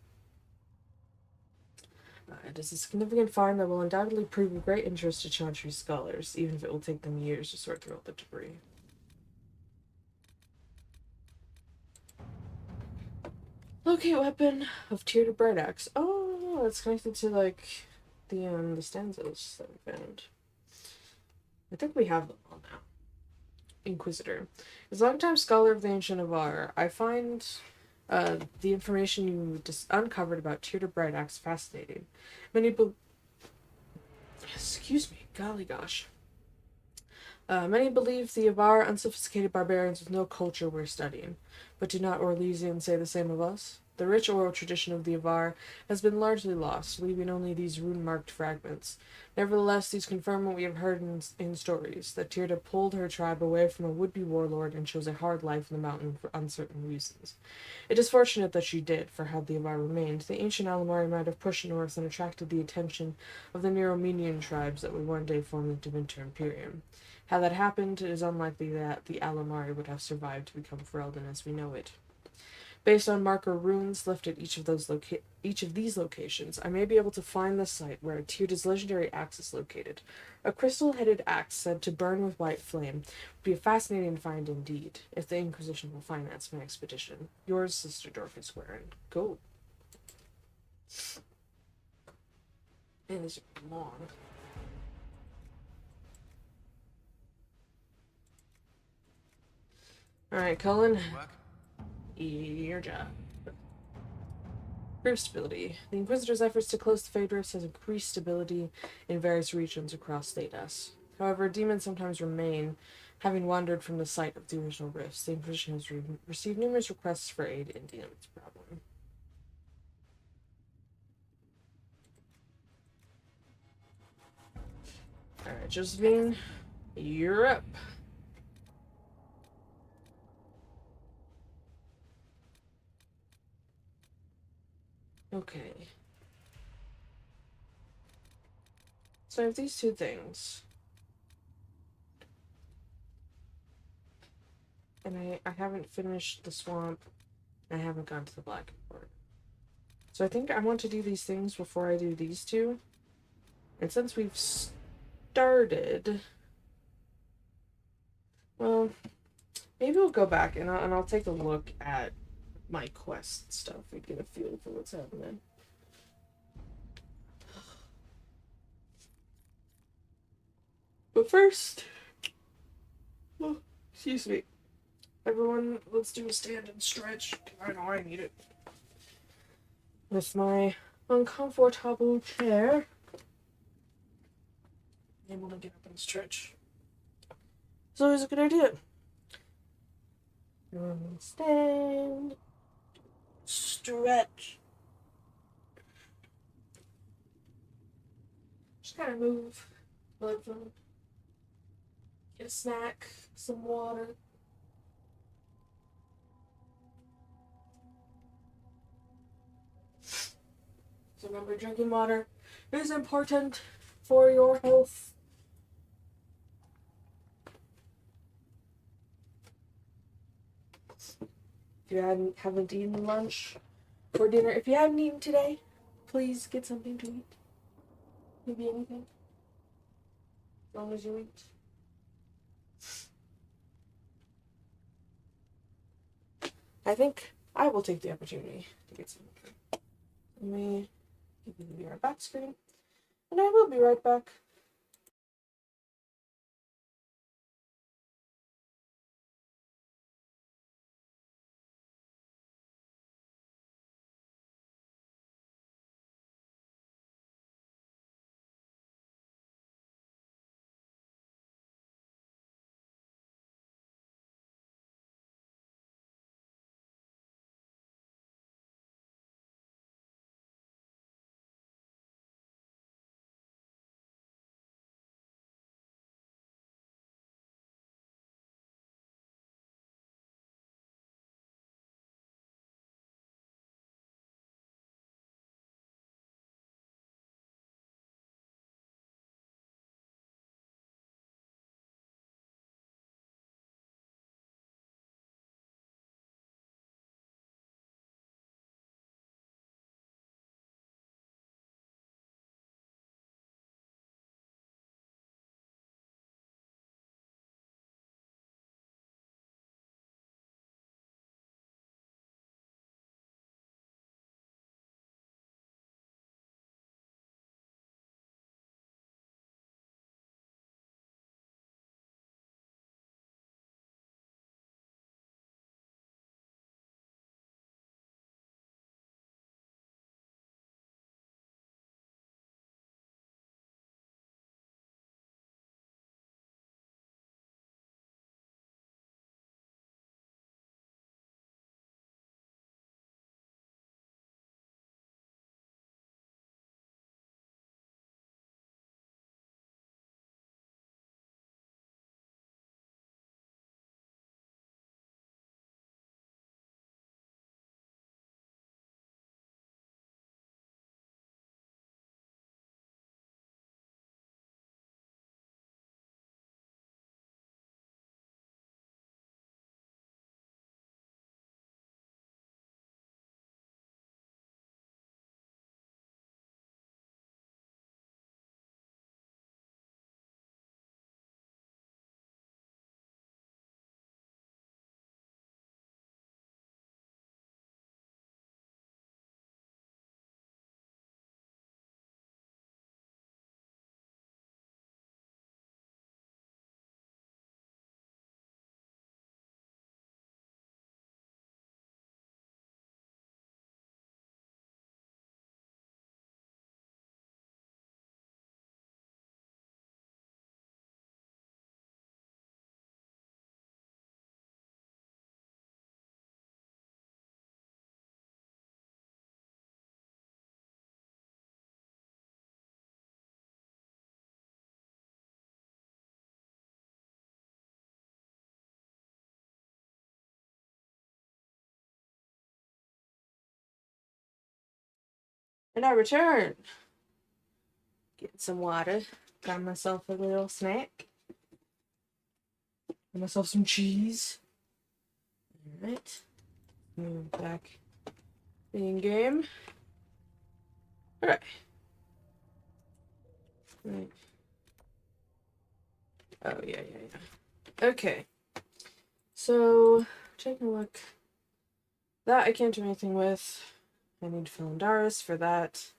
It is a significant find that will undoubtedly prove of great interest to Chantry scholars, even if it will take them years to sort through all the debris. Locate weapon of Tear to Bright Axe. Oh, it's connected to, like, the stanzas that we found. I think we have them all now. Inquisitor. As a longtime scholar of the ancient Avar, I find the information you uncovered about Tear to Bright Axe fascinating. Excuse me, golly gosh. Many believe the Avar unsophisticated barbarians with no culture we're studying, but do not Orlesians say the same of us? The rich oral tradition of the Avar has been largely lost, leaving only these rune-marked fragments. Nevertheless, these confirm what we have heard in stories, that Tirda pulled her tribe away from a would-be warlord and chose a hard life in the mountain for uncertain reasons. It is fortunate that she did, for had the Avar remained, the ancient Alamari might have pushed north and attracted the attention of the Neromenian tribes that would one day form the Devinter Imperium. Had that happened, it is unlikely that the Alamari would have survived to become Ferelden as we know it. Based on marker runes left at each of these locations, I may be able to find the site where Tirda's legendary axe is located. A crystal-headed axe said to burn with white flame would be a fascinating find indeed, if the Inquisition will finance my expedition. Yours, Sister Dorcas Warren. Go. Man, these are long. Alright, Cullen. your job. Proof stability. The Inquisitor's efforts to close the Fade Rifts has increased stability in various regions across Thedas. However, demons sometimes remain, having wandered from the site of the original rifts. The Inquisition has received numerous requests for aid in dealing with the problem. Alright, Josephine, you're up. Okay. So I have these two things. And I haven't finished the swamp. And I haven't gone to the Black Port. So I think I want to do these things before I do these two. And since we've started... Well, maybe we'll go back and I'll take a look at my quest stuff and get a feel for what's happening. But first... Oh, excuse me. Everyone, let's do a stand and stretch. I know I need it. With my uncomfortable chair. Able to get up and stretch. It's always a good idea. Stand. Stretch. Just kind of move. Blood flow. Get a snack. Some water. So remember, drinking water is important for your health. If you haven't eaten lunch or dinner, if you haven't eaten today, please get something to eat. Maybe anything. As long as you eat. I think I will take the opportunity to get some. Let me give you your back screen, and I will be right back. And I return. Get some water. Got myself a little snack. Got myself some cheese. Alright. Move back in game. Alright. Right. Oh, yeah. Okay. So, taking a look. That I can't do anything with. I need Philandaris for that.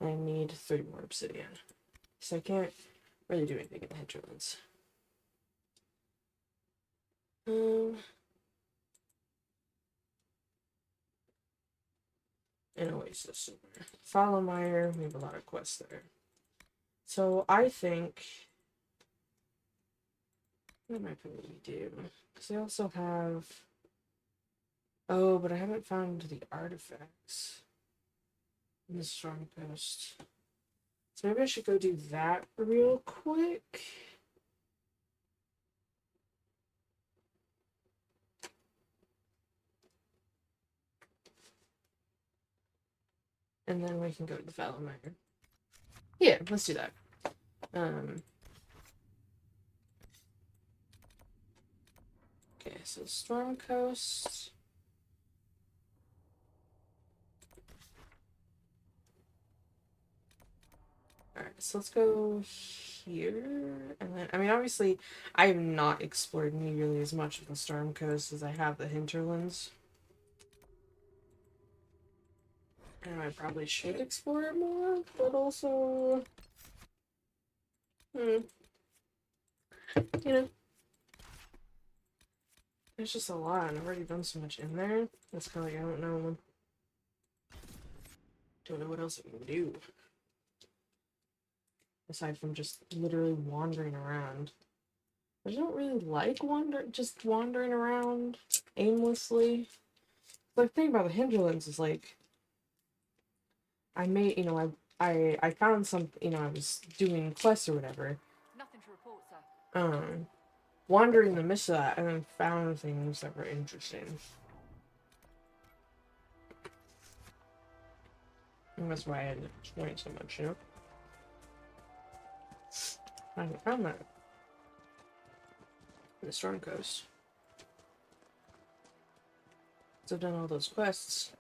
I need 3 more obsidian. So I can't really do anything in the hinterlands. An oasis somewhere. Followmire, we have a lot of quests there. So I think... what am I probably do? Because I also have... oh, but I haven't found the artifacts in the Strong Post. So maybe I should go do that real quick. And then we can go to the Followmire. Yeah, let's do that. Okay, so Storm Coast. Alright, so let's go here. And then, I mean, obviously, I have not explored nearly as much of the Storm Coast as I have the hinterlands. And I probably should explore it more, but also... you know, there's just a lot, and I've already done so much in there. That's kind of like, I don't know what else I can do. Aside from just literally wandering around. I don't really like just wandering around aimlessly. The thing about the hinterlands is like, I made, you know, I found some, you know, I was doing quests or whatever. Nothing to report, sir. Wandering in the midst of that, and then found things that were interesting. And that's why I ended up enjoying so much, you know? I haven't found that in the Storm Coast. So I've done all those quests.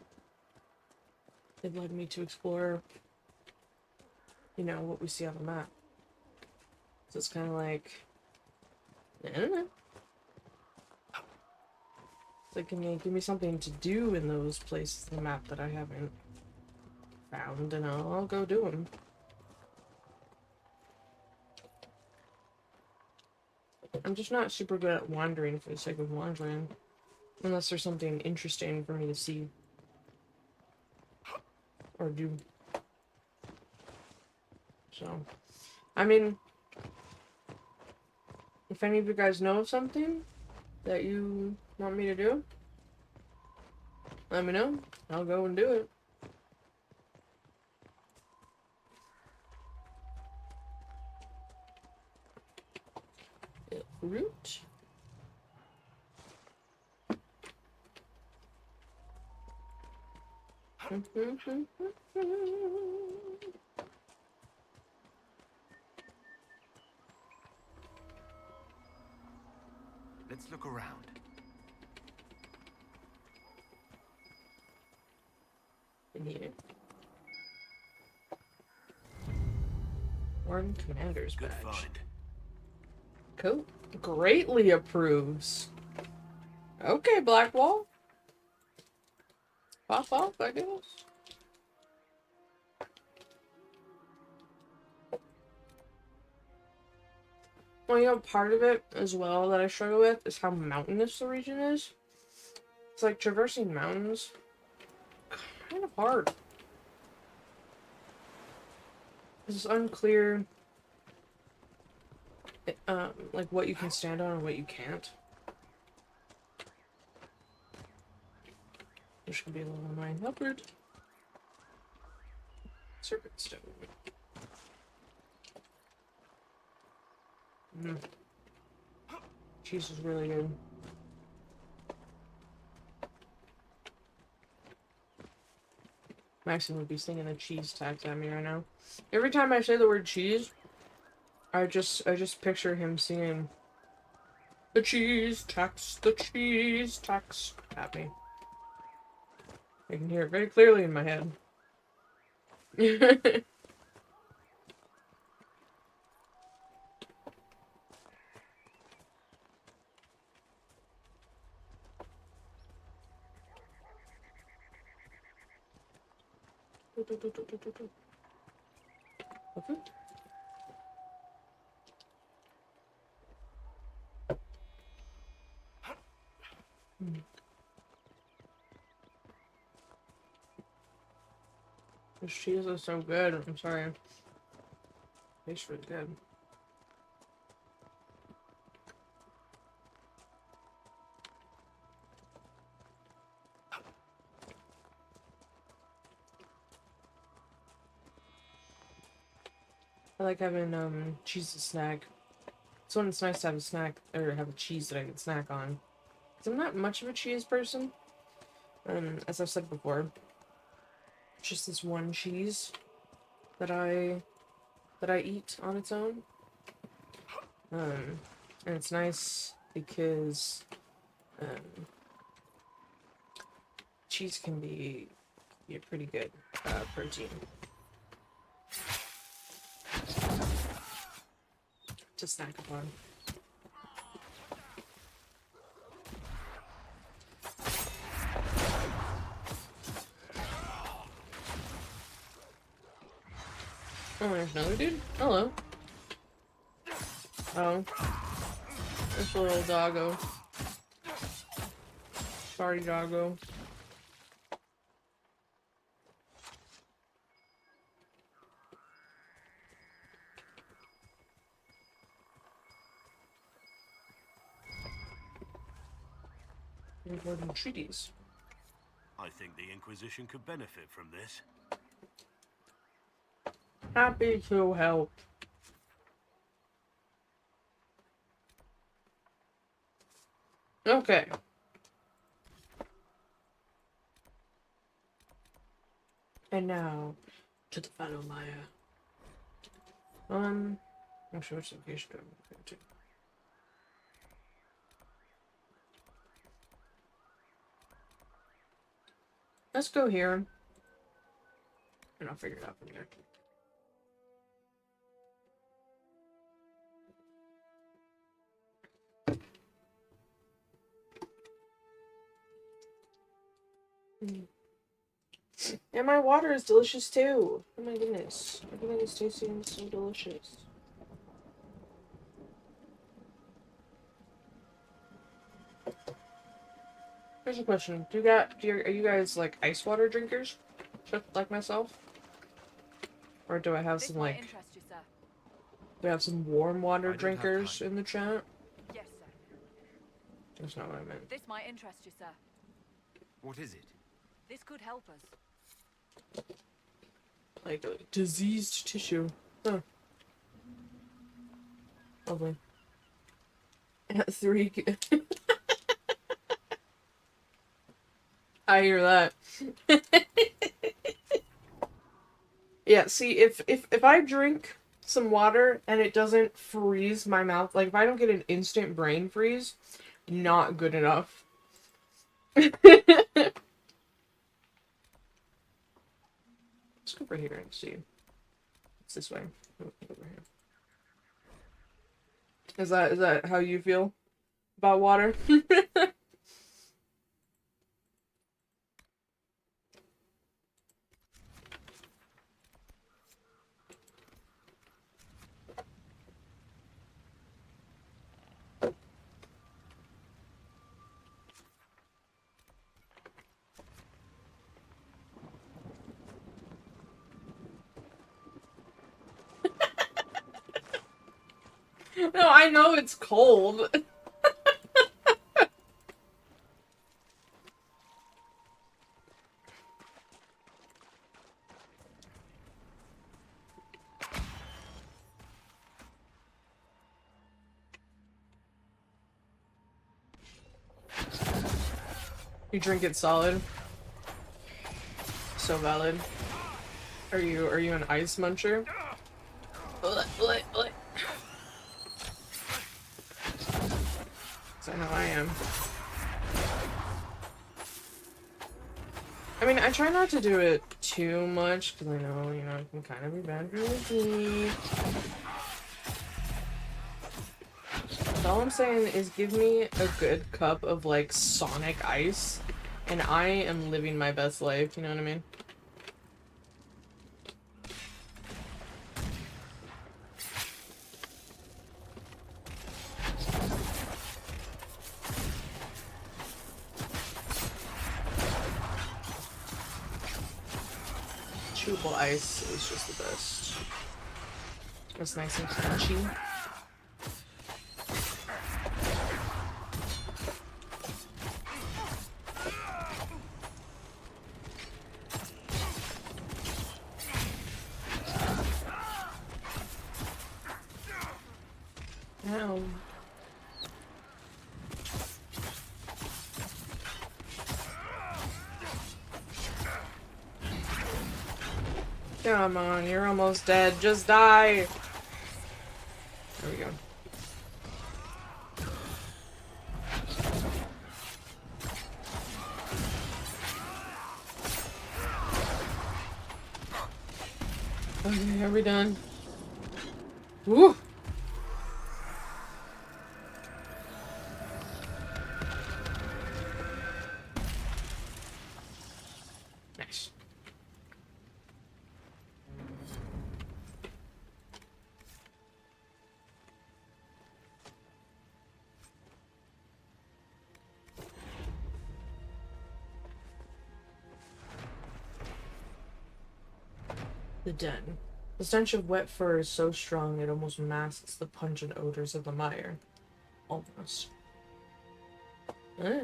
They've led me to explore, you know, what we see on the map. So it's kind of like, I don't know. It's like, can you give me something to do in those places on the map that I haven't found, and I'll go do them. I'm just not super good at wandering for the sake of wandering. Unless there's something interesting for me to see. Or do. So, I mean, if any of you guys know of something that you want me to do, let me know. I'll go and do it. Root. Let's look around. In here. Warden Commander's badge. Good find. Cool. Greatly approves. Okay, Blackwall. Pop off, I guess. Well, you know, part of it as well that I struggle with is how mountainous the region is. It's like traversing mountains. Kind of hard. It's unclear, like what you can stand on and what you can't. Which can be a little annoying. Upward. Serpent stone. Cheese is really good. Maxine would be singing a cheese tax at me right now. Every time I say the word cheese, I just picture him singing the cheese tax at me. I can hear it very clearly in my head. Okay. This cheese is so good. I'm sorry. It tastes really good. I like having cheese to snack. So when it's nice to have a snack or have a cheese that I can snack on. 'Cause I'm not much of a cheese person. As I've said before, just this one cheese that I eat on its own. And it's nice because cheese can be a pretty good protein to snack upon. Oh, there's another dude? Hello. Oh. This little doggo. Sorry, doggo. Important treaties. I think the Inquisition could benefit from this. Happy to help. Okay. And now to the final layer. I'm sure which location do I go to. Let's go here. And I'll figure it out from there. And my water is delicious too. Oh my goodness. Everything is tasty and so delicious. Here's a question. Are you guys like ice water drinkers? Just like myself? Or do I have some like... Do I have some warm water drinkers in the chat? Yes, sir. That's not what I meant. This might interest you, sir. What is it? This could help us. Like a diseased tissue. Huh. Lovely. At 3. I hear that. Yeah, see, if I drink some water and it doesn't freeze my mouth, like if I don't get an instant brain freeze, not good enough. Let's go over here and see. It's this way. Over here. Is that how you feel about water? No, I know it's cold. You drink it solid. So valid. Are you an ice muncher? So I know I am. I mean, I try not to do it too much because I know, you know, it can kind of be bad for your teeth. But all I'm saying is give me a good cup of, like, Sonic ice, and I am living my best life, you know what I mean? Chewable ice is just the best. It's nice and crunchy. Ow. Come on, you're almost dead. Just die. There we go. Okay, are we done? Woo! Nice. The den. The stench of wet fur is so strong it almost masks the pungent odors of the mire. Almost. Eh.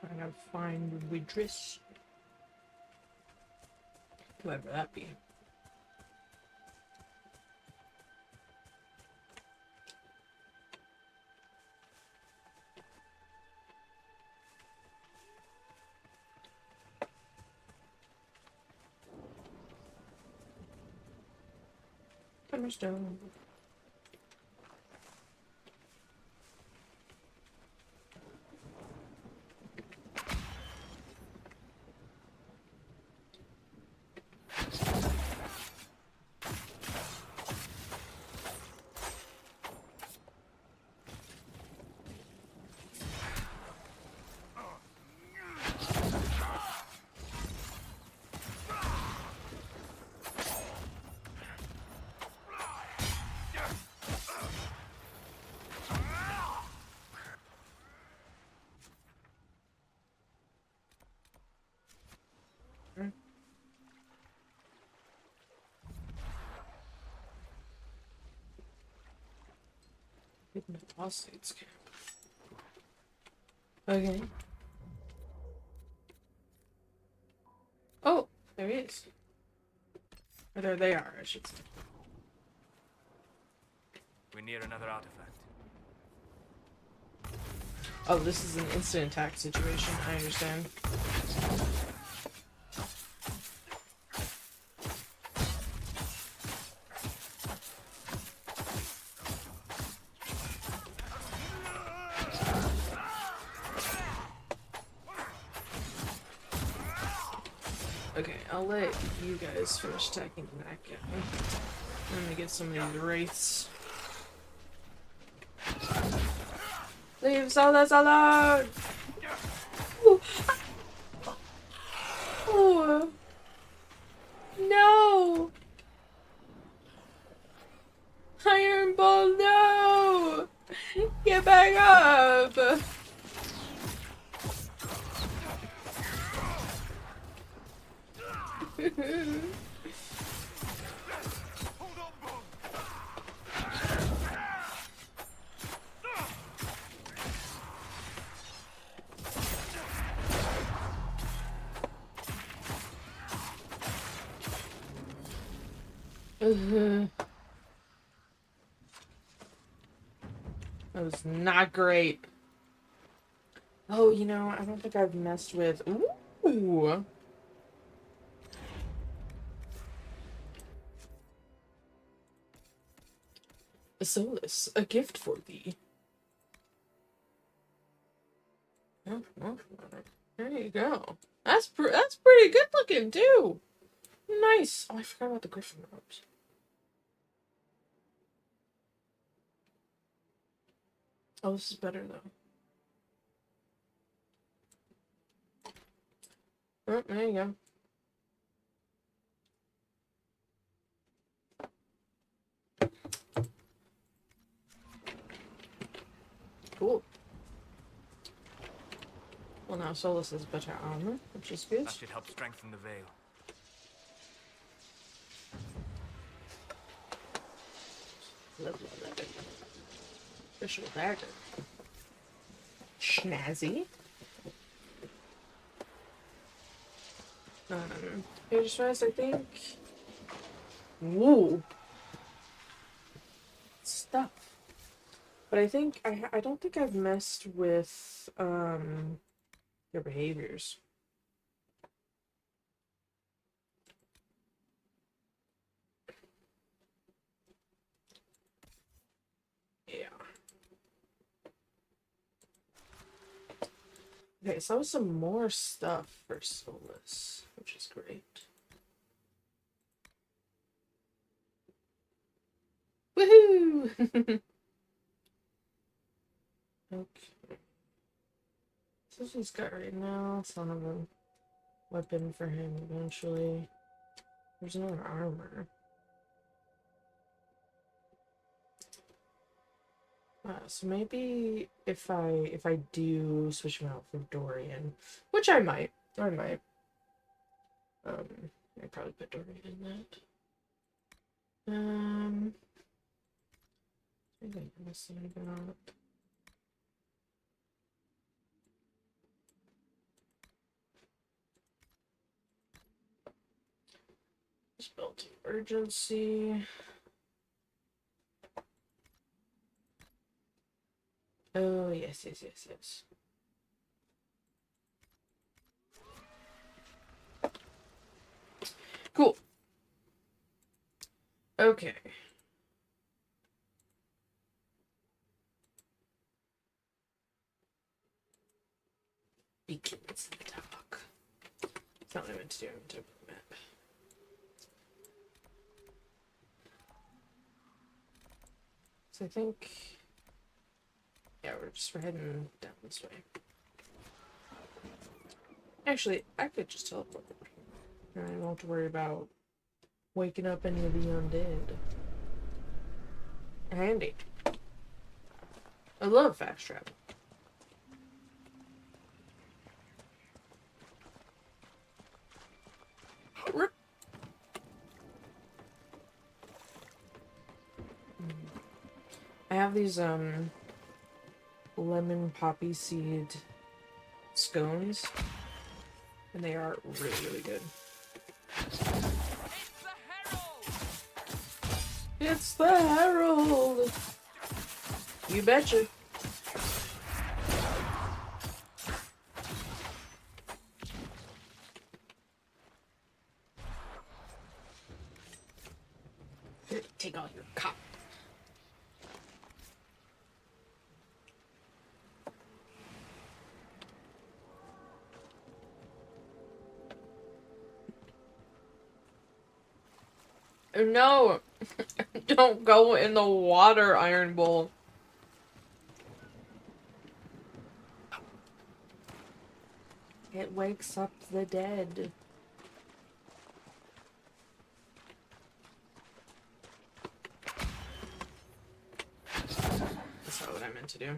I gotta find Widris. Whoever that be. Hammerstone. Phosphates. Okay. Oh, there he is. Or there they are, I should say. We're near another artifact. Oh, this is an instant attack situation. I understand. Okay, I'll let you guys finish attacking that guy. I'm gonna get some of these wraiths. Leave Solus alone! Ooh. Oh. No! Iron Ball, no! Get back up! That was not great. Oh, you know, I don't think I've messed with... Ooh! A solace, a gift for thee. Oh, well, there you go. That's pretty good looking, too! Nice! Oh, I forgot about the griffin robes. Oh, this is better, though. Oh, there you go. Cool. Well, now Solus has better armor, which is good. That should help strengthen the veil. Level 11. Official dagger. Snazzy. Page stress, I think. Woo. Stuff. But I think I don't think I've messed with their behaviors. Yeah. Okay, so some more stuff for Solus, which is great. Woohoo! Okay. So he's got right now, son of a weapon for him eventually. There's another armor. So maybe if I do switch him out for Dorian, which I might. I probably put Dorian in that. I think I'm missing about. Spell to urgency. Oh, yes. Cool. Okay. Beacons in the talk. That's not what I meant to do. I meant to open the map. So I think... yeah, we're heading down this way. Actually, I could just teleport. I don't have to worry about waking up any of the undead. Handy. I love fast travel. Rip. I have these lemon poppy seed scones, and they are really good. It's the Herald! You betcha. Here, take all your cop. No! Don't go in the water, Iron Bull. It wakes up the dead. That's not what I meant to do.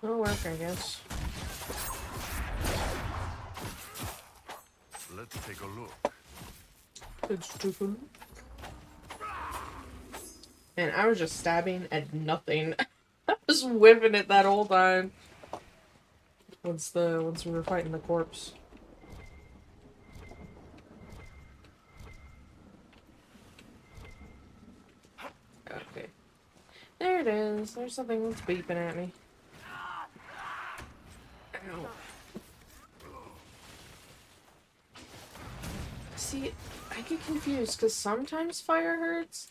It'll work, I guess. Let's take a look. It's stupid. And I was just stabbing at nothing. I was whipping it that whole time. Once we were fighting the corpse. Okay. There it is. There's something that's beeping at me. Ow. See, I get confused because sometimes fire hurts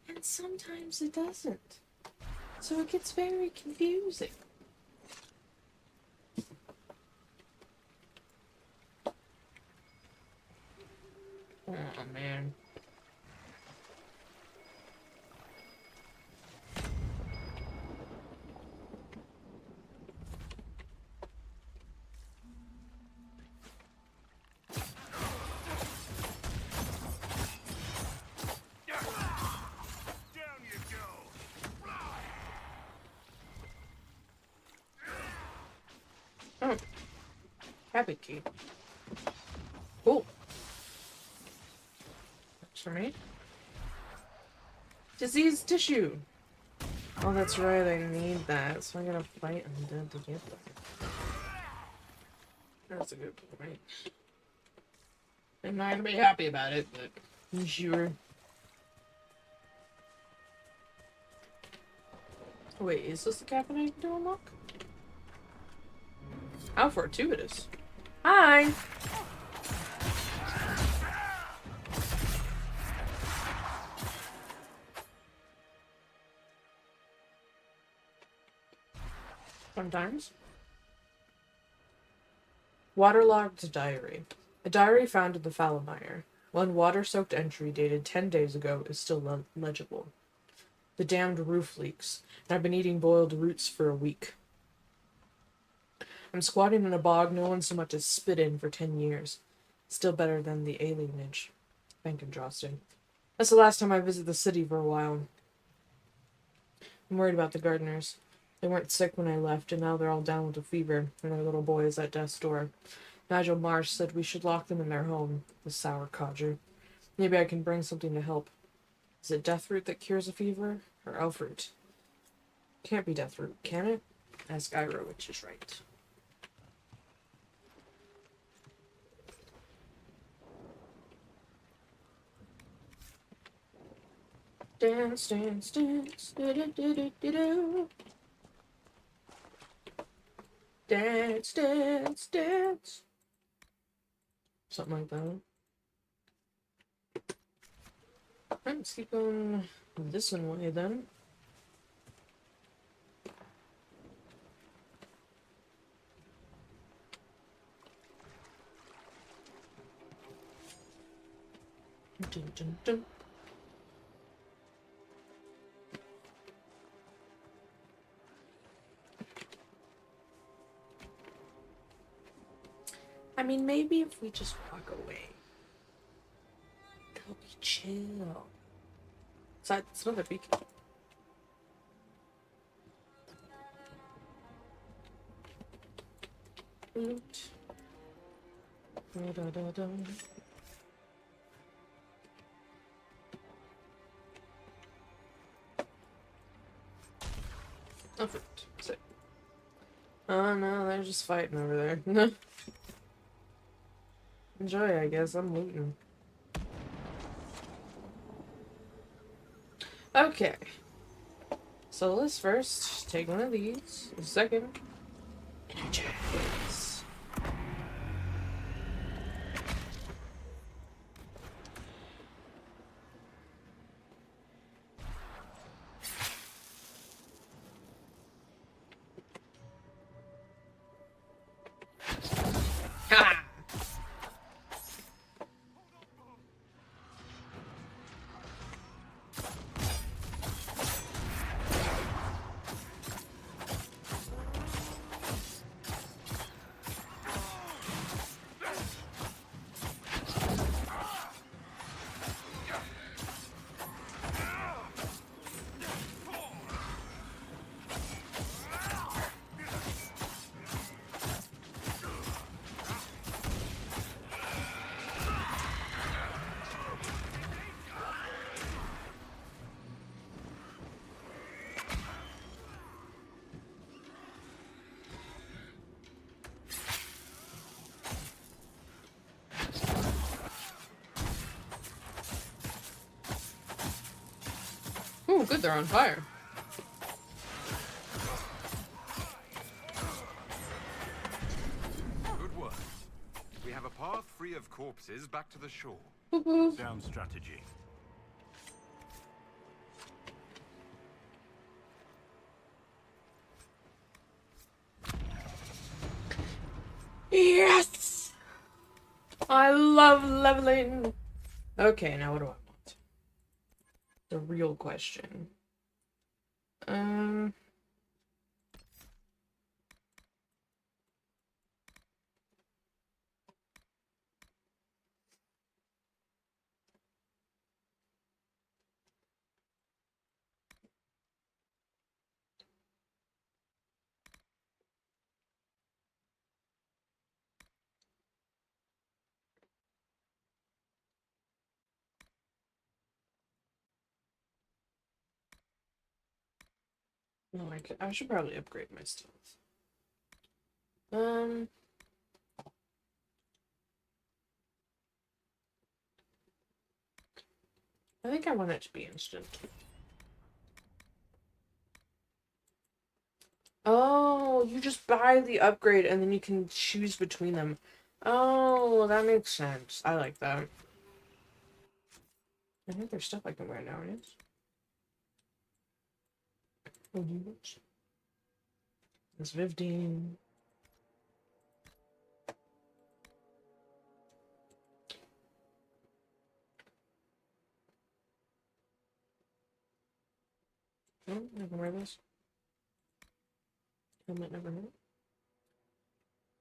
and sometimes it doesn't. So it gets very confusing. Oh man. Oh. Habit key. Cool. That's for me. Disease tissue. Oh, that's right, I need that, so I gotta fight undead to get that. That's a good point. I'm not gonna be happy about it, but I'm sure. Wait, is this the cabin I need to unlock? How fortuitous. Hi! Sometimes. Waterlogged diary. A diary found in the Fallamire. One water-soaked entry dated 10 days ago is still legible. The damned roof leaks, and I've been eating boiled roots for a week. I'm squatting in a bog no one so much as spit in for 10 years. Still better than the alienage. Thank Andraste. That's the last time I visit the city for a while. I'm worried about the gardeners. They weren't sick when I left, and now they're all down with a fever, and their little boy is at death's door. Nigel Marsh said we should lock them in their home, the sour codger. Maybe I can bring something to help. Is it deathroot that cures a fever, or elfroot? Can't be deathroot, can it? Ask Ira, which is right. Dance, dance, dance, do-do-do-do-do-do. Dance, dance, dance. Something like that. Let's keep going this one way then. Dun, dun, dun. I mean, maybe if we just walk away, it'll be chill. It's another beak. Loot. Da, da, da, da. Oh, fruit. Sick. Oh no, they're just fighting over there. Enjoy, I guess. I'm looting. Okay. So let's first take one of these. The second, energize. Ha! Ooh, good, they're on fire. a path free of corpses back to the shore. Sound strategy. Yes! I love leveling! Okay, now what do I want? The real question. No, I should probably upgrade my stealth. I think I want it to be instant. Oh, you just buy the upgrade and then you can choose between them. Oh, that makes sense. I like that. I think there's stuff I can wear nowadays. It's 15. Oh, I can wear this. Helmet never hurt.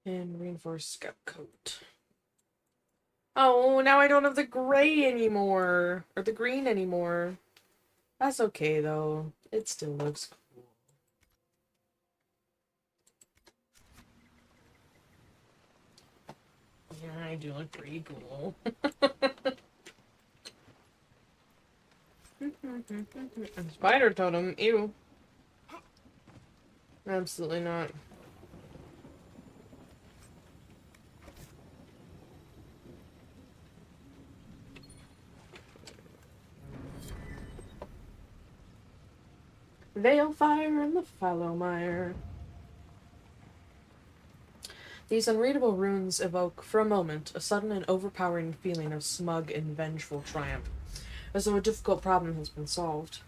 And reinforced scout coat. Oh, now I don't have the gray anymore. Or the green anymore. That's okay, though. It still looks cool. Yeah, I do look pretty cool. Spider totem, ew. Absolutely not. Veilfire and the Fallowmire. These unreadable runes evoke, for a moment, a sudden and overpowering feeling of smug and vengeful triumph, as though a difficult problem has been solved.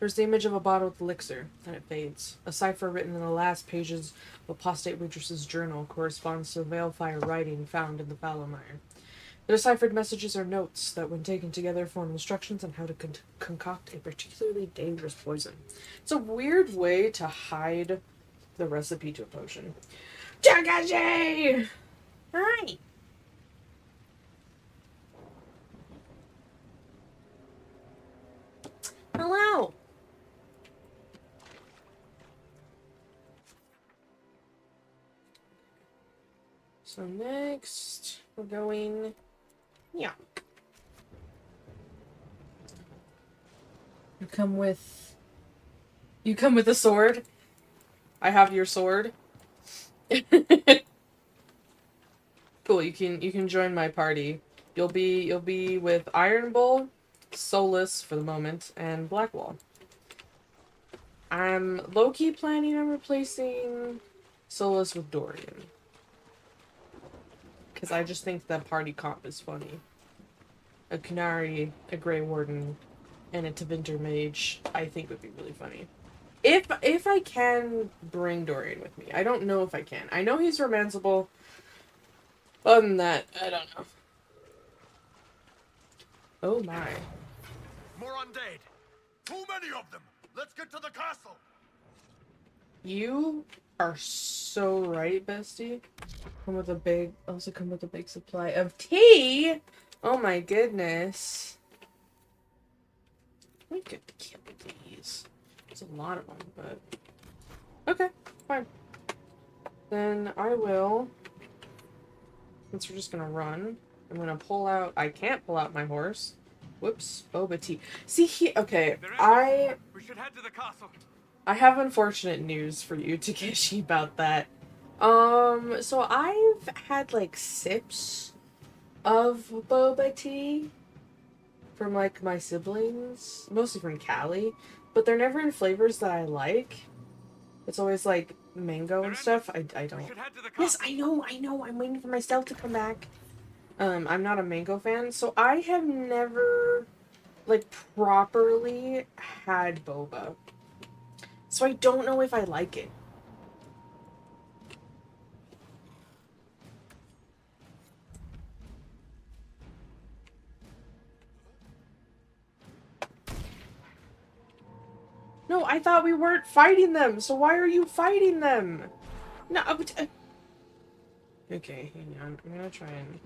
There's the image of a bottled elixir, then it fades. A cipher written in the last pages of apostate waitress's journal corresponds to Veilfire writing found in the Fallowmire. The deciphered messages are notes that, when taken together, form instructions on how to concoct a particularly dangerous poison. It's a weird way to hide the recipe to a potion. Jagaji! Hi! Hello! So next, we're going... Yeah. You come with a sword? I have your sword. Cool, you can join my party. You'll be with Iron Bull, Solus for the moment, and Blackwall. I'm low-key planning on replacing Solus with Dorian. Because I just think that party comp is funny. A Kunari, a Grey Warden, and a Tevinter Mage, I think would be really funny. If I can bring Dorian with me. I don't know if I can. I know he's romanceable. Other than that, I don't know. Oh my. More undead! Too many of them! Let's get to the castle! You are so right, bestie. Come with a big supply of tea! Oh my goodness. We could kill these. There's a lot of them, but... Okay, fine. Then I will... Since we're just gonna run, I'm gonna pull out... I can't pull out my horse. Whoops. Boba tea. See, okay, We should head to the castle. I have unfortunate news for you, Takeshi, about that. So I've had, like, sips of boba tea from, like, my siblings, mostly from Cali, but they're never in flavors that I like. It's always, like, mango and stuff. I don't. Yes, I know. I'm waiting for my stealth to come back. I'm not a mango fan, so I have never, like, properly had boba. So I don't know if I like it. No, I thought we weren't fighting them, so why are you fighting them? No, okay, hang on. I'm gonna try and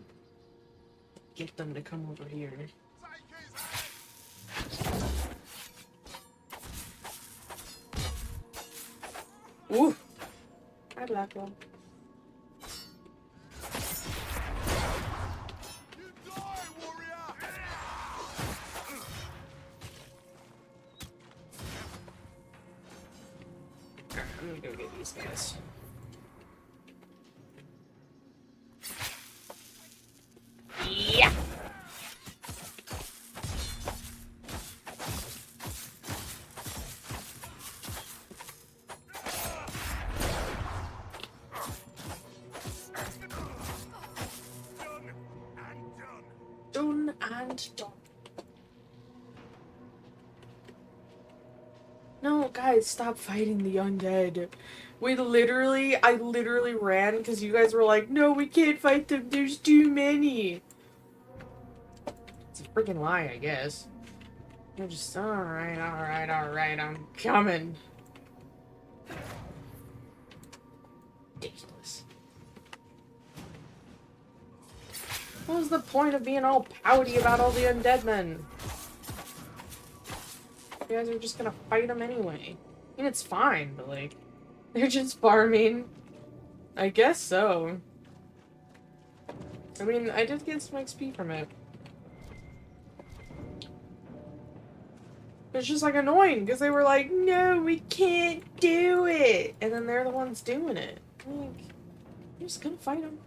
get them to come over here. Ooh! Hi, Blackwell. I'm gonna go get these guys. Yeah! Done and done. No, guys, stop fighting the undead. I literally ran because you guys were like, no, we can't fight them, there's too many. It's a freaking lie, I guess. You're just, alright, I'm coming. Ridiculous. What was the point of being all pouty about all the undead men? You guys are just gonna fight them anyway. I mean, it's fine, but like, they're just farming. I guess so. I mean, I did get some XP from it. It's just like annoying because they were like, no, we can't do it. And then they're the ones doing it. Like, I'm just gonna fight them.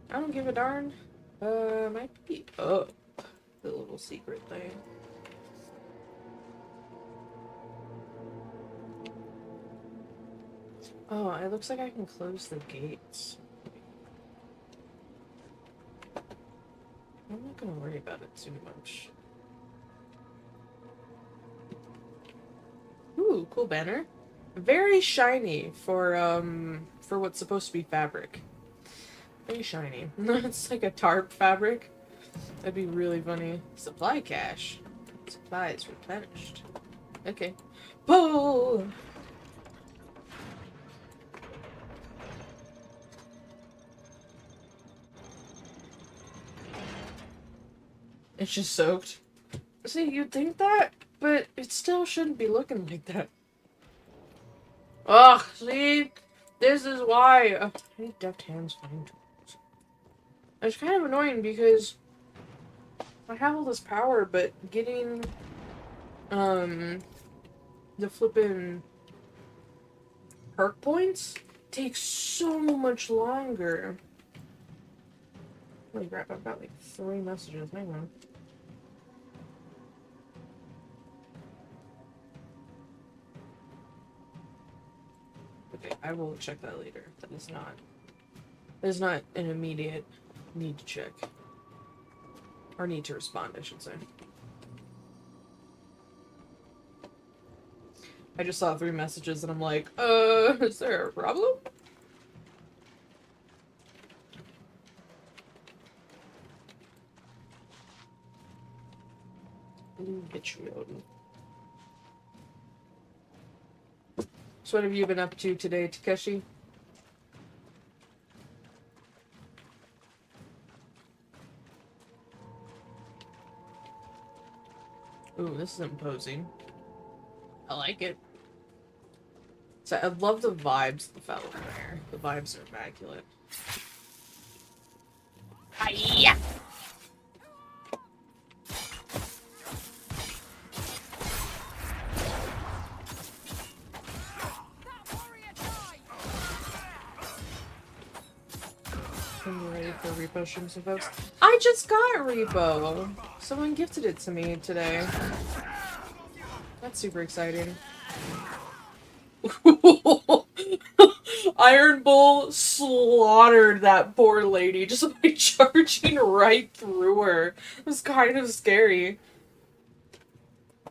I don't give a darn. Might be up the little secret thing. Oh, it looks like I can close the gates. I'm not gonna worry about it too much. Ooh, cool banner. Very shiny for what's supposed to be fabric. Very shiny. It's like a tarp fabric. That'd be really funny. Supply cache. Supplies replenished. Okay. Pull! It's just soaked. See, you'd think that, but it still shouldn't be looking like that. Ugh, see? This is why. I hate deft hands find tools. It's kind of annoying because I have all this power, but getting, the flippin' perk points takes so much longer. Holy crap, I've got like 3 messages. Hang on. Okay, I will check that later. That is not an immediate need to check. Or need to respond, I should say. I just saw 3 messages and I'm like, is there a problem? Get you out. So what have you been up to today, Takeshi? Ooh, this is imposing. I like it. So I love the vibes that fell in there. The vibes are immaculate. Hiya! I'm ready for repo streams, folks. I just got repo! Someone gifted it to me today. That's super exciting. Iron Bull slaughtered that poor lady just by charging right through her. It was kind of scary.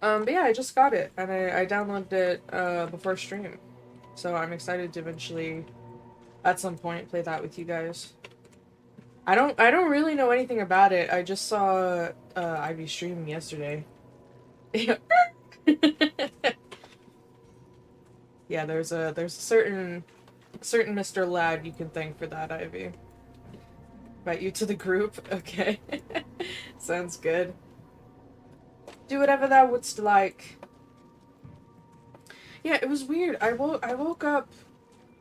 But yeah, I just got it, and I downloaded it before stream. So I'm excited to eventually, at some point, play that with you guys. I don't really know anything about it. I just saw Ivy streaming yesterday. Yeah, there's a certain Mr. Lad you can thank for that, Ivy. Invite you to the group? Okay. Sounds good. Do whatever thou wouldst like. Yeah, it was weird. I woke up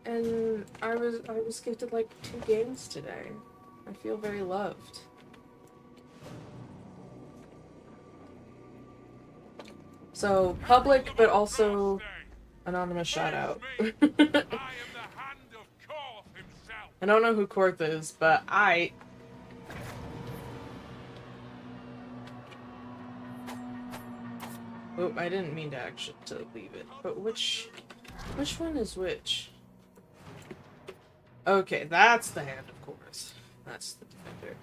and I was gifted like 2 games today. I feel very loved. So, public, but also anonymous shout out. I don't know who Korth is, but Oh, I didn't mean to actually leave it. But which one is which? Okay, that's the hand, of course. That's the defender.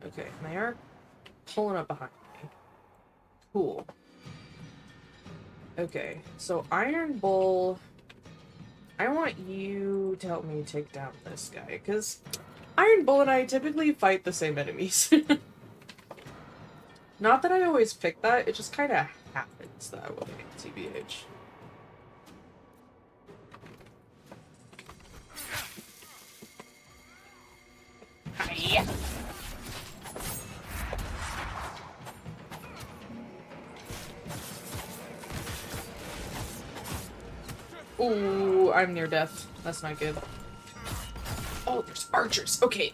Okay, and they are pulling up behind me. Cool. Okay, so Iron Bull, I want you to help me take down this guy, because Iron Bull and I typically fight the same enemies. Not that I always pick that, it just kind of happens that way, TBH. Hiya! Ooh, I'm near death. That's not good. Oh, there's archers. Okay.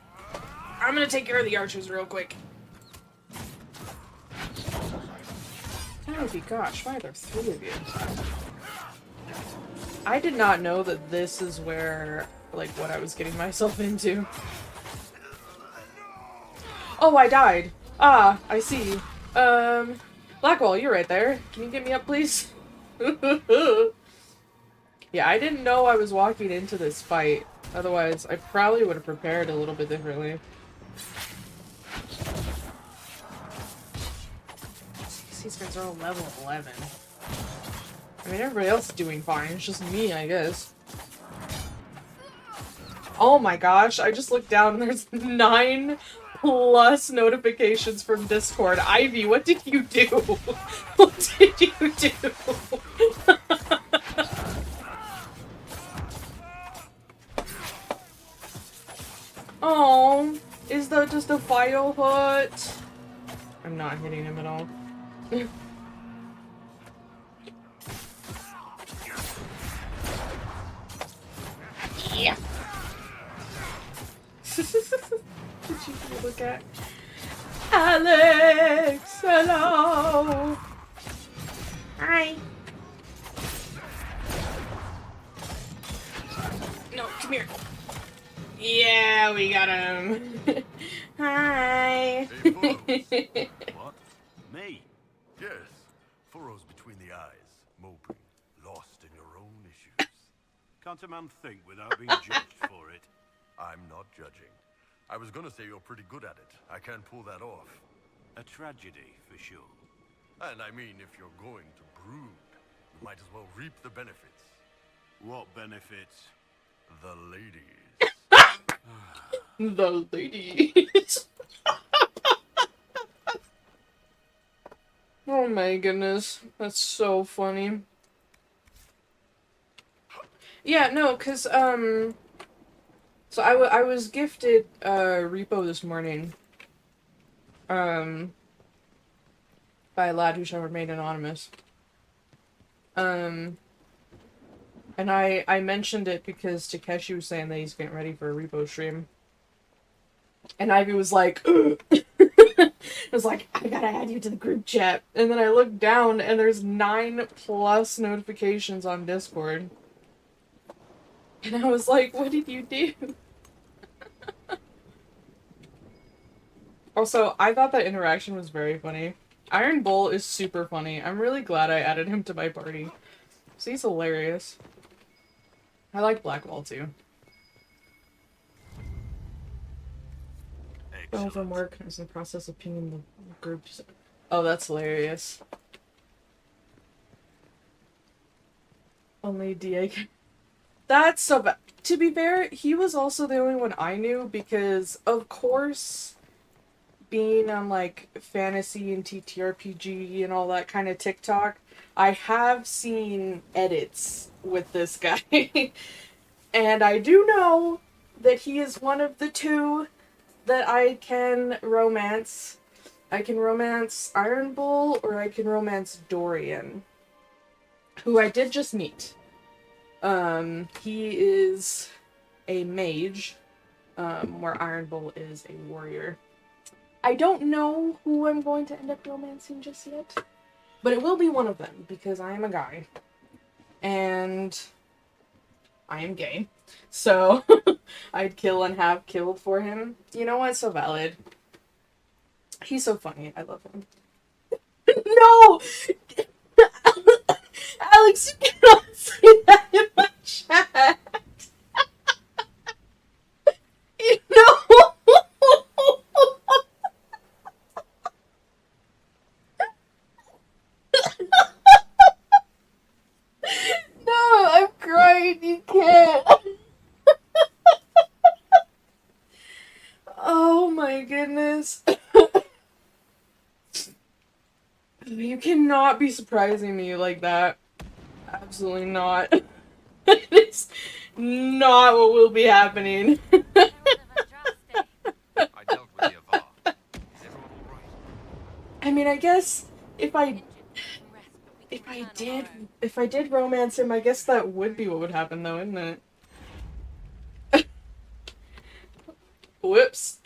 I'm gonna take care of the archers real quick. Oh gosh, why are there 3 of you? I did not know that this is where, like, what I was getting myself into. Oh, I died. Ah, I see. Blackwall, you're right there. Can you get me up, please? Yeah, I didn't know I was walking into this fight. Otherwise, I probably would have prepared a little bit differently. These guys are all level 11. I mean, everybody else is doing fine. It's just me, I guess. Oh my gosh, I just looked down and there's 9 plus notifications from Discord. Ivy, what did you do? What did you do? Oh, is that just a file hut? I'm not hitting him at all. Yeah. Did you look at Alex? Hello. Hi. No, come here. Yeah, we got him. Hi. What? Me? Yes. Furrows between the eyes, moping, lost in your own issues. Can't a man think without being judged for it? I'm not judging. I was gonna say you're pretty good at it. I can't pull that off. A tragedy, for sure. And I mean, if you're going to brood, you might as well reap the benefits. What benefits? The ladies. The ladies. Oh my goodness. That's so funny. Yeah, no, cause, so I was gifted, repo this morning, by a lad who shall remain anonymous. And I mentioned it because Takeshi was saying that he's getting ready for a repo stream. And Ivy was like, I was like, I gotta add you to the group chat. And then I looked down and there's 9 plus notifications on Discord. And I was like, what did you do? Also, I thought that interaction was very funny. Iron Bull is super funny. I'm really glad I added him to my party. So he's hilarious. I like Blackwall too. Well, from work, I was in the process of pinging the group. Oh, that's hilarious. Only DA. That's so bad. To be fair, he was also the only one I knew because, of course, being on like fantasy and TTRPG and all that kind of TikTok, I have seen edits with this guy. And I do know that he is one of the two that I can romance. I can romance Iron Bull or I can romance Dorian, who I did just meet. He is a mage, where Iron Bull is a warrior. I don't know who I'm going to end up romancing just yet, but it will be one of them because I am a guy. And I am gay. So I'd kill and have killed for him. You know what? So valid. He's so funny. I love him. No! Alex, you cannot say that in my chat. You know? No, I'm crying. You can't. Oh my goodness. You cannot be surprising me like that. Absolutely not. It's not what will be happening. I mean, I guess if I did romance him, I guess that would be what would happen though, isn't it? Whoops.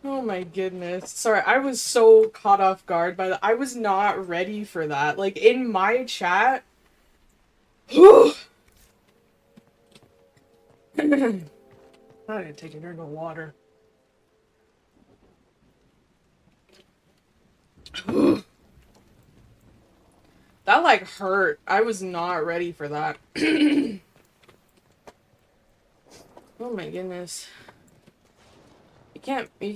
Oh my goodness. Sorry, I was so caught off guard by that. I was not ready for that. Like, in my chat... I gotta take a drink of water. That, like, hurt. I was not ready for that. Oh my goodness. You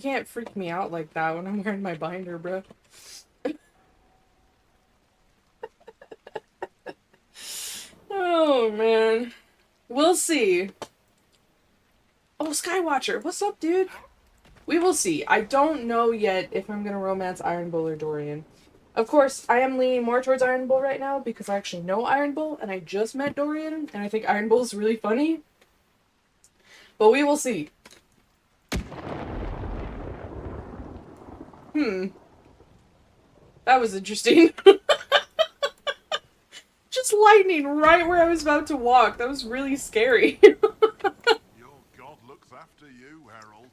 can't freak me out like that when I'm wearing my binder, bro. Oh, man. We'll see. Oh, Skywatcher, what's up, dude? We will see. I don't know yet if I'm gonna romance Iron Bull or Dorian. Of course, I am leaning more towards Iron Bull right now because I actually know Iron Bull and I just met Dorian and I think Iron Bull's really funny. But we will see. That was interesting. Just lightning right where I was about to walk. That was really scary. Your god looks after you, Harold.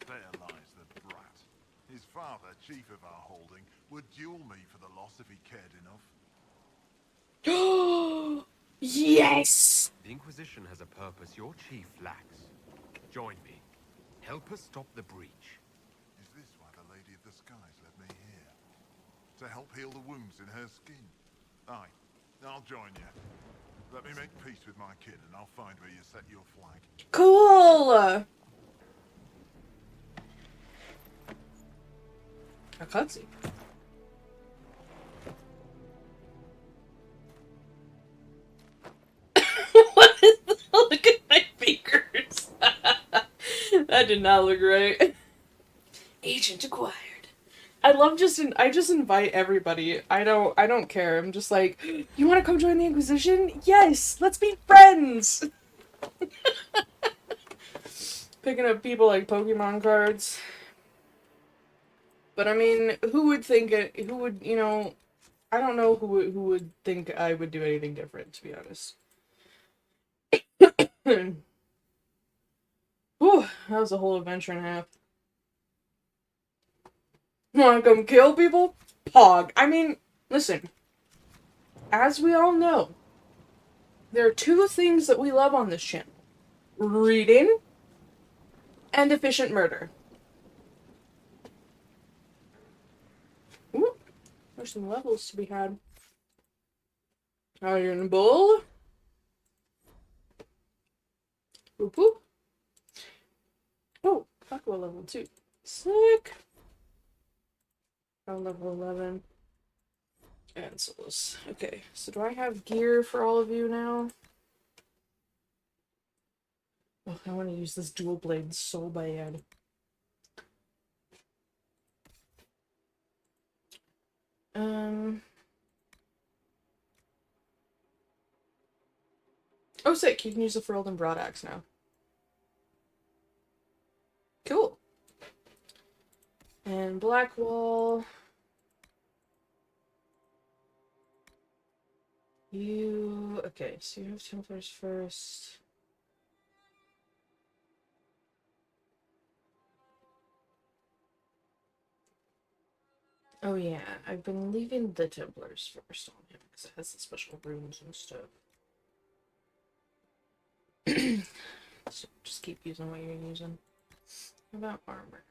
There lies the brat. His father, chief of our holding, would duel me for the loss if he cared enough. Yes! The Inquisition has a purpose your chief lacks. Join me. Help us stop the breach. Is this why the Lady of the Skies led me here? To help heal the wounds in her skin? Aye, I'll join you. Let me make peace with my kid and I'll find where you set your flag. Cool! A cutscene. What is the... Look at my fingers. That did not look right. Agent acquired. I just invite everybody. I don't care. I'm just like, you want to come join the Inquisition? Yes, let's be friends. Picking up people like Pokemon cards. But I mean, who would think it? Who would, you know? I don't know who would think I would do anything different, to be honest. Whew, that was a whole adventure and a half. Wanna come kill people? Pog. I mean, listen. As we all know, there are two things that we love on this channel. Reading and efficient murder. Ooh, There's some levels to be had. Iron Bull. Whoop whoop. Oh, Aqua level 2. Sick. Oh, level 11. And souls. Okay, so do I have gear for all of you now? Oh, I want to use this dual blade so bad. Oh, sick. You can use the Furled and Broadaxe now. Cool. And Blackwall. You... Okay, so you have Templars first. Oh yeah, I've been leaving the Templars first on him because it has the special runes and stuff. So just keep using what you're using. How about armor?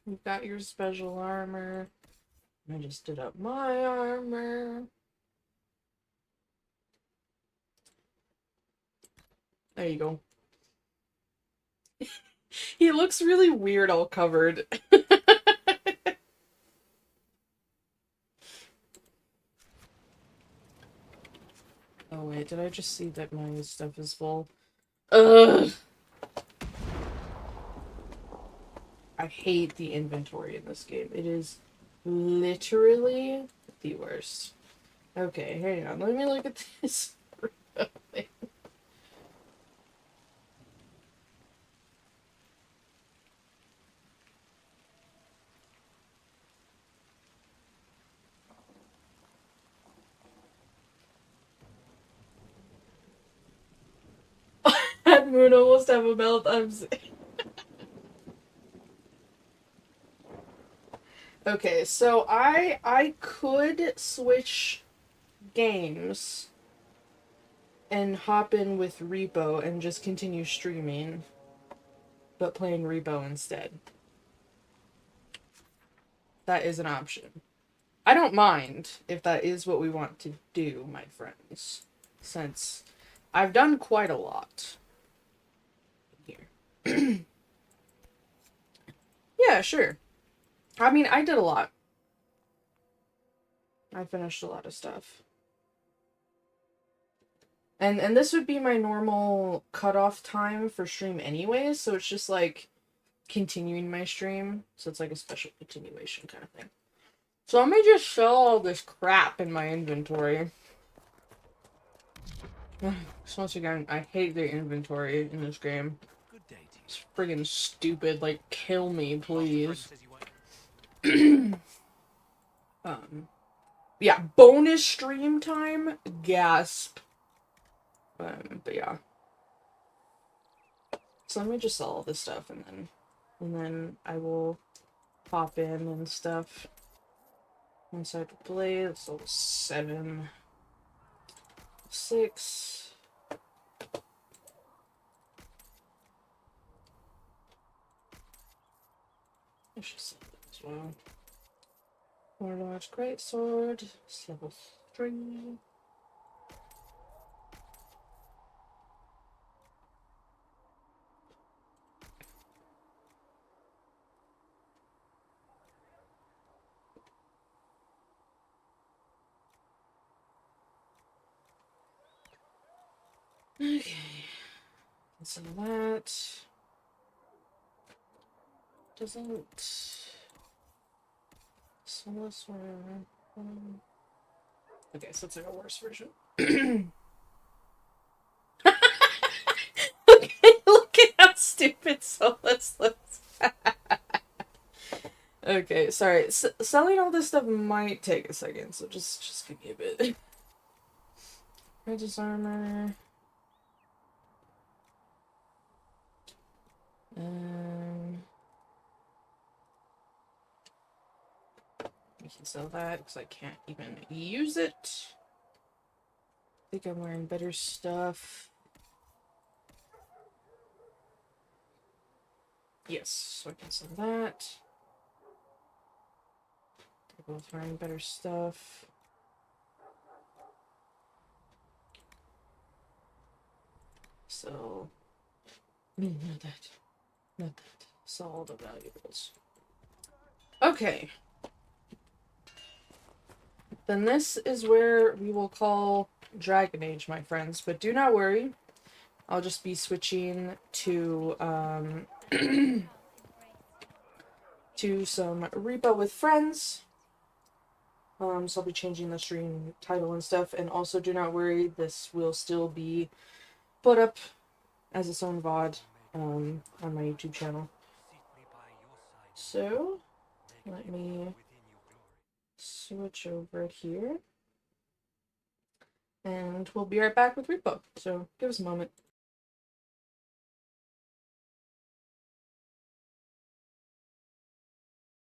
You've got your special armor. I just did up my armor. There you go. He looks really weird all covered. Oh wait, did I just see that my stuff is full? Ugh! I hate the inventory in this game. It is literally the worst. Okay, hang on. Let me look at this. That moon almost have a melt. I'm sick. Okay, so I could switch games and hop in with Repo and just continue streaming, but playing Repo instead. That is an option. I don't mind if that is what we want to do, my friends, since I've done quite a lot here. Yeah, sure. I mean, I did a lot. I finished a lot of stuff. And this would be my normal cutoff time for stream anyways, so it's just like continuing my stream. So it's like a special continuation kind of thing. So let me just sell all this crap in my inventory. So once again, I hate the inventory in this game. It's friggin' stupid. Like, kill me, please. Yeah, bonus stream time? Gasp. But yeah. So let me just sell all this stuff and then I will pop in and stuff. Inside the blade, that's level 7. 6. I should sell that as well. More large greatsword, it's level 3. Okay. So that doesn't. So this one. Okay, so it's like a worse version. Look at how stupid Solus looks. Okay, sorry. Selling all this stuff might take a second, so just give me a bit. Regis armor. We can sell that because I can't even use it. I think I'm wearing better stuff. Yes, so I can sell that. They're both wearing better stuff. So, not that. Not that. Sell all the valuables. Okay. Then this is where we will call Dragon Age, my friends. But do not worry. I'll just be switching to, to some Repo with Friends. So I'll be changing the stream title and stuff. And also, do not worry, this will still be put up as its own VOD on my YouTube channel. So, let me switch over here. And we'll be right back with Repo. So, give us a moment.